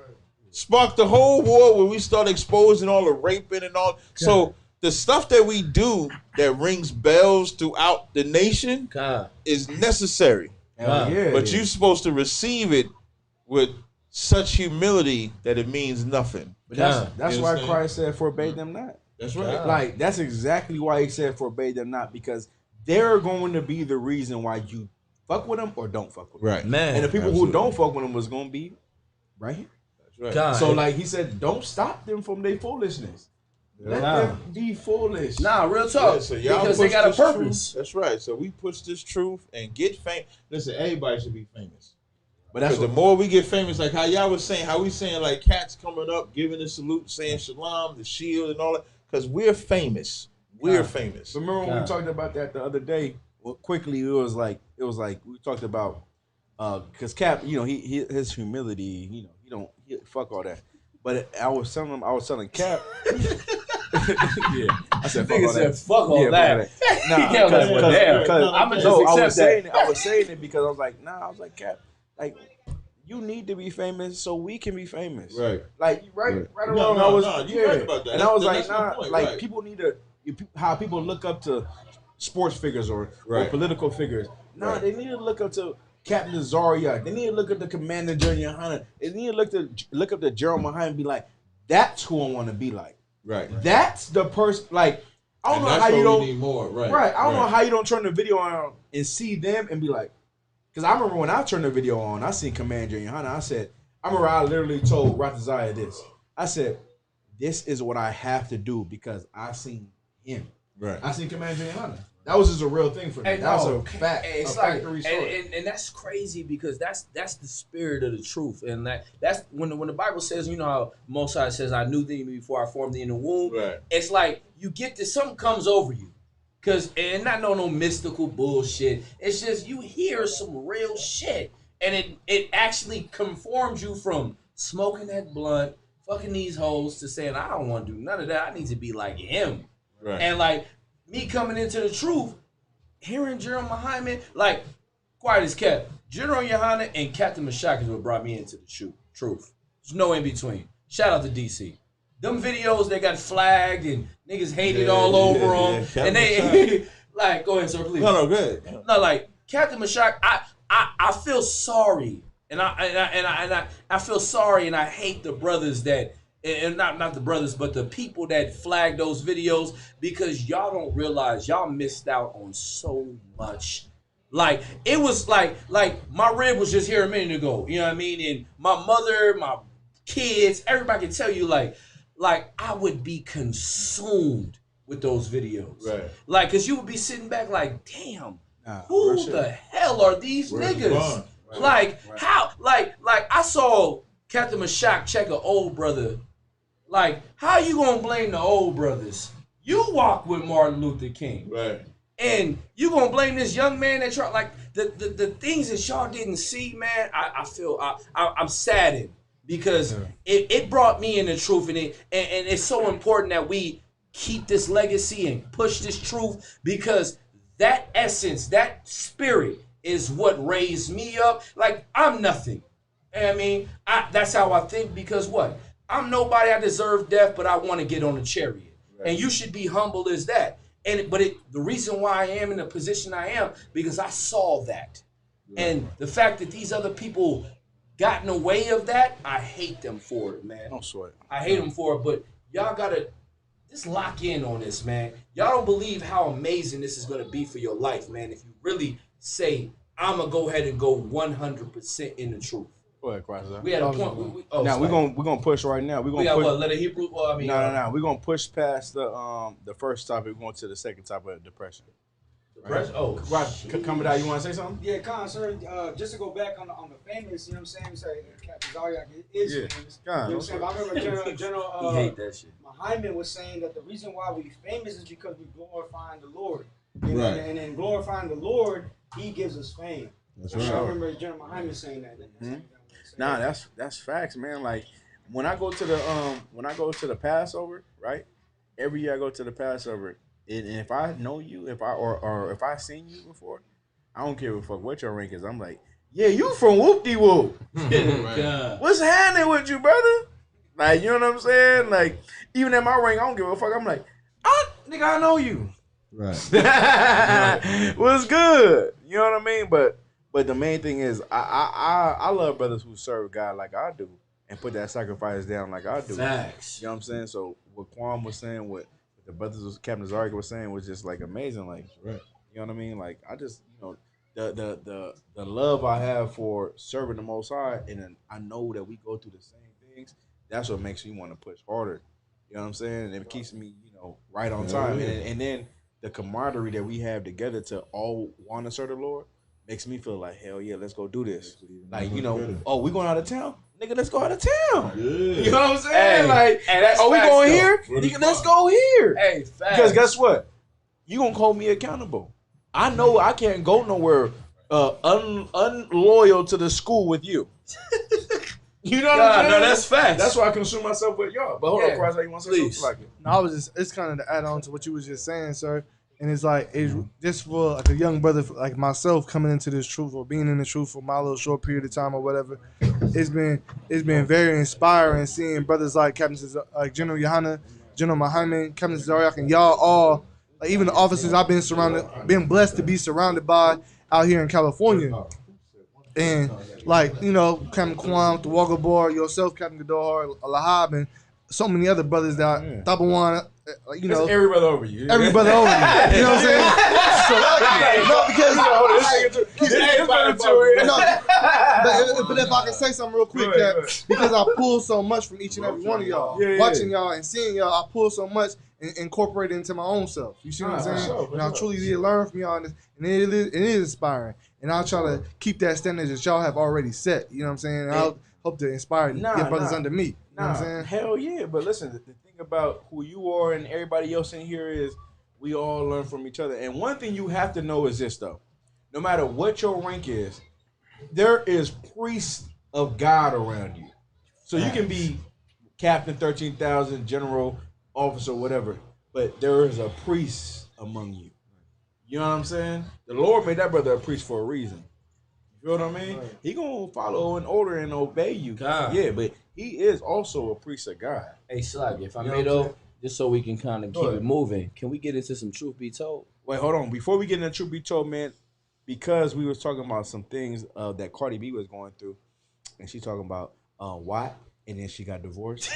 Speaker 4: sparked the whole war where we started exposing all the raping and all. So the stuff that we do that rings bells throughout the nation is necessary. But you're supposed to receive it with such humility that it means nothing.
Speaker 3: But that's why Christ said, "Forbade them not."
Speaker 4: That's right.
Speaker 3: Like that's exactly why he said, "Forbade them not," because they're going to be the reason why you fuck with them or don't fuck with them.
Speaker 4: Right,
Speaker 5: man.
Speaker 3: And the people who don't fuck with them was going to be right here.
Speaker 4: That's right.
Speaker 3: So like he said, don't stop them from their foolishness. Let them be foolish.
Speaker 5: Nah, real talk.
Speaker 4: So y'all
Speaker 5: because they got a purpose.
Speaker 4: Truth. That's right. So we push this truth and get famous. Listen, everybody should be famous.
Speaker 3: But that's
Speaker 4: the more we get famous, like how y'all was saying, how we saying like cats coming up, giving the salute, saying shalom, the shield, and all that, because we're famous. We're famous.
Speaker 3: Remember when we talked about that the other day? Well, quickly, it was like we talked about because Cap, he his humility, he fuck all that. But I was telling Cap. Yeah, I said
Speaker 5: fuck all that.
Speaker 3: I was saying it because I was like, I was like, Cap, like you need to be famous so we can be famous.
Speaker 4: Right.
Speaker 3: Like right around.
Speaker 4: You're right about that.
Speaker 3: And I was like,
Speaker 4: point,
Speaker 3: like
Speaker 4: right.
Speaker 3: people need to how people look up to sports figures or political figures. They need to look up to Captain Tazaryach. They need to look at the Commander General Yohana. They need to look up to General Mohammed and be like, that's who I want to be like.
Speaker 4: Right.
Speaker 3: That's the person. Like, I don't know how you don't
Speaker 4: need more. Right.
Speaker 3: I don't know how you don't turn the video on and see them and be like, because I remember when I turned the video on, I seen Commander General Yohana. I remember I literally told Rataziah this. I said, this is what I have to do because I seen him.
Speaker 4: Right.
Speaker 3: I seen Commander General Yohana. That was just a real thing for me. That was a fact.
Speaker 5: It's
Speaker 3: a factory story.
Speaker 5: And that's crazy because that's the spirit of the truth. And that's when the Bible says, how Mosiah says, I knew thee before I formed thee in the womb.
Speaker 4: Right.
Speaker 5: It's like you get this, something comes over you. And not no mystical bullshit. It's just you hear some real shit. And it actually conforms you from smoking that blunt, fucking these hoes, to saying, I don't want to do none of that. I need to be like him.
Speaker 4: Right.
Speaker 5: And like me coming into the truth, hearing General Mohammed, like, quiet as kept. General Yohana and Captain Mashak is what brought me into the truth. There's no in between. Shout out to DC. Them videos, they got flagged and niggas hated all over them.
Speaker 4: Yeah.
Speaker 5: And they, like, go ahead, sir, please.
Speaker 4: No, good.
Speaker 5: No, like, Captain Mashak, I feel sorry And I feel sorry, and I hate the brothers that, and not the brothers, but the people that flag those videos, because y'all don't realize y'all missed out on so much. Like, it was like my rib was just here a minute ago, you know what I mean? And my mother, my kids, everybody can tell you, like I would be consumed with those videos.
Speaker 4: Right.
Speaker 5: Like, cause you would be sitting back like, damn, who the hell are these niggas? Right. Like, how, like I saw Captain Mashak check an old brother. Like, how you gonna blame the old brothers? You walk with Martin Luther King.
Speaker 4: Right.
Speaker 5: And you gonna blame this young man that y'all, like, the things that y'all didn't see, man, I feel, I'm saddened, because it brought me in the truth, and it's so important that we keep this legacy and push this truth, because that essence, that spirit is what raised me up. Like, I'm nothing. I mean, that's how I think, because what? I'm nobody, I deserve death, but I want to get on a chariot. Right. And you should be humble as that. The reason why I am in the position I am, because I saw that. Right. And the fact that these other people got in the way of that, I hate them for it, man.
Speaker 3: Don't sweat.
Speaker 5: I hate them for it, but y'all gotta just lock in on this, man. Y'all don't believe how amazing this is gonna be for your life, man, if you really say, I'm gonna go ahead and go 100% in the truth.
Speaker 3: Go ahead, Christ.
Speaker 5: We had a point.
Speaker 3: Now we're gonna push right now. We're gonna push.
Speaker 5: What? Let a Hebrew. Well, I mean,
Speaker 3: no. We're gonna push past the first topic. We're going to the second topic of depression.
Speaker 5: Depression. Right? Oh,
Speaker 3: right. Coming out. You want to say something?
Speaker 12: Yeah, Con, sir. Just to go back on the famous. You know what I'm saying? We say Captain Tazaryach is famous. You know what I'm saying? But I remember General
Speaker 5: he hate that shit.
Speaker 12: Mohammed was saying that the reason why we famous is because we glorifying the Lord.
Speaker 9: Right.
Speaker 12: And in glorifying the Lord, He gives us fame.
Speaker 9: That's
Speaker 12: right. I remember General Mohammed saying that.
Speaker 3: Nah, that's facts, man. Like, when I go to the Passover, right? Every year I go to the Passover, and if I know you, if I seen you before, I don't care what your rank is. I'm like, yeah, you from Whoop-de-Whoop. Right. What's happening with you, brother? Like, you know what I'm saying? Like, even at my rank, I don't give a fuck. I'm like, nigga, I know you.
Speaker 9: Right.
Speaker 3: What's good? You know what I mean? But the main thing is, I love brothers who serve God like I do and put that sacrifice down like I do.
Speaker 5: Facts.
Speaker 3: You know what I'm saying? So what Quan was saying, what the brothers, Captain Tazaryach was saying, was just like amazing. Like,
Speaker 9: right.
Speaker 3: You know what I mean? Like, I just, the love I have for serving the Most High, and then I know that we go through the same things. That's what makes me want to push harder. You know what I'm saying? And it keeps me, right on time. Yeah. And then the camaraderie that we have together to all want to serve the Lord makes me feel like, hell yeah, let's go do this. Like, we going out of town? Nigga, let's go out of town. Yeah. You know what I'm saying? We going here? Nigga, let's go here.
Speaker 5: Hey, facts.
Speaker 3: Because guess what? You gonna hold me accountable. I know I can't go nowhere unloyal to the school with you. You know what I'm saying?
Speaker 5: No, that's facts.
Speaker 3: That's why I consume myself with y'all. But hold on, Christ, you want to say something like it?
Speaker 6: No, it's kind of to add on to what you was just saying, sir. And it's like, it's just for like a young brother like myself coming into this truth or being in the truth for my little short period of time or whatever. It's been very inspiring seeing brothers like like General Yohana, General Mohammed, Captain Tazaryach, and y'all all, like even the officers I've been blessed to be surrounded by out here in California. And like, Captain Kwam, the Walker Board, yourself, Captain Gador, Lahab, and so many other brothers that Tabawan,
Speaker 3: That's every brother over you.
Speaker 6: Every brother over you. You know what I'm saying? But if I can say something real quick, because I pull so much from each and every one of y'all, watching y'all and seeing y'all, I pull so much and incorporate it into my own self. You see what I'm saying? And I truly did learn from y'all, and it is inspiring. And I'll try to keep that standard that y'all have already set. You know what I'm saying? And I'll hope to inspire get brothers under me. You know what I'm saying?
Speaker 3: Hell yeah. But listen, the thing about who you are and everybody else in here is we all learn from each other. And one thing you have to know is this, though. No matter what your rank is, there is priests of God around you. So you can be Captain 13,000, General, Officer, whatever, but there is a priest among you. You know what I'm saying? The Lord made that brother a priest for a reason. You know what I mean? Right. He gonna follow an order and obey you. God. Yeah, but he is also a priest of God.
Speaker 5: Hey, Slag, if I may though, just so we can kind of keep it moving, can we get into some truth be told?
Speaker 3: Wait, hold on. Before we get into truth be told, man, because we was talking about some things that Cardi B was going through, and she talking about why, and then she got divorced.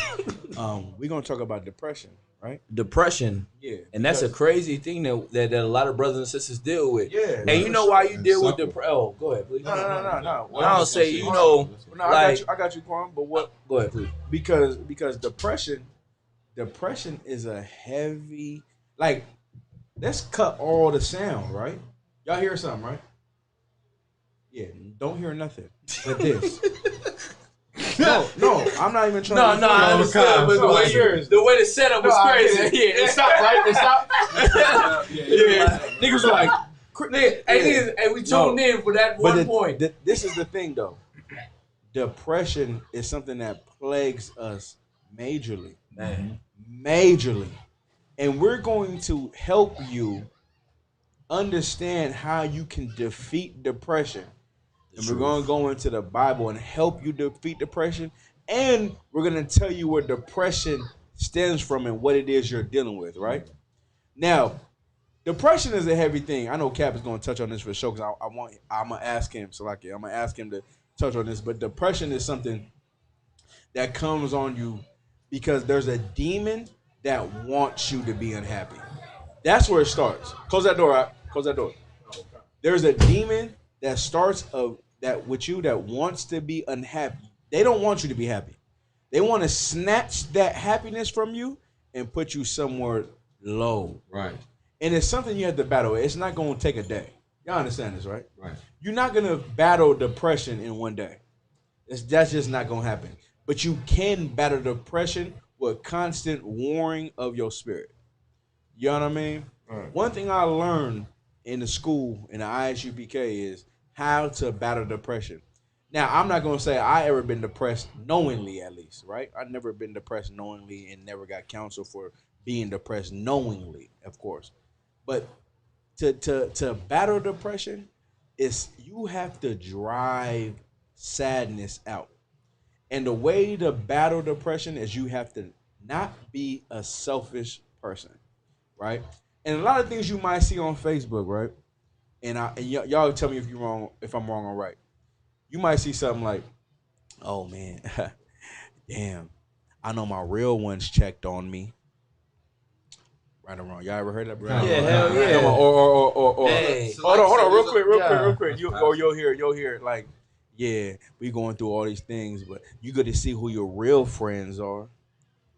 Speaker 3: We're gonna talk about depression, right?
Speaker 5: Depression.
Speaker 3: Yeah.
Speaker 5: And that's a crazy thing that a lot of brothers and sisters deal with.
Speaker 3: Yeah.
Speaker 5: And you know why you deal with depression? Oh, go ahead, please.
Speaker 3: No.
Speaker 5: Well, I don't say, you know,
Speaker 3: No,
Speaker 5: like,
Speaker 3: I got you, Quan. But what?
Speaker 5: Go ahead, please.
Speaker 3: Because depression is a heavy. Like, let's cut all the sound, right? Y'all hear something, right? Yeah. Don't hear nothing but this. No, I'm not even trying.
Speaker 5: No, I understand, but the way the setup was crazy.
Speaker 3: Yeah, it stopped, right? It stopped. Yeah. Niggas were like,
Speaker 5: hey, we tuned in for that one point.
Speaker 3: This is the thing, though. Depression is something that plagues us majorly. Majorly. And we're going to help you understand how you can defeat depression. And we're going to go into the Bible and help you defeat depression. And we're going to tell you where depression stems from and what it is you're dealing with, right? Now, depression is a heavy thing. I know Cap is going to touch on this for sure because I'm going to ask him, I'm going to ask him to touch on this. But depression is something that comes on you because there's a demon that wants you to be unhappy. That's where it starts. Close that door out. Close that door. There's a demon that starts with you that wants to be unhappy. They don't want you to be happy. They want to snatch that happiness from you and put you somewhere low.
Speaker 8: Right.
Speaker 3: And it's something you have to battle. It's not going to take a day. Y'all understand this, right?
Speaker 8: Right.
Speaker 3: You're not going to battle depression in one day. That's just not going to happen. But you can battle depression with constant warring of your spirit. You know what I mean? Right. One thing I learned in the school, in the ISUPK, is how to battle depression. Now, I'm not going to say I ever been depressed knowingly, at least, right? I've never been depressed knowingly and never got counsel for being depressed knowingly, of course. But to battle depression is you have to drive sadness out. And the way to battle depression is you have to not be a selfish person, right? And a lot of things you might see on Facebook, right? And y'all tell me if you're wrong, if I'm wrong or right. You might see something like, "Oh man, damn, I know my real ones checked on me." Right or wrong? Y'all ever heard that, bro?
Speaker 5: Yeah, hell yeah.
Speaker 3: Or
Speaker 5: hey.
Speaker 3: hold on, real quick. You'll hear it like, "Yeah, we going through all these things, but you got to see who your real friends are."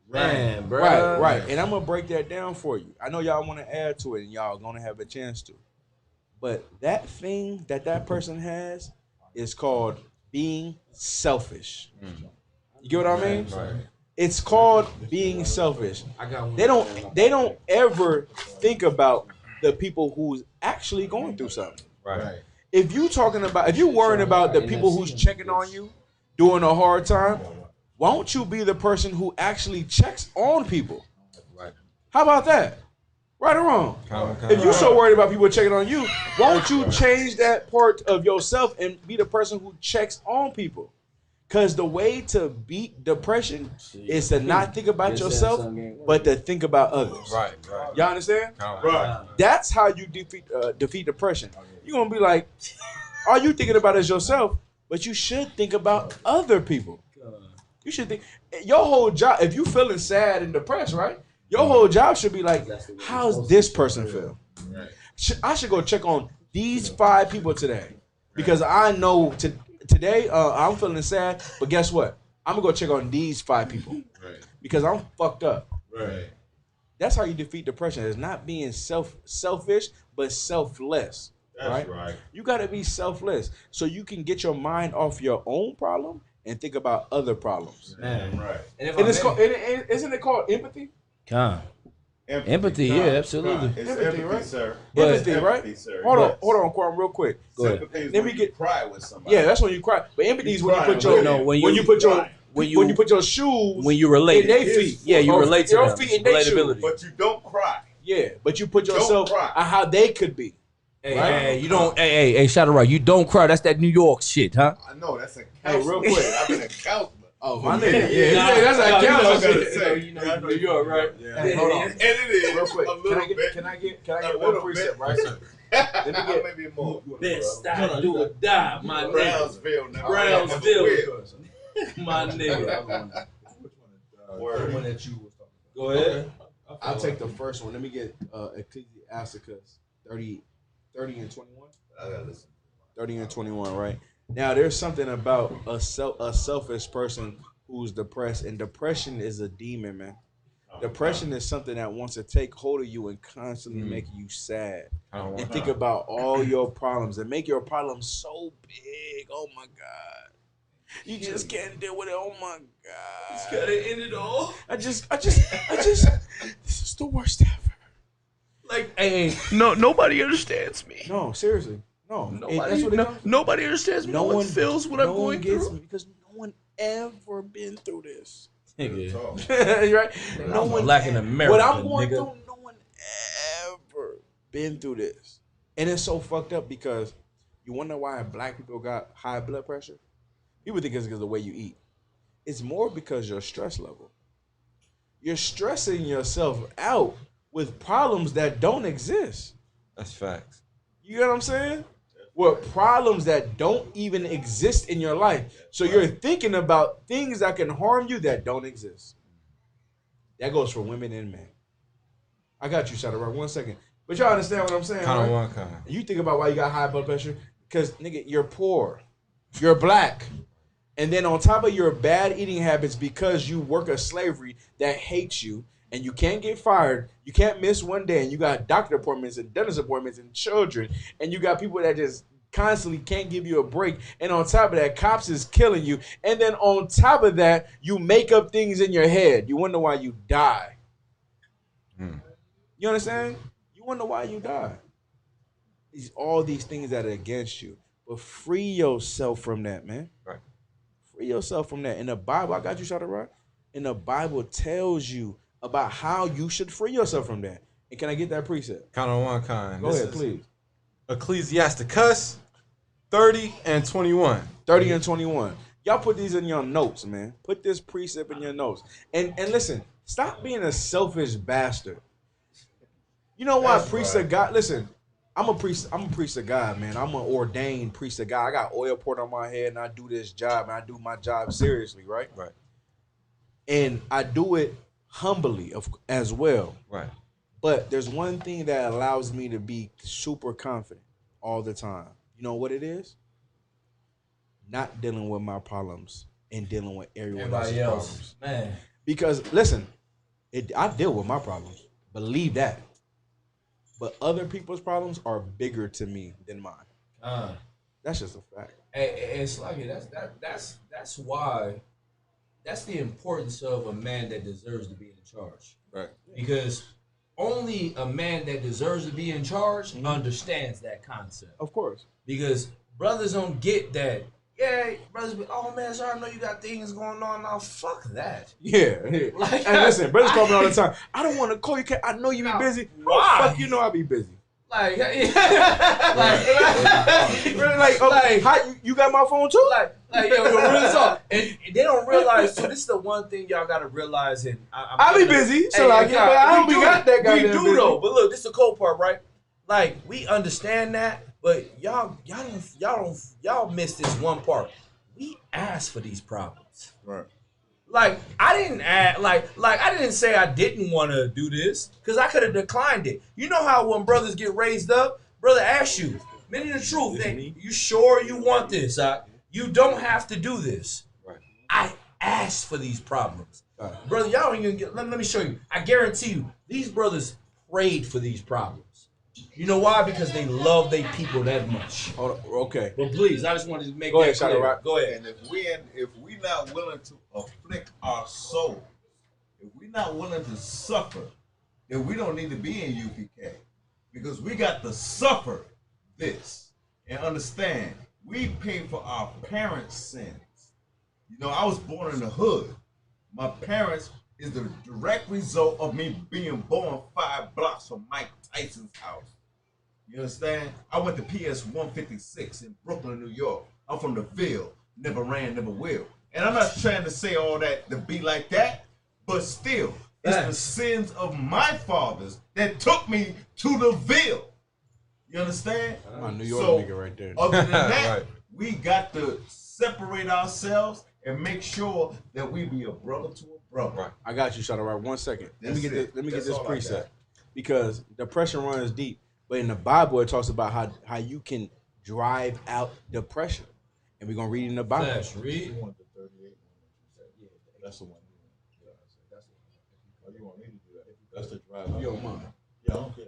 Speaker 5: Man, bro.
Speaker 3: Right. And I'm gonna break that down for you. I know y'all want to add to it, and y'all gonna have a chance to. But that thing that person has is called being selfish. You get what I mean? Right. It's called being selfish. They don't ever think about the people who's actually going through something.
Speaker 8: Right.
Speaker 3: If you worrying about the people who's checking on you during a hard time, why don't you be the person who actually checks on people?
Speaker 8: Right.
Speaker 3: How about that? Right or wrong? If you're so worried about people checking on you, why don't you change that part of yourself and be the person who checks on people? Because the way to beat depression is to not think about yourself, but to think about others.
Speaker 8: Right.
Speaker 3: Y'all understand?
Speaker 8: Right.
Speaker 3: That's how you defeat depression. You're going to be like, all you thinking about is yourself, but you should think about other people. You should think, your whole job, if you feeling sad and depressed, right? Your whole job should be like, how's this person feel? Right. I should go check on these 5 people today. Because I know today I'm feeling sad, but guess what? I'm going to go check on these 5 people. Right. Because I'm fucked up.
Speaker 9: Right.
Speaker 3: That's how you defeat depression. It's not being selfish, but selfless.
Speaker 9: That's right.
Speaker 3: You got to be selfless so you can get your mind off your own problem and think about other problems.
Speaker 9: Man, right.
Speaker 3: And it's called, isn't it called empathy?
Speaker 5: Empathy, yeah, absolutely.
Speaker 9: It's empathy, right? Sir.
Speaker 3: Empathy, right?
Speaker 9: Empathy, sir.
Speaker 3: Hold on, Quan, real quick.
Speaker 9: Go ahead. Then we get cry with somebody.
Speaker 3: Yeah, that's when you cry. But empathy is when you put your when you put your shoes
Speaker 5: when you relate
Speaker 3: in their feet.
Speaker 5: Yeah, you relate to
Speaker 3: your
Speaker 5: them.
Speaker 3: feet in their shoes.
Speaker 9: But you don't cry.
Speaker 3: Yeah, but you put yourself on how they could be.
Speaker 5: Hey, you don't. Hey, Tazaryach, you don't cry. That's that New York shit, huh?
Speaker 9: I know that's a counselor.
Speaker 3: Hey, real quick,
Speaker 9: I've been a counselor.
Speaker 3: Oh, my nigga. Yeah, that's a counselor.
Speaker 9: You know, New
Speaker 3: York, right?
Speaker 9: Yeah. Hold on. And it is
Speaker 3: real quick.
Speaker 9: a little bit.
Speaker 3: Can I get one precept, right? Let me get
Speaker 9: maybe more.
Speaker 5: Best I do or die, my nigga.
Speaker 9: Brownsville, now.
Speaker 5: Brownsville, my nigga.
Speaker 3: one that you was talking about.
Speaker 5: Go ahead.
Speaker 3: I'll take the first one. Let me get Ecclesiasticus 30 and 21.
Speaker 9: I gotta listen.
Speaker 3: 30 and 21, right? Now, there's something about a selfish person who's depressed, and depression is a demon, man. Depression is something that wants to take hold of you and constantly make you sad. And think about all your problems and make your problems so big. Oh my God. You just can't deal with it. Oh my God.
Speaker 5: It's gotta end it all.
Speaker 3: I just this is the worst ever.
Speaker 5: Like, hey, no, nobody understands me.
Speaker 3: No, seriously. No.
Speaker 5: Nobody understands me. No one feels what I'm going through.
Speaker 3: Because no one ever been through this.
Speaker 5: Nigga.
Speaker 3: Right? No one
Speaker 5: black in America.
Speaker 3: What I'm going
Speaker 5: nigga.
Speaker 3: through, no one ever been through this. And it's so fucked up because you wonder why black people got high blood pressure? People think it's because of the way you eat. It's more because your stress level. You're stressing yourself out with problems that don't exist.
Speaker 8: That's facts.
Speaker 3: You get what I'm saying? With problems that don't even exist in your life. So you're thinking about things that can harm you that don't exist. That goes for women and men. I got you, Tazaryach. 1 second. But y'all understand what I'm saying?
Speaker 8: Kind of
Speaker 3: right?
Speaker 8: one kind.
Speaker 3: You think about why you got high blood pressure? Because, nigga, you're poor. You're black. And then on top of your bad eating habits, because you work a slavery that hates you, and you can't get fired, you can't miss one day, and you got doctor appointments and dentist appointments and children, and you got people that just constantly can't give you a break, and on top of that, cops is killing you, and then on top of that, you make up things in your head. You wonder why you die. You understand? You wonder why you die. All these things that are against you. But free yourself from that, man.
Speaker 8: Right.
Speaker 3: Free yourself from that. In the Bible, I got you, Tazaryach. And the Bible tells you about how you should free yourself from that. And can I get that precept?
Speaker 8: Kind of one kind.
Speaker 3: Go ahead, please.
Speaker 8: Ecclesiasticus 30 and 21.
Speaker 3: 30 and 21. Y'all put these in your notes, man. Put this precept in your notes. And listen, stop being a selfish bastard. You know why priest of God? Listen, I'm a priest of God, man. I'm an ordained priest of God. I got oil poured on my head, and I do this job, and I do my job seriously, right?
Speaker 8: Right.
Speaker 3: And I do it humbly as well.
Speaker 8: Right.
Speaker 3: But there's one thing that allows me to be super confident all the time. You know what it is? Not dealing with my problems and dealing with everybody else's problems.
Speaker 5: Man.
Speaker 3: Because, listen, I deal with my problems. Believe that. But other people's problems are bigger to me than mine. That's just a fact.
Speaker 5: And Sluggy, that's why. That's the importance of a man that deserves to be in charge.
Speaker 3: Right.
Speaker 5: Because only a man that deserves to be in charge understands that concept.
Speaker 3: Of course.
Speaker 5: Because brothers don't get that. Yeah, brothers be, oh man, sorry, I know you got things going on now. Fuck that.
Speaker 3: Yeah.
Speaker 5: Like,
Speaker 3: and listen, brothers call me all the time. I don't want to call you. I know you be busy.
Speaker 5: Why?
Speaker 3: Oh, fuck, you know I be busy.
Speaker 5: Like,
Speaker 3: how, you got my phone too?
Speaker 5: Like, yo, real talk. And they don't realize. So this is the one thing y'all gotta realize. And
Speaker 3: I be busy, so but I don't be got that goddamn busy.
Speaker 5: We do though. But look, this is the cold part, right? Like, we understand that, but y'all miss this one part. We ask for these problems.
Speaker 3: Right.
Speaker 5: Like, I didn't add, like I didn't say I didn't want to do this, because I could have declined it. You know how when brothers get raised up, brother asks you, man, the truth, you sure you want this? You don't have to do this.
Speaker 8: Right.
Speaker 5: I asked for these problems. Brother, y'all don't even get, let me show you. I guarantee you, these brothers prayed for these problems. You know why? Because they love their people that much.
Speaker 3: Okay.
Speaker 5: But please, I just wanted to make
Speaker 3: that
Speaker 5: that clear.
Speaker 3: Tazaryach.
Speaker 5: Go ahead.
Speaker 9: And if we not willing to afflict our soul, if we not willing to suffer, then we don't need to be in UPK, because we got to suffer this and understand we pay for our parents' sins. You know, I was born in the hood. My parents is the direct result of me being born 5 blocks from Mike Tyson's house. You understand? I went to PS 156 in Brooklyn, New York. I'm from the Ville. Never ran, never will. And I'm not trying to say all that to be like that, but still, it's the sins of my fathers that took me to the Ville. You understand?
Speaker 3: My New York
Speaker 9: So,
Speaker 3: nigga right there.
Speaker 9: Other than that,
Speaker 8: Right.
Speaker 9: we got to separate ourselves and make sure that we be a brother to a brother.
Speaker 8: Right.
Speaker 3: I got you, Shadow. Right, 1 second. Let me
Speaker 9: That's
Speaker 3: get
Speaker 9: it.
Speaker 3: this. Let me get
Speaker 9: That's
Speaker 3: this
Speaker 9: all I
Speaker 3: precept
Speaker 9: got.
Speaker 3: because depression runs deep. But in the Bible, it talks about how you can drive out depression, and we're gonna read in the Bible.
Speaker 5: Flash, read.
Speaker 4: You want the 38 one? That's the one. Oh, you want me to do that? That's the drive.
Speaker 3: You don't mind.
Speaker 4: Yeah, I don't care.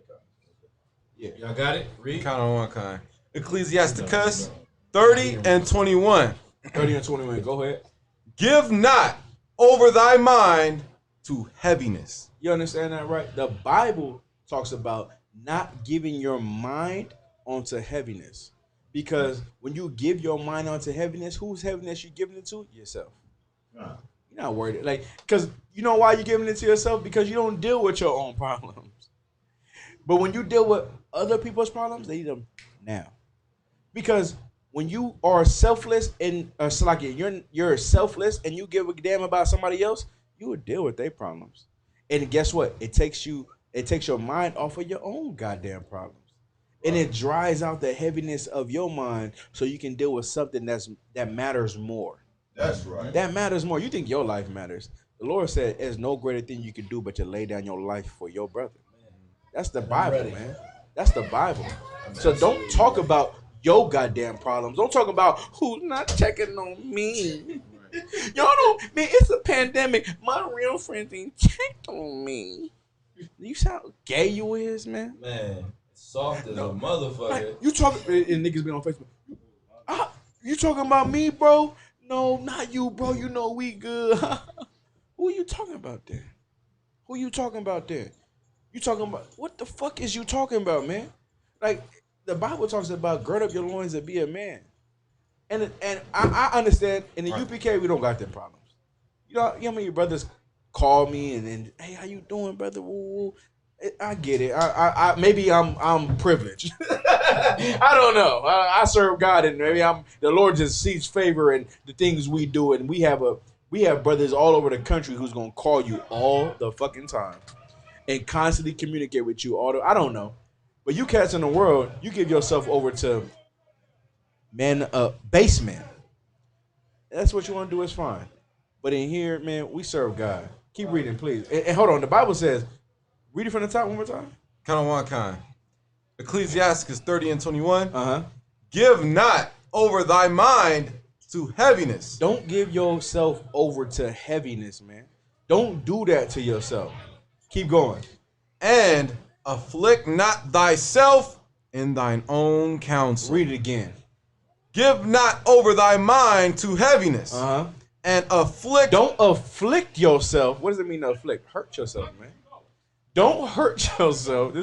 Speaker 3: Yeah.
Speaker 5: Y'all got it? Read.
Speaker 8: Count on one kind. Ecclesiasticus 30 and 21.
Speaker 3: 30 and 21. Go ahead.
Speaker 8: Give not over thy mind to heaviness.
Speaker 3: You understand that, right? The Bible talks about not giving your mind onto heaviness. Because when you give your mind onto heaviness, whose heaviness you giving it to? Yourself. You're not worried. Like, because you know why you're giving it to yourself? Because you don't deal with your own problems. But when you deal with other people's problems, they need them now. Because when you are selfless and you're selfless and you give a damn about somebody else, you will deal with their problems. And guess what? It takes your mind off of your own goddamn problems. And it dries out the heaviness of your mind so you can deal with something that matters more.
Speaker 9: That's right.
Speaker 3: That matters more. You think your life matters. The Lord said there's no greater thing you can do but to lay down your life for your brother. That's the Bible, man. That's the Bible. So don't talk about your goddamn problems. Don't talk about who's not checking on me. Y'all don't, man, it's a pandemic. My real friends ain't checked on me. You sound how gay you is, man.
Speaker 5: Man, soft as a motherfucker.
Speaker 3: Like, you talking, and niggas be on Facebook. You talking about me, bro? No, not you, bro. You know we good. Who are you talking about there? Who you talking about there? You talking about, what the fuck is you talking about, man? Like, the Bible talks about gird up your loins and be a man. And I understand, in the UPK, we don't got them problems. You know how many brothers call me and then, hey, how you doing, brother? Woo. I get it. I maybe I'm privileged. I don't know. I serve God, and maybe the Lord just sees favor in the things we do, and we have brothers all over the country who's gonna call you all the fucking time and constantly communicate with you. I don't know, but you cats in the world, you give yourself over to base men. That's what you want to do. Is fine, but in here, man, we serve God. Keep reading, please. And hold on. The Bible says, read it from the top one more time.
Speaker 8: Count on one kind. Ecclesiasticus 30 and 21.
Speaker 3: Give
Speaker 8: not over thy mind to heaviness.
Speaker 3: Don't give yourself over to heaviness, man. Don't do that to yourself. Keep going.
Speaker 8: And afflict not thyself in thine own counsel.
Speaker 3: Read it again.
Speaker 8: Give not over thy mind to heaviness. And afflict.
Speaker 3: Don't afflict yourself. What does it mean to afflict? Hurt yourself, man. Don't hurt yourself.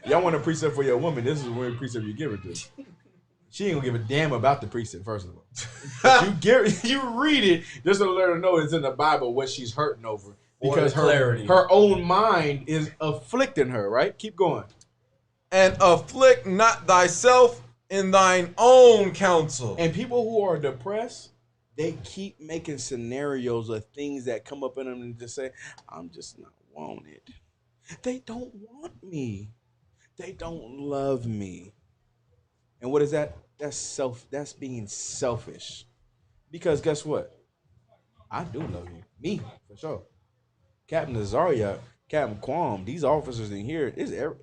Speaker 3: Y'all want a precept for your woman. This is the precept you give her to. She ain't gonna give a damn about the precept, first of all. You read it just to let her know it's in the Bible what she's hurting over. Because her own mind is afflicting her, right? Keep going.
Speaker 8: And afflict not thyself in thine own counsel.
Speaker 3: And people who are depressed, they keep making scenarios of things that come up in them and just say, I'm just not wanted. They don't want me. They don't love me. And what is that? That's being selfish. Because guess what? I do love you. Me, for sure. Captain Tazaryach, Captain Quam, these officers in here,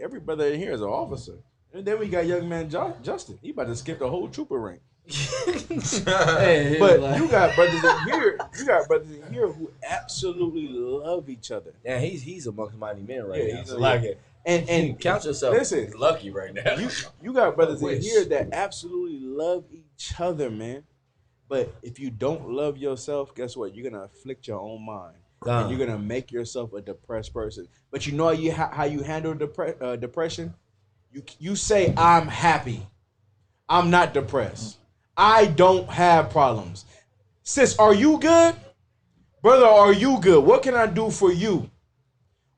Speaker 3: every brother in here is an officer. And then we got young man Justin. He about to skip the whole trooper rank. But you got brothers in here. You got brothers in here who absolutely love each other.
Speaker 5: Yeah, he's amongst mighty men right now.
Speaker 3: He's
Speaker 5: like it.
Speaker 3: And
Speaker 5: count yourself.
Speaker 3: Listen,
Speaker 5: lucky right now.
Speaker 3: You got brothers in here that absolutely love each other, man. But if you don't love yourself, guess what? You're gonna afflict your own mind. And you're gonna make yourself a depressed person. But you know how you handle depression? You say, I'm happy. I'm not depressed. I don't have problems. Sis, are you good? Brother, are you good? What can I do for you?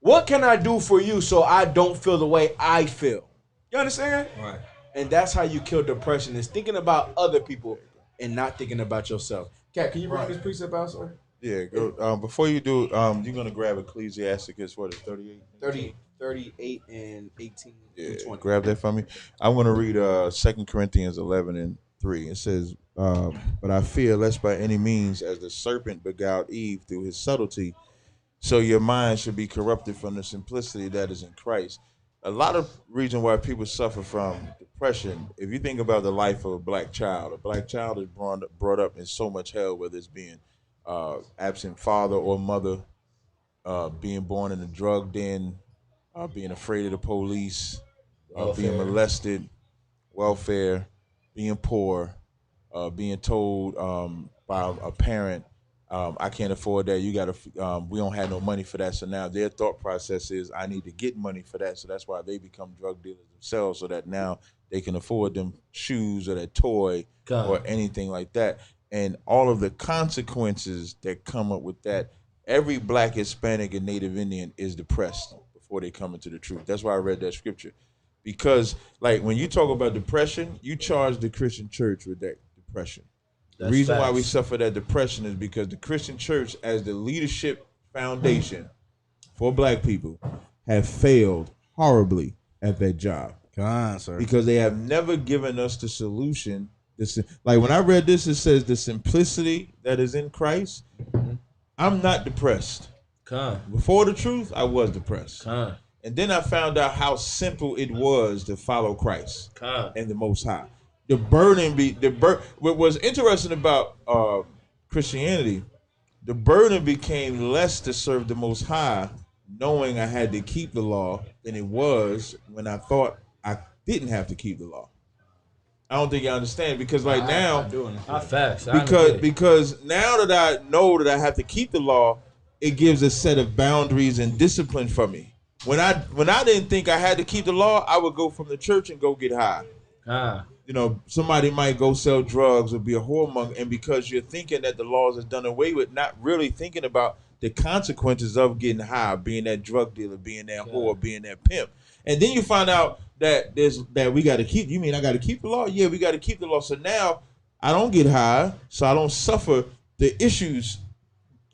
Speaker 3: What can I do for you so I don't feel the way I feel? You understand?
Speaker 8: Right.
Speaker 3: And that's how you kill depression, is thinking about other people and not thinking about yourself. Cat, can you bring this precept out, sir?
Speaker 4: Yeah, go. Before you do, you're gonna grab Ecclesiasticus, what is 38?
Speaker 3: 38 and 18 and 20.
Speaker 4: Grab that for me. I'm going to read 2 Corinthians 11:3. It says, but I fear lest by any means, as the serpent beguiled Eve through his subtlety, so your mind should be corrupted from the simplicity that is in Christ. A lot of reason why people suffer from depression, if you think about the life of a black child is brought up in so much hell, whether it's being absent father or mother, being born in a drug den, being afraid of the police, being molested, welfare, being poor, being told by a parent, I can't afford that. You gotta. We don't have no money for that. So now their thought process is, I need to get money for that. So that's why they become drug dealers themselves, so that now they can afford them shoes or that toy or anything like that. And all of the consequences that come up with that. Every black, Hispanic, and Native Indian is depressed before they come into the truth. That's why I read that scripture. Because, like, when you talk about depression, you charge the Christian church with that depression. The reason why we suffer that depression is because the Christian church, as the leadership foundation for black people, have failed horribly at that job. Because they have never given us the solution. Like, when I read this, it says the simplicity that is in Christ. I'm not depressed. Before the truth, I was depressed. And then I found out how simple it was to follow Christ and the Most High. The burden what was interesting about Christianity, the burden became less to serve the Most High, knowing I had to keep the law, than it was when I thought I didn't have to keep the law. I don't think you understand, because like now, because now that I know that I have to keep the law, it gives a set of boundaries and discipline for me. When I didn't think I had to keep the law, I would go from the church and go get high. You know, somebody might go sell drugs or be a whoremonger, and because you're thinking that the laws is done away with, not really thinking about the consequences of getting high, being that drug dealer, being that whore, being that pimp. And then you find out that we got to keep. You mean I got to keep the law? Yeah, we got to keep the law. So now I don't get high, so I don't suffer the issues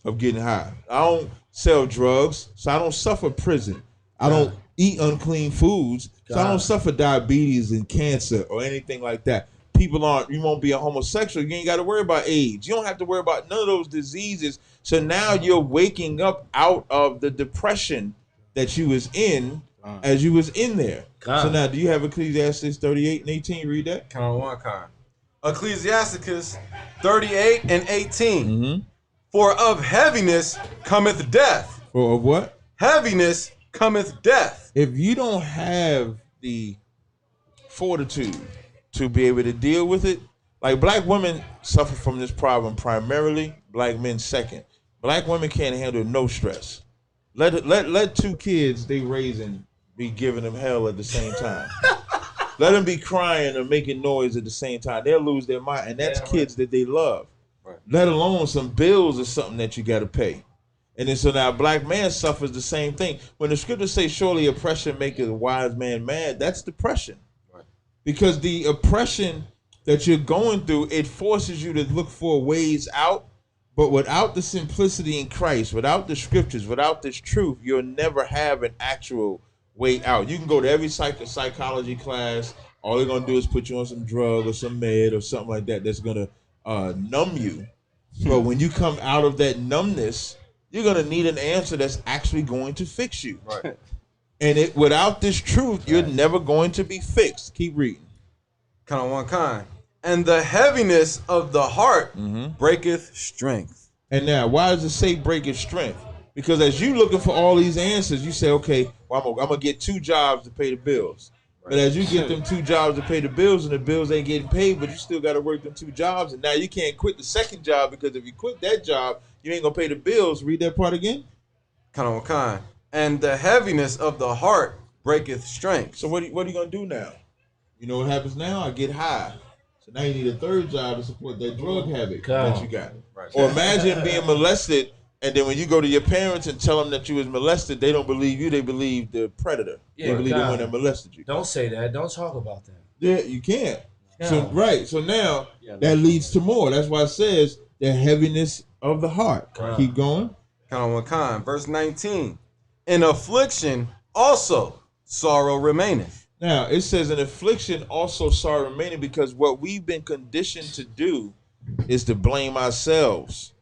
Speaker 4: of getting high. I don't sell drugs, so I don't suffer prison. I don't eat unclean foods, so I don't suffer diabetes and cancer or anything like that. You won't be a homosexual. You ain't got to worry about AIDS. You don't have to worry about none of those diseases. So now you're waking up out of the depression that you was in as you was in there. So now, do you have Ecclesiastes 38 and 18? Read that.
Speaker 8: Ecclesiasticus 38 and 18. For of heaviness cometh death.
Speaker 4: For of what?
Speaker 8: Heaviness cometh death.
Speaker 4: If you don't have the fortitude to be able to deal with it, like black women suffer from this problem primarily, black men second. Black women can't handle no stress. Let two kids they raising be giving them hell at the same time. Let them be crying or making noise at the same time. They'll lose their mind, and that's kids that they love. Let alone some bills or something that you got to pay. And then so now a black man suffers the same thing. When the scriptures say surely oppression maketh a wise man mad, that's depression. Because the oppression that you're going through, it forces you to look for ways out. But without the simplicity in Christ, without the scriptures, without this truth, you'll never have an actual way out. You can go to every psychology class. All they're going to do is put you on some drug or some med or something like that that's going to numb you. But when you come out of that numbness, you're going to need an answer that's actually going to fix you. And without this truth, you're never going to be fixed. Keep reading.
Speaker 8: And the heaviness of the heart breaketh strength.
Speaker 4: And now, why does it say breaketh strength? Because as you looking for all these answers, you say, okay, well, I'm going to get 2 jobs to pay the bills. But as you get them 2 jobs to pay the bills and the bills ain't getting paid, but you still got to work them 2 jobs. And now you can't quit the second job, because if you quit that job, you ain't going to pay the bills. Read that part again.
Speaker 8: And the heaviness of the heart breaketh strength.
Speaker 4: So what are you going to do now? You know what happens now? I get high. So now you need a 3rd job to support that drug habit that you got. Or imagine being molested, and then when you go to your parents and tell them that you was molested, they don't believe you. They believe the predator. They believe the one that molested you.
Speaker 5: Don't say that. Don't talk about that.
Speaker 4: Yeah, you can't. So So now that leads to more. That's why it says the heaviness of the heart. Keep going.
Speaker 8: Verse 19. In affliction also sorrow remaineth.
Speaker 4: Now, it says an affliction also sorrow remaining, because what we've been conditioned to do is to blame ourselves.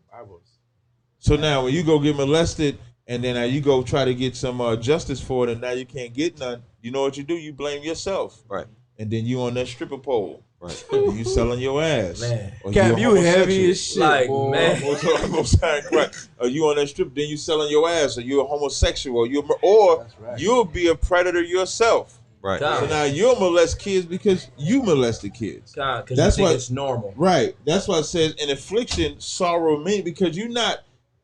Speaker 4: So now when you go get molested and then you go try to get some justice for it and now you can't get none, you know what you do? You blame yourself.
Speaker 8: Right.
Speaker 4: And then you on that stripper pole.
Speaker 8: Right.
Speaker 4: You selling your ass.
Speaker 5: Man.
Speaker 3: Cap, you heavy as shit,
Speaker 5: like,
Speaker 3: boy.
Speaker 5: man.
Speaker 4: Or you on that strip, then you selling your ass, or you a homosexual, you'll be a predator yourself.
Speaker 8: Right.
Speaker 4: So now you'll molest kids because you molested kids.
Speaker 5: God, because you think it's normal.
Speaker 4: Right. That's why it says in affliction, sorrow me, because you're not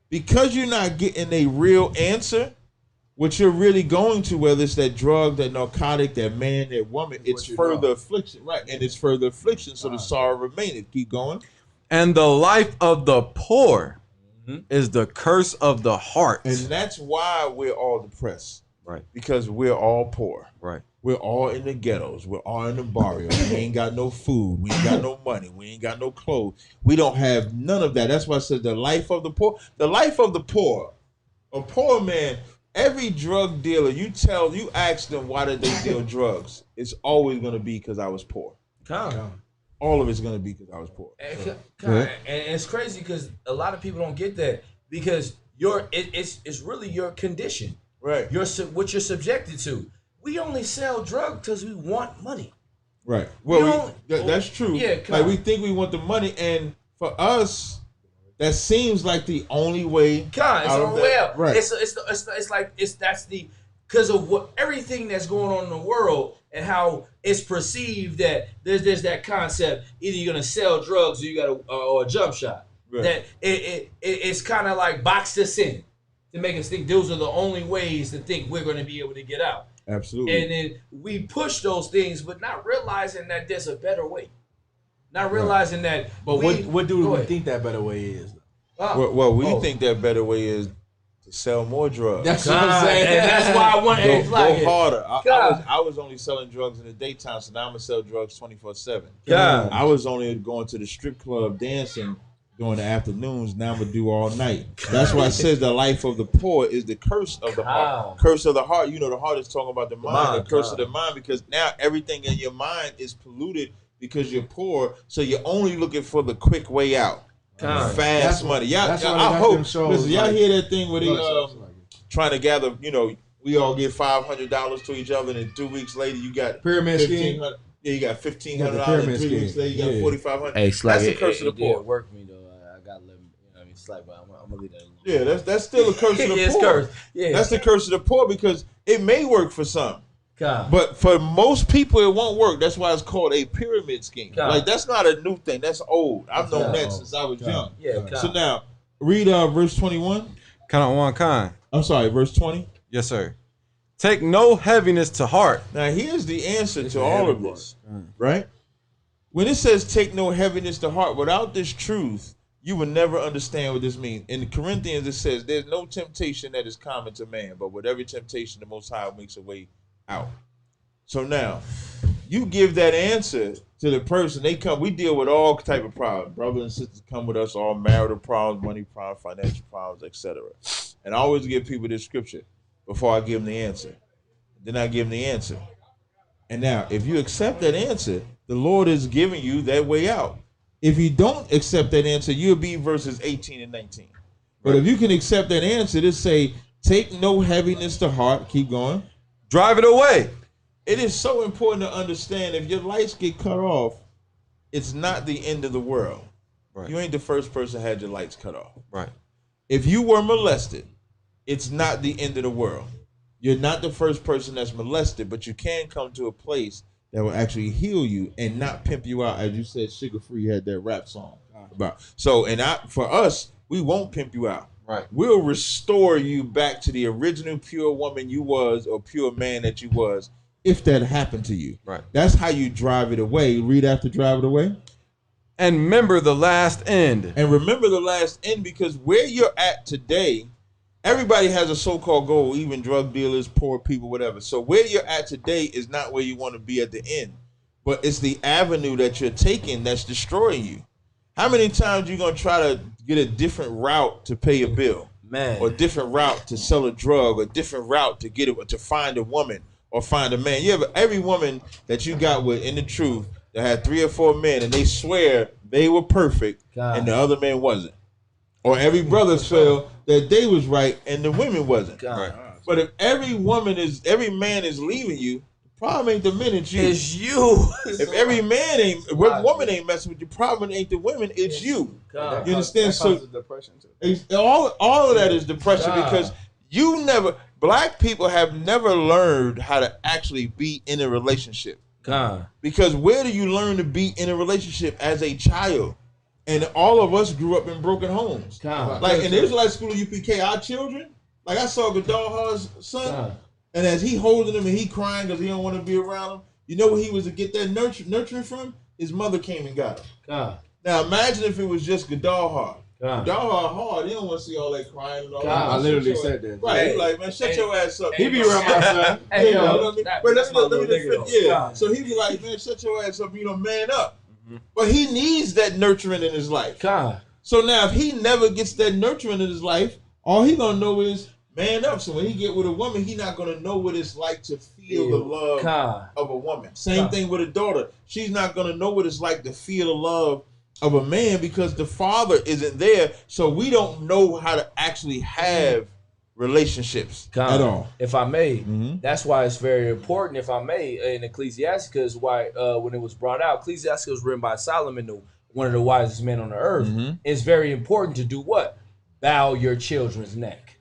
Speaker 4: getting a real answer. What you're really going to, whether it's that drug, that narcotic, that man, that woman, it's further affliction. Right. And it's further affliction. So the sorrow remaineth. Keep going.
Speaker 8: And the life of the poor is the curse of the heart.
Speaker 4: And that's why we're all depressed.
Speaker 8: Right.
Speaker 4: Because we're all poor.
Speaker 8: Right.
Speaker 4: We're all in the ghettos. We're all in the barrios. We ain't got no food. We ain't got no money. We ain't got no clothes. We don't have none of that. That's why I said the life of the poor. The life of the poor. A poor man, every drug dealer, you ask them why did they deal drugs, it's always going to be because I was poor. All of it's going to be because I was poor.
Speaker 5: And it's crazy because a lot of people don't get that, because it's really your condition.
Speaker 4: Right.
Speaker 5: What you're subjected to. We only sell drugs because we want money.
Speaker 4: Right. Well, that's true.
Speaker 5: Yeah.
Speaker 4: Like we think we want the money, and for us, that seems like the only way.
Speaker 5: It's the only way out.
Speaker 4: Right.
Speaker 5: That's because of what everything that's going on in the world and how it's perceived that there's that concept, either you're gonna sell drugs or you got or a jump shot. Right. That it's kind of like boxed us in to make us think those are the only ways to think we're gonna be able to get out.
Speaker 4: Absolutely.
Speaker 5: And then we push those things, but not realizing that there's a better way. Not realizing that.
Speaker 3: But what do we think that better way is?
Speaker 4: We think that better way is to sell more drugs.
Speaker 3: That's what I'm saying.
Speaker 5: And that's why I want to
Speaker 4: go harder. I was only selling drugs in the daytime, so now I'm gonna sell drugs 24/7. I was only going to the strip club dancing during the afternoons. Now I'm gonna do all night. That's why it says the life of the poor is the curse of the heart. Curse of the heart. You know, the heart is talking about the mind. The curse of the mind, because now everything in your mind is polluted because you're poor. So you're only looking for the quick way out. Fast money. Y'all hear that thing where they trying to gather, we all get $500 to each other, and then 2 weeks later you got
Speaker 3: pyramid scheme.
Speaker 4: Yeah, you got $1,500. 3 weeks later you got $4,500.
Speaker 5: Hey,
Speaker 4: that's the curse of the poor.
Speaker 5: It worked me though. I got to let me. It's like, but I'm gonna leave that alone.
Speaker 4: Yeah, that's still a curse of the poor.
Speaker 5: It's cursed. Yeah,
Speaker 4: that's the curse of the poor, because it may work for some. But for most people, it won't work. That's why it's called a pyramid scheme. Like, that's not a new thing. That's old. I've known that since I was young.
Speaker 5: Yeah.
Speaker 4: So now, read verse 21.
Speaker 8: Count one kind.
Speaker 4: I'm sorry, verse 20.
Speaker 8: Yes, sir. Take no heaviness to heart.
Speaker 4: Now, here's the answer to all of this, right? When it says take no heaviness to heart, without this truth, you will never understand what this means. In Corinthians, it says there's no temptation that is common to man, but with every temptation, the Most High makes a way out. So now, you give that answer to the person. They come. We deal with all type of problems. Brothers and sisters come with us, all marital problems, money problems, financial problems, etc. And I always give people this scripture before I give them the answer. Then I give them the answer. And now, if you accept that answer, the Lord is giving you that way out. If you don't accept that answer, you'll be verses 18 and 19. But if you can accept that answer, just say, take no heaviness to heart. Keep going.
Speaker 8: Drive it away.
Speaker 4: It is so important to understand, if your lights get cut off, it's not the end of the world. Right. You ain't the first person had your lights cut off.
Speaker 8: Right.
Speaker 4: If you were molested, it's not the end of the world. You're not the first person that's molested, but you can come to a place that will actually heal you and not pimp you out. As you said, Sugar Free had that rap song about. So, for us, we won't pimp you out.
Speaker 8: Right.
Speaker 4: We'll restore you back to the original pure woman you was, or pure man that you was, if that happened to you.
Speaker 8: Right.
Speaker 4: That's how you drive it away. Read after drive it away.
Speaker 8: And remember the last end.
Speaker 4: And remember the last end, because where you're at today, everybody has a so-called goal, even drug dealers, poor people, whatever. So where you're at today is not where you want to be at the end. But it's the avenue that you're taking that's destroying you. How many times you going to try to get a different route to pay a bill? or a different route to sell a drug, or a different route to find a woman or find a man. You have every woman that you got with in the truth that had 3 or 4 men, and they swear they were perfect, and the other man wasn't. Or every brother felt that they was right and the women wasn't. Right. But if every man is leaving you, the problem ain't the men, it's you.
Speaker 5: It's you.
Speaker 4: If every woman ain't messing with you, the problem ain't the women, it's you.
Speaker 3: God.
Speaker 4: You understand?
Speaker 3: That causes depression too.
Speaker 4: All of that is depression because black people have never learned how to actually be in a relationship. Because where do you learn to be in a relationship as a child? And all of us grew up in broken homes. Like in the Israelite school of UPK, our children, like I saw Gadalha's son, and as he holding him and he crying because he don't want to be around him, you know where he was to get that nurturing from? His mother came and got him. Now imagine if it was just Gadalha. Gadalha hard, he don't want to see all that crying and all that.
Speaker 3: I literally said that.
Speaker 4: Right, he like, man, shut your ass up.
Speaker 3: He be around my son.
Speaker 4: Hey, yo, but let me just so he be like, man, shut your ass up, you know, man up. But he needs that nurturing in his life. So now if he never gets that nurturing in his life, all he gonna know is man up. So when he get with a woman, he not gonna know what it's like to feel the love of a woman. Same thing with a daughter. She's not gonna know what it's like to feel the love of a man because the father isn't there. So we don't know how to actually have relationships at all.
Speaker 5: If I may, that's why it's very important, if I may, in Ecclesiastes, why when it was brought out, Ecclesiastes was written by Solomon, one of the wisest men on the earth. It's very important to do what? Bow your children's neck.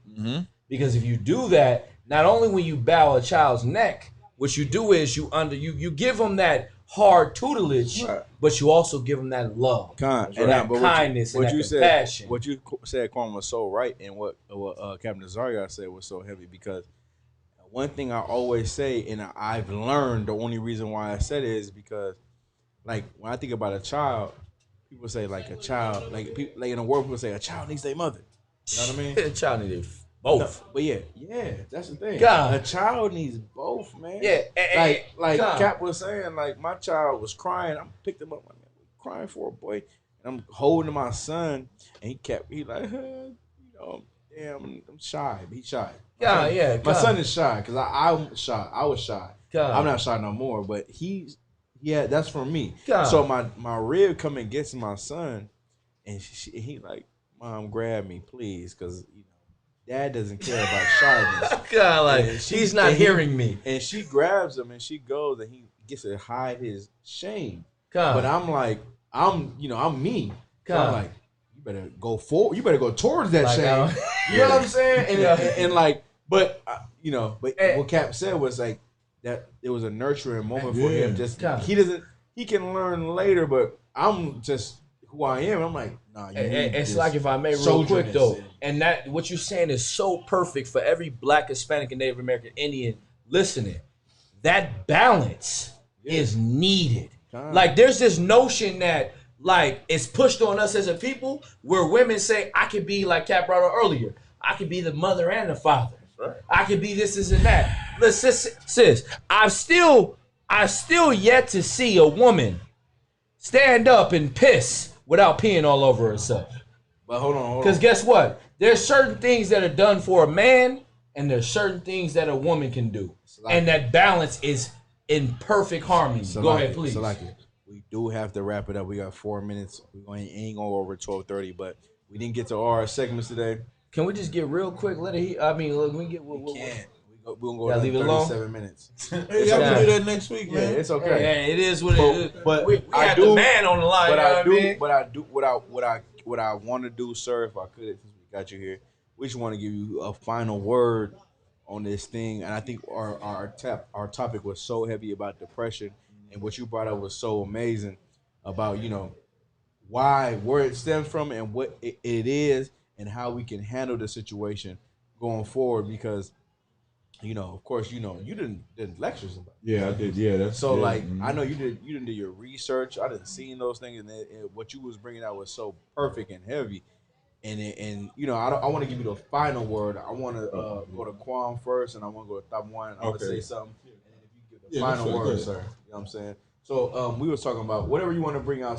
Speaker 5: Because if you do that, not only when you bow a child's neck, what you do is you give them that hard tutelage, but you also give them that love, and that kindness, and that compassion.
Speaker 3: What you said, Quentin, was so right, and what Captain Tazaryach said was so heavy, because one thing I always say, and I've learned, the only reason why I said it is because, like, when I think about a child, people say like a child, like in the world, people say a child needs their mother. You know what I mean?
Speaker 5: A child needs both.
Speaker 3: No, but yeah, that's the thing.
Speaker 5: A
Speaker 3: child needs both, man.
Speaker 5: Yeah,
Speaker 3: like Cap was saying, like my child was crying. I picked him up, like, crying for a boy, and I'm holding my son, and he like, you know, damn, I'm shy. He's shy. My son is shy because I'm shy. I was shy. I'm not shy no more, but that's from me. So my rib come and gets my son, and he like, Mom, grab me, please, because Dad doesn't care about shyness.
Speaker 5: He's not hearing me.
Speaker 3: And she grabs him and she goes and he gets to hide his shame. But I'm like, I'm me. So I'm like, you better go forward. You better go towards that shame. You know what I'm saying? And like, but what Cap said was like that it was a nurturing moment for him. Just he can learn later, but I'm just who I am. I'm like, nah.
Speaker 5: It's like, if I may, real quick though, and that what you're saying is so perfect for every Black, Hispanic, and Native American Indian listening. That balance is needed. Like, there's this notion that like it's pushed on us as a people, where women say, I could be, like Cap brought up earlier, I could be the mother and the father. Right. I could be this and that. Listen, sis, I've still yet to see a woman stand up and piss without peeing all over herself.
Speaker 3: But hold on.
Speaker 5: Because guess what? There's certain things that are done for a man, and there's certain things that a woman can do. And that balance is in perfect harmony. Go ahead, please.
Speaker 3: We do have to wrap it up. We got 4 minutes. We ain't going over 12:30, but we didn't get to all our segments today.
Speaker 5: Can we just get real quick? Look, we can get.
Speaker 3: We can't. We're going to go
Speaker 5: leave it
Speaker 3: 37 minutes.
Speaker 4: Hey, y'all can do that next week, man.
Speaker 3: Yeah, it's okay.
Speaker 5: Hey, it is what it is.
Speaker 3: But
Speaker 5: we have the man on the line.
Speaker 3: What I want to do, sir, if I could, since we got you here, we just want to give you a final word on this thing. And I think our topic was so heavy about depression, and what you brought up was so amazing about, where it stems from and what it is and how we can handle the situation going forward, because of course, you did lectures about it.
Speaker 4: Yeah, I did. Yeah, that's
Speaker 3: so. Like, I know you didn't do your research. I didn't see those things, and what you was bringing out was so perfect and heavy. And I want to give you the final word. I want to go to Quam first, and I want to go to Top One. I'm gonna say something, and then if you give the final word, sir. You know what I'm saying? So we was talking about whatever you want to bring out,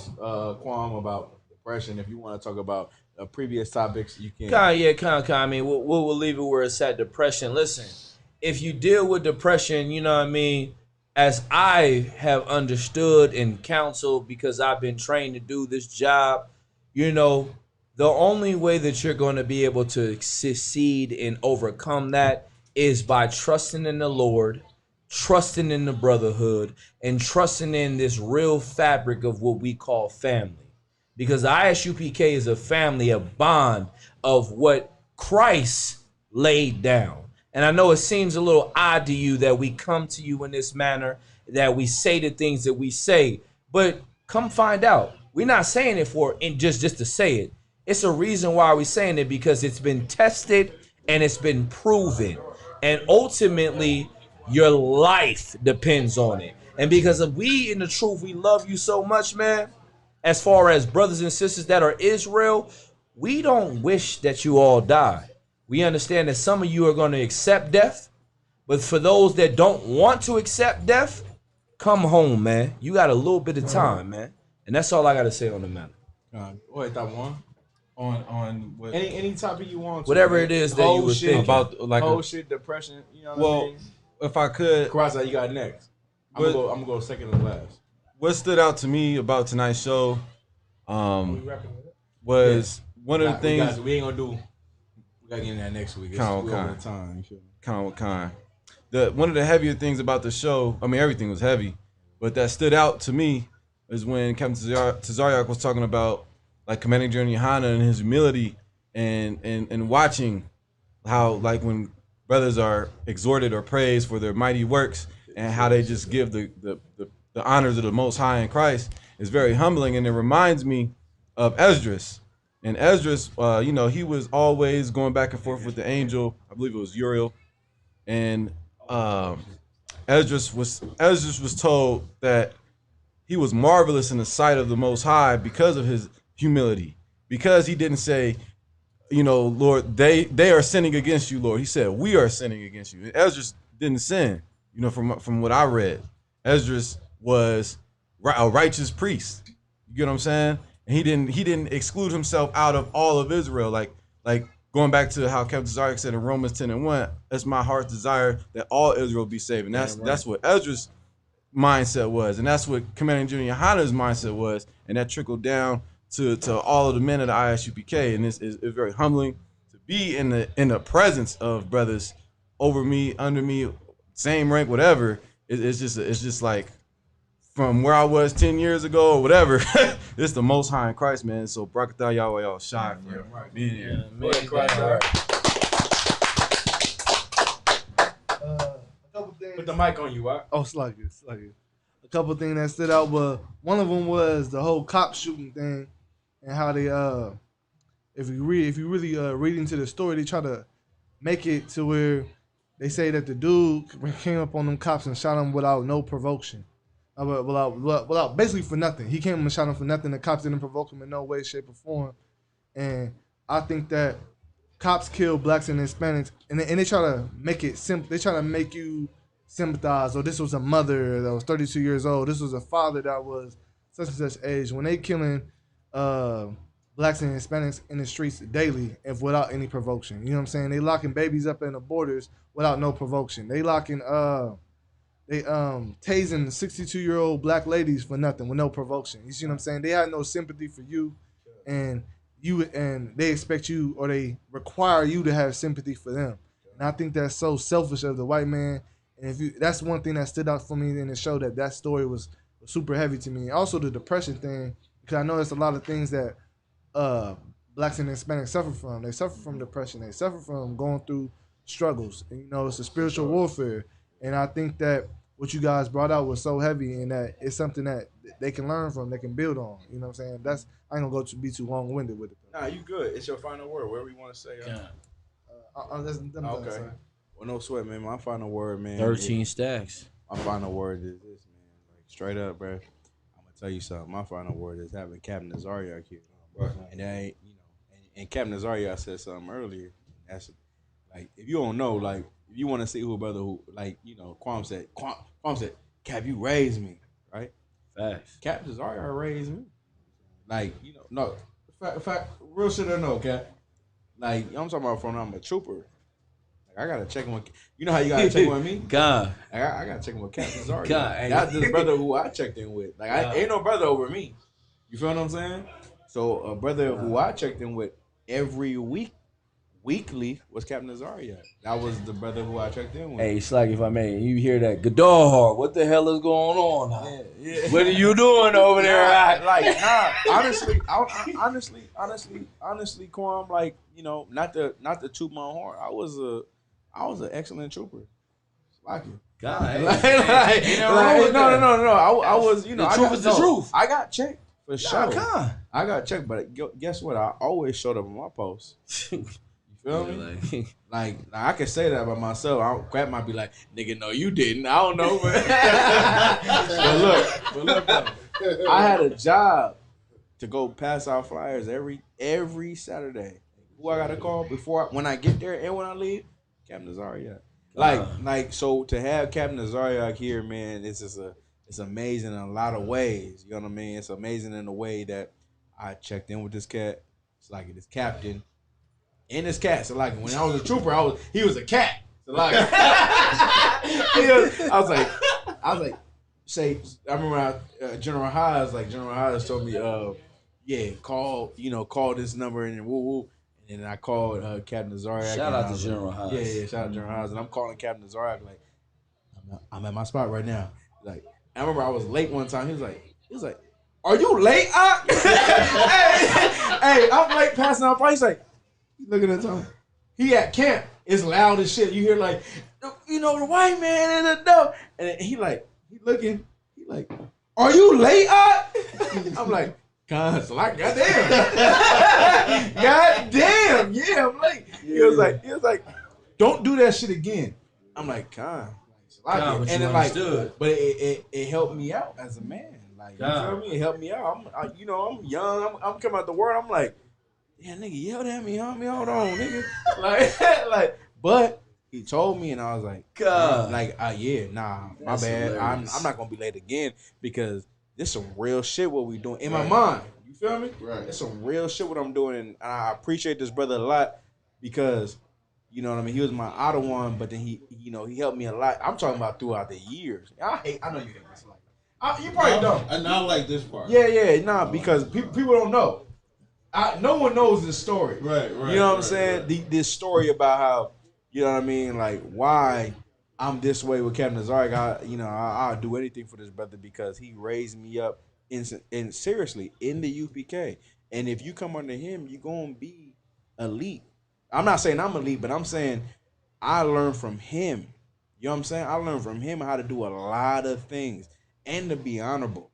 Speaker 3: Quam, about depression. If you want to talk about previous topics, you can.
Speaker 5: I mean, we'll leave it where it's at. Depression. Listen, if you deal with depression, you know what I mean. As I have understood and counseled, because I've been trained to do this job, you know, the only way that you're going to be able to succeed and overcome that is by trusting in the Lord, trusting in the brotherhood, and trusting in this real fabric of what we call family. Because ISUPK is a family, a bond of what Christ laid down. And I know it seems a little odd to you that we come to you in this manner, that we say the things that we say, but come find out. We're not saying it for just to say it. It's a reason why we're saying it, because it's been tested and it's been proven. And ultimately, your life depends on it. And because of we in the truth, we love you so much, man. As far as brothers and sisters that are Israel, we don't wish that you all die. We understand that some of you are going to accept death, but for those that don't want to accept death, come home, man. You got a little bit of time, man. And that's all I got to say on the matter.
Speaker 3: Wait, that one.
Speaker 8: On what?
Speaker 3: Any topic you want to,
Speaker 5: whatever it is that you were thinking.
Speaker 8: About like
Speaker 3: whole shit, depression, you know what I mean?
Speaker 8: If I could,
Speaker 3: Krasa, you got next. I'm gonna go second and last.
Speaker 8: What stood out to me about tonight's show was one of the things
Speaker 3: we ain't gonna do. We gotta get in that next week. Kind.
Speaker 8: One of the heavier things about the show, I mean everything was heavy, but that stood out to me is when Captain Tazaryach was talking about like Commanding General Yohana and his humility and watching how like when brothers are exhorted or praised for their mighty works and how they just give the honors of the Most High in Christ is very humbling. And it reminds me of Esdras. And Esdras, you know, he was always going back and forth with the angel. I believe it was Uriel. And Esdras was told that he was marvelous in the sight of the Most High because of his humility. Because he didn't say, you know, Lord, they are sinning against you, Lord. He said, we are sinning against you. And Esdras didn't sin, you know, from what I read. Esdras was a righteous priest. You get what I'm saying? And he didn't exclude himself out of all of Israel. Like going back to how Captain Tazaryach said in Romans 10:1, that's my heart's desire that all Israel be saved. And that's what Esdras' mindset was. And that's what Commanding General Yohana's mindset was. And that trickled down to all of the men of the ISUPK. And it's very humbling to be in the presence of brothers over me, under me, same rank, whatever. It's just like from where I was 10 years ago or whatever. It's the Most High in Christ, man. So Barakatah Yahweh y'all shy for being here.
Speaker 3: Put the mic on you, what?
Speaker 6: Oh, slug it. A couple things that stood out, but one of them was the whole cop shooting thing and how they if you really read into the story, they try to make it to where they say that the dude came up on them cops and shot them without no provocation. Without basically for nothing. He came and shot him for nothing. The cops didn't provoke him in no way, shape, or form. And I think that cops kill blacks and Hispanics, and they try to make it simple. They try to make you sympathize. Or this was a mother that was 32 years old. This was a father that was such and such age. When they killing blacks and Hispanics in the streets daily, if without any provocation, you know what I'm saying? They locking babies up in the borders without no provocation. They locking tasing 62-year-old black ladies for nothing with no provocation. You see what I'm saying? They had no sympathy for you, and they expect you, or they require you to have sympathy for them. And I think that's so selfish of the white man. And that's one thing that stood out for me in the show, that story was super heavy to me. Also the depression thing, because I know there's a lot of things that blacks and Hispanics suffer from. They suffer from depression. They suffer from going through struggles. And, you know, it's a spiritual warfare. And I think that what you guys brought out was so heavy, and that it's something that they can learn from, they can build on. You know what I'm saying? I ain't gonna be too long-winded with it.
Speaker 3: Nah, you good. It's your final word. Whatever you want to say.
Speaker 6: Okay.
Speaker 3: Well, no sweat, man. My final word, man.
Speaker 5: 13 stacks.
Speaker 3: My final word is this, man. Like straight up, bro. I'm gonna tell you something. My final word is having Captain Tazaryach here, bro. And that ain't, you know, and Captain Tazaryach said something earlier. That's like, if you don't know, like, if you want to see who a brother who, like, you know, Quam said, Cap, you raised me, right?
Speaker 5: Facts.
Speaker 3: Cap Tazaryach raised me. Like, you know, no, fact, real shit I know, Cap. Like, I'm talking about from I'm a trooper. Like, I gotta check in with. You know how you gotta check in with me?
Speaker 5: God.
Speaker 3: I gotta check in with Captain Tazaryach.
Speaker 5: God,
Speaker 3: That's the brother who I checked in with. Like, ain't no brother over me. You feel what I'm saying? So a brother who I checked in with every weekly was Captain Tazaryach. That was the brother who I checked in with.
Speaker 5: Hey, Slack, if I may, you hear that Gadar, what the hell is going on?
Speaker 3: Yeah.
Speaker 5: What are you doing over there?
Speaker 3: Honestly, Quan, like, you know, not to toot my horn. I was an excellent trooper. Like it.
Speaker 5: God,
Speaker 3: No. I was, you know,
Speaker 5: the truth is the truth.
Speaker 3: I got checked for sure.
Speaker 5: God.
Speaker 3: I got checked, but guess what? I always showed up on my post. You feel me? Like I can say that about myself. Crap might be like, nigga, no, you didn't. I don't know, but look, though. I had a job to go pass out flyers every Saturday. Who I gotta call when I get there and when I leave? Captain Tazaryach. Like so to have Captain Tazaryach here, man, it's amazing in a lot of ways. You know what I mean? It's amazing in the way that I checked in with this cat. It's like this captain and this cat. So like when I was a trooper, he was a cat. So like I was like, say I remember General Haas told me, call this number and woo woo. And I called Captain Tazaryach.
Speaker 5: Shout out to General Haas.
Speaker 3: Yeah, shout out to General Haas. And I'm calling Captain Tazaryach like, I'm at my spot right now. Like, I remember I was late one time. He was like, are you late? Hey, I'm late passing out. He's like, looking at him. He at camp. It's loud as shit. You hear like, you know, the white man and the dog. And he looking. He like, are you late? I'm like, God, like, goddamn. Goddamn, yeah, I'm late. He was like, don't do that shit again. I'm like, God. And then but it helped me out as a man. Like, you feel me? It helped me out. I'm young. I'm coming out the world. I'm like, yeah, nigga, yelled at me. Hold on, nigga. But he told me, and I was like, God, my bad. Hilarious. I'm not gonna be late again because this some real shit what we doing in my mind. You feel me? Right. It's some real shit what I'm doing, and I appreciate this brother a lot because. You know what I mean? He was my auto one, but then he helped me a lot. I'm talking about throughout the years. I know you hate this like. You probably don't.
Speaker 9: And I like this part.
Speaker 3: Yeah, because people don't know. No one knows this story.
Speaker 9: Right.
Speaker 3: You know what I'm saying? This story about how, you know what I mean, like why I'm this way with Captain Tazaryach. I'll do anything for this brother because he raised me up in seriously in the UPK. And if you come under him, you're gonna be elite. I'm not saying I'm elite, but I'm saying I learned from him. You know what I'm saying? I learned from him how to do a lot of things and to be honorable.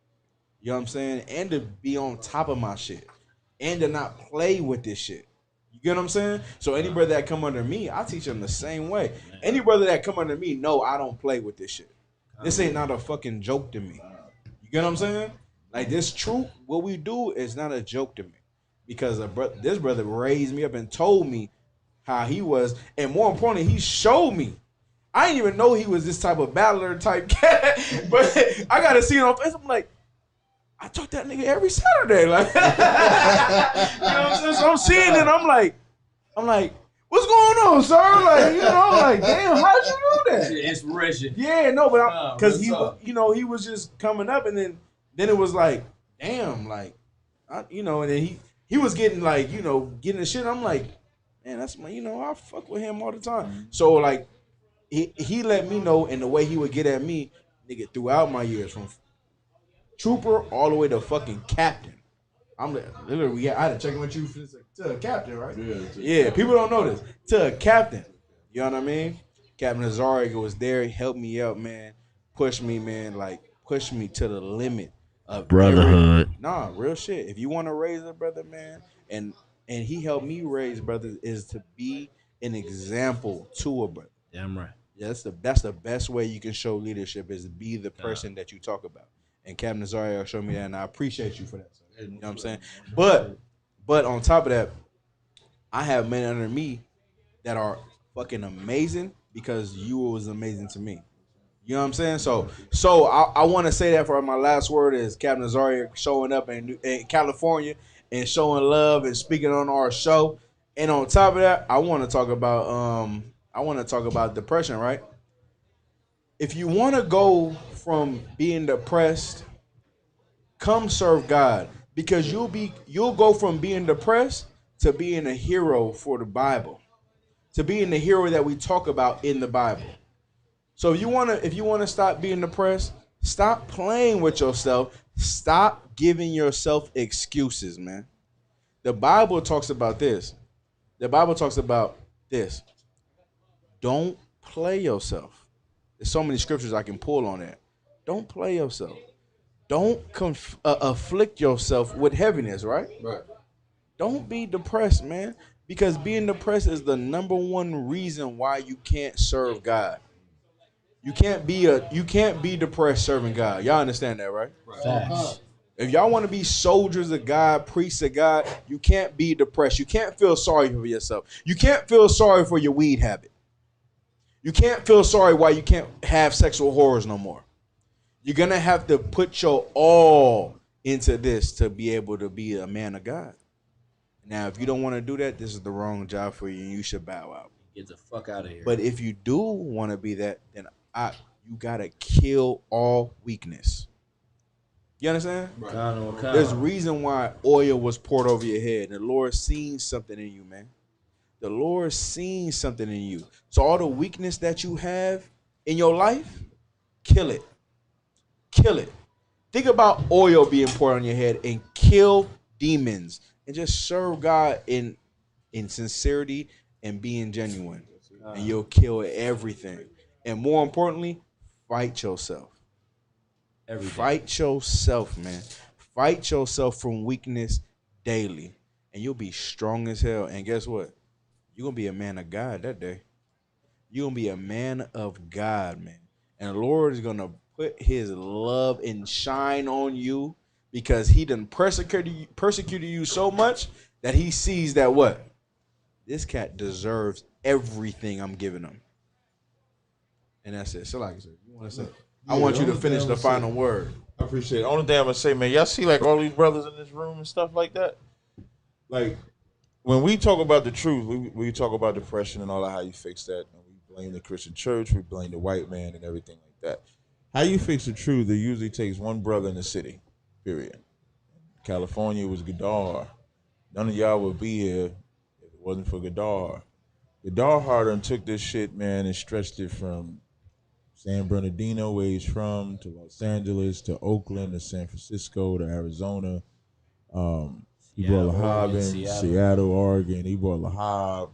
Speaker 3: You know what I'm saying? And to be on top of my shit and to not play with this shit. You get what I'm saying? So any brother that come under me, I teach them the same way. Any brother that come under me, no, I don't play with this shit. This ain't not a fucking joke to me. You get what I'm saying? Like this truth, what we do is not a joke to me because this brother raised me up and told me how he was, and more importantly, he showed me. I didn't even know he was this type of battler type cat, but I got to see it on Facebook. I'm like, I talk that nigga every Saturday, like, you know what I'm saying? So I'm seeing it, I'm like, what's going on, sir? Like, like, damn, how'd you do that?
Speaker 5: Inspiration.
Speaker 3: Yeah, no, but because he was just coming up, and then it was like, damn, like, and then he was getting like, getting the shit. I'm like. Man, that's my, I fuck with him all the time. So like, he let me know in the way he would get at me, nigga, throughout my years from trooper all the way to fucking captain. I'm literally, I had to check in with you to a captain, right? Yeah. People don't know this. To a captain, you know what I mean? Captain Tazaryach was there. He helped me out, man. Pushed me, man. Like pushed me to the limit of brotherhood. Real shit. If you want to raise a brother, man, and he helped me raise brothers is to be an example to a brother.
Speaker 5: Damn right.
Speaker 3: Yeah, that's the best way you can show leadership is to be the person that you talk about. And Captain Tazaryach showed me that, and I appreciate you for that. You know what I'm saying? But on top of that, I have men under me that are fucking amazing because you was amazing to me. You know what I'm saying? So I want to say that for my last word is Captain Tazaryach showing up in California. and showing love and speaking on our show. And on top of that, I want to talk about depression, right? If you want to go from being depressed, come serve God, because you'll go from being depressed to being a hero for the Bible, to being the hero that we talk about in the Bible. So if you wanna stop being depressed, stop playing with yourself. Stop giving yourself excuses, man. The Bible talks about this. Don't play yourself. There's so many scriptures I can pull on that. Don't play yourself. Don't afflict yourself with heaviness, right?
Speaker 8: Right.
Speaker 3: Don't be depressed, man, because being depressed is the number one reason why you can't serve God. You can't be depressed serving God. Y'all understand that, right?
Speaker 5: Facts.
Speaker 3: If y'all want to be soldiers of God, priests of God, you can't be depressed. You can't feel sorry for yourself. You can't feel sorry for your weed habit. You can't feel sorry why you can't have sexual horrors no more. You're going to have to put your all into this to be able to be a man of God. Now, if you don't want to do that, this is the wrong job for you, and you should bow out.
Speaker 5: Get the fuck out of here.
Speaker 3: But if you do want to be that, then you got to kill all weakness. You understand?
Speaker 5: Right.
Speaker 3: There's a reason why oil was poured over your head. The Lord seen something in you, man. The Lord seen something in you. So all the weakness that you have in your life, kill it. Kill it. Think about oil being poured on your head and kill demons and just serve God in sincerity and being genuine. And you'll kill everything. And more importantly, fight yourself. Fight yourself, man. Fight yourself from weakness daily. And you'll be strong as hell. And guess what? You're going to be a man of God that day. You're going to be a man of God, man. And the Lord is going to put his love and shine on you because he done persecuted you so much that he sees that what? This cat deserves everything I'm giving him. And that's it. So like I said, you want to say? I want you to finish the final word.
Speaker 4: I appreciate it. Only thing I'm going to say, man, y'all see like all these brothers in this room and stuff like that? Like, when we talk about the truth, we talk about depression and all that, how you fix that. And we blame the Christian church, we blame the white man and everything like that. How you fix the truth, it usually takes one brother in the city, period. California was Gadar. None of y'all would be here if it wasn't for Gadar. Gadar Harden took this shit, man, and stretched it from San Bernardino, where he's from, to Los Angeles, to Oakland, to San Francisco, to Arizona. He brought Lahab in Seattle, Oregon. He brought Lahab,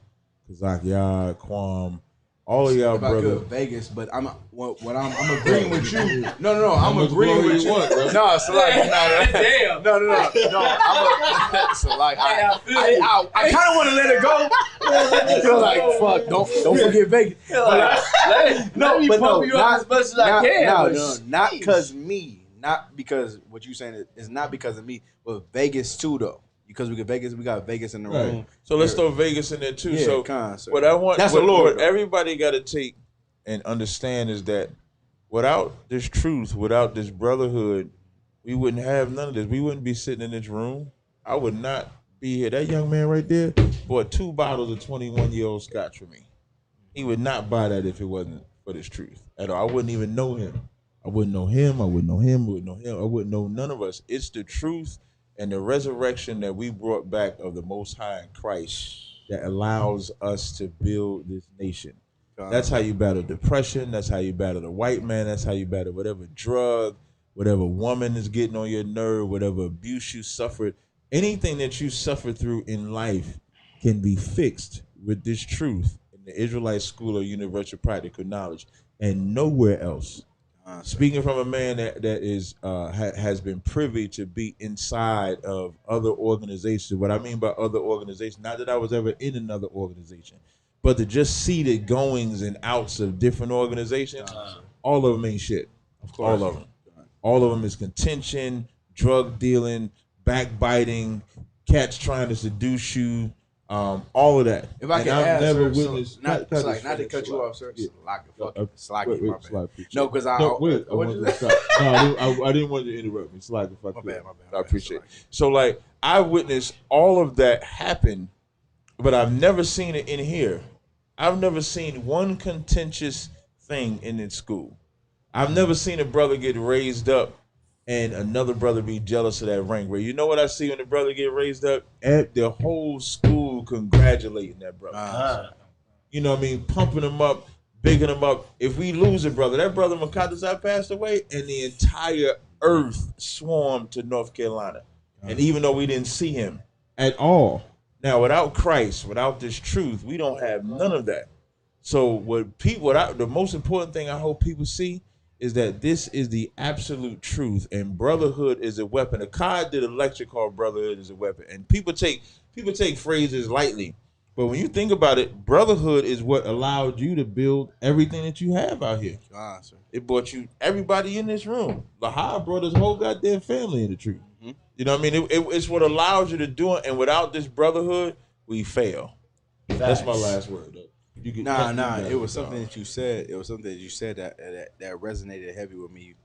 Speaker 4: Kazak Yad, Quam. All of y'all brothers.
Speaker 3: Vegas, but I'm agreeing with you. No, I'm agreeing with you. No, so like,
Speaker 5: damn.
Speaker 3: No. So like, I kind of want to let it go. I feel like, fuck, don't forget Vegas.
Speaker 5: Pump you up as much as I can.
Speaker 3: No, not because me. Not because what you saying is not because of me, but Vegas too though. Because we got Vegas in the room.
Speaker 4: So let's throw Vegas in there too.
Speaker 3: Yeah,
Speaker 4: so what I want, what everybody got to take and understand is that without this truth, without this brotherhood, we wouldn't have none of this. We wouldn't be sitting in this room. I would not be here. That young man right there bought 2 bottles of 21-year-old scotch for me. He would not buy that if it wasn't for this truth at all. I wouldn't even know him. I wouldn't know him. I wouldn't know him. I wouldn't know none of us. It's the truth and the resurrection that we brought back of the Most High in Christ that allows us to build this nation. That's how you battle depression. That's how you battle the white man. That's how you battle whatever drug, whatever woman is getting on your nerve, whatever abuse you suffered. Anything that you suffered through in life can be fixed with this truth in the Israelite School of Universal Practical Knowledge and nowhere else. Speaking from a man that is has been privy to be inside of other organizations. What I mean by other organizations, not that I was ever in another organization, but to just see the goings and outs of different organizations, all of them ain't shit. Of course. All of them. All of them is contention, drug dealing, backbiting, cats trying to seduce you, all of that.
Speaker 3: If I
Speaker 4: and
Speaker 3: can
Speaker 4: I've
Speaker 3: ask,
Speaker 4: never
Speaker 3: sir,
Speaker 4: witnessed.
Speaker 3: so, not to cut you off, sir.
Speaker 4: Yeah.
Speaker 3: Slacky, my bad. No, because
Speaker 4: I wanted to stop. No, I didn't want you to interrupt me. Slacky, if I could.
Speaker 3: My bad.
Speaker 4: I appreciate it. So, like, I witnessed all of that happen, but I've never seen it in here. I've never seen one contentious thing in school. I've never seen a brother get raised up and another brother be jealous of that rank. Where you know what I see when the brother get raised up? At the whole school congratulating that brother. You know what I mean? Pumping him up, bigging him up. If we lose a brother, that brother Makatazai passed away, and the entire earth swarmed to North Carolina. And even though we didn't see him at all. Now, without Christ, without this truth, we don't have none of that. So the most important thing I hope people see is that this is the absolute truth, and brotherhood is a weapon. Akkad did a lecture called "Brotherhood is a Weapon," and people take phrases lightly, but when you think about it, brotherhood is what allowed you to build everything that you have out here. It brought you everybody in this room. Lahab brought his whole goddamn family in the truth. Mm-hmm. You know what I mean? It's what allows you to do it, and without this brotherhood, we fail. That's my last word, though.
Speaker 3: It was something that you said. It was something that you said that resonated heavy with me.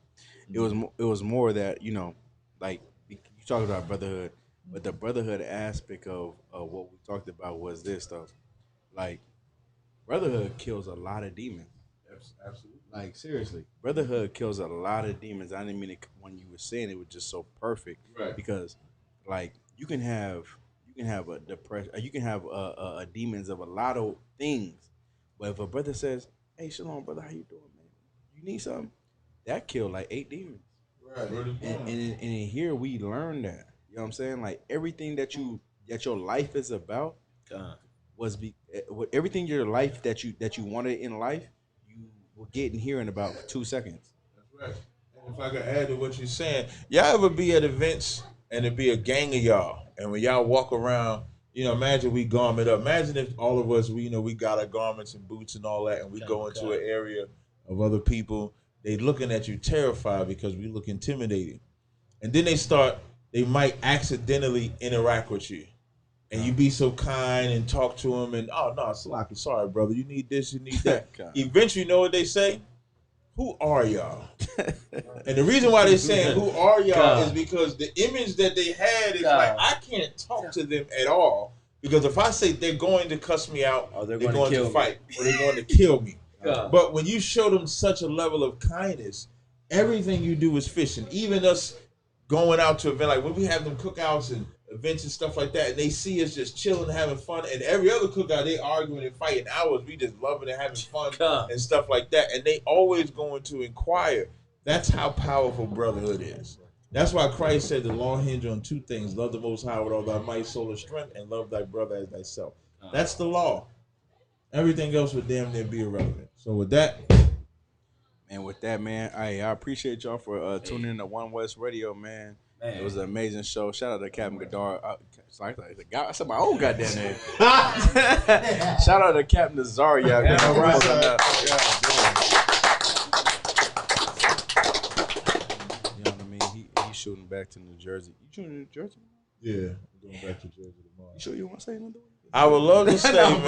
Speaker 3: It was more that, you know, like you talked about brotherhood, but the brotherhood aspect of what we talked about was this stuff. Like, brotherhood kills a lot of demons. Absolutely. Like, seriously, brotherhood kills a lot of demons. I didn't mean it when you were saying it was just so perfect, right? Because, like, you can have a depression, you can have a demons of a lot of things. But if a brother says, "Hey, shalom, brother, how you doing, man? You need something?" That killed like 8 demons. Right. And in here we learn that. You know what I'm saying? Like, everything that your life is about everything your life that you wanted in life, you will get in here in about 2 seconds.
Speaker 4: That's right. And if I could add to what you're saying, y'all ever be at events and it be a gang of y'all, and when y'all walk around, you know, imagine we garment up. Imagine if all of us, we got our garments and boots and all that, and we go into an area of other people. They looking at you terrified because we look intimidating. And then they might accidentally interact with you. And you be so kind and talk to them and, "Oh, no, Salaki, sorry, brother. You need this, you need that." Eventually, you know what they say? "Who are y'all?" And the reason why they're saying "who are y'all" is because the image that they had is like, I can't talk to them at all, because if I say they're going to cuss me out, they're going to fight, or they're going to kill me. But when you show them such a level of kindness, everything you do is fishing. Even us going out to event, like when we have them cookouts and events and stuff like that, and they see us just chilling, having fun, and every other cookout they arguing and fighting hours, we just loving and having fun and stuff like that, and they always going to inquire. That's how powerful brotherhood is. That's why Christ said the law hinge on 2 things: love the Most High with all thy might, soul, and strength, and love thy brother as thyself. That's the law. Everything else would damn near be irrelevant. So with that,
Speaker 3: man, I appreciate y'all for tuning in to One West Radio, man. It was an amazing show. Shout out to Captain Gadar. I said my own goddamn name. Shout out to Captain Tazaryach. You know what I mean? He's shooting back to New Jersey. You shooting to New Jersey?
Speaker 4: Yeah, I'm going back to Jersey tomorrow.
Speaker 3: You sure you want to say nothing?
Speaker 4: I would love to stay, man.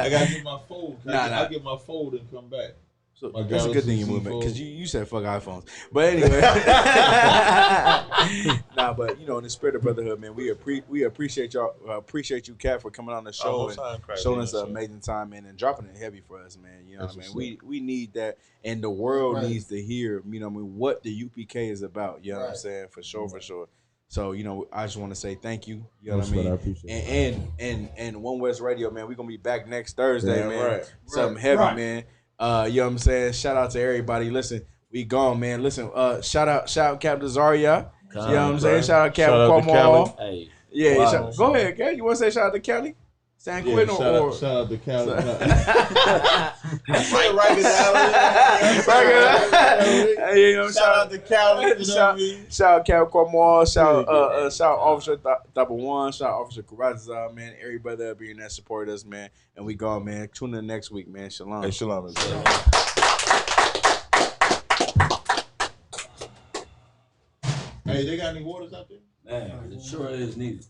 Speaker 4: I gotta get my fold. I'll get my fold and come back.
Speaker 3: So that's a good thing you moved back, because you said fuck iPhones. But anyway, but you know, in the spirit of brotherhood, man, we appreciate y'all. Appreciate you, Cat, for coming on the show and showing us an amazing time, man, and dropping it heavy for us, man. You know what I mean? We need that, and the world needs to hear, you know what I mean, what the UPK is about. You know what I'm saying? For sure. So, you know, I just want to say thank you. You know what I mean?
Speaker 4: I appreciate it.
Speaker 3: And One West Radio, man, we're gonna be back next Thursday, man. Something heavy, man. You know what I'm saying? Shout out to everybody. Listen, we gone, man. Listen, shout out Captain Tazaryach. You know what I'm saying? Shout out Captain Cuomo.
Speaker 5: Hey.
Speaker 3: Yeah, go ahead, Cal. You want to say shout out to Cali? San Quentin or
Speaker 4: shout out to Cali.
Speaker 3: Shout out to Cali. Shout out Cal Cuomo. Shout Officer One. Shout Officer Karaza, man. Everybody that'll be in that support us, man. And we gone, man. Tune in next week, man. Shalom.
Speaker 4: Hey, shalom. Hey, they got any waters out there?
Speaker 5: Man, it sure is needed.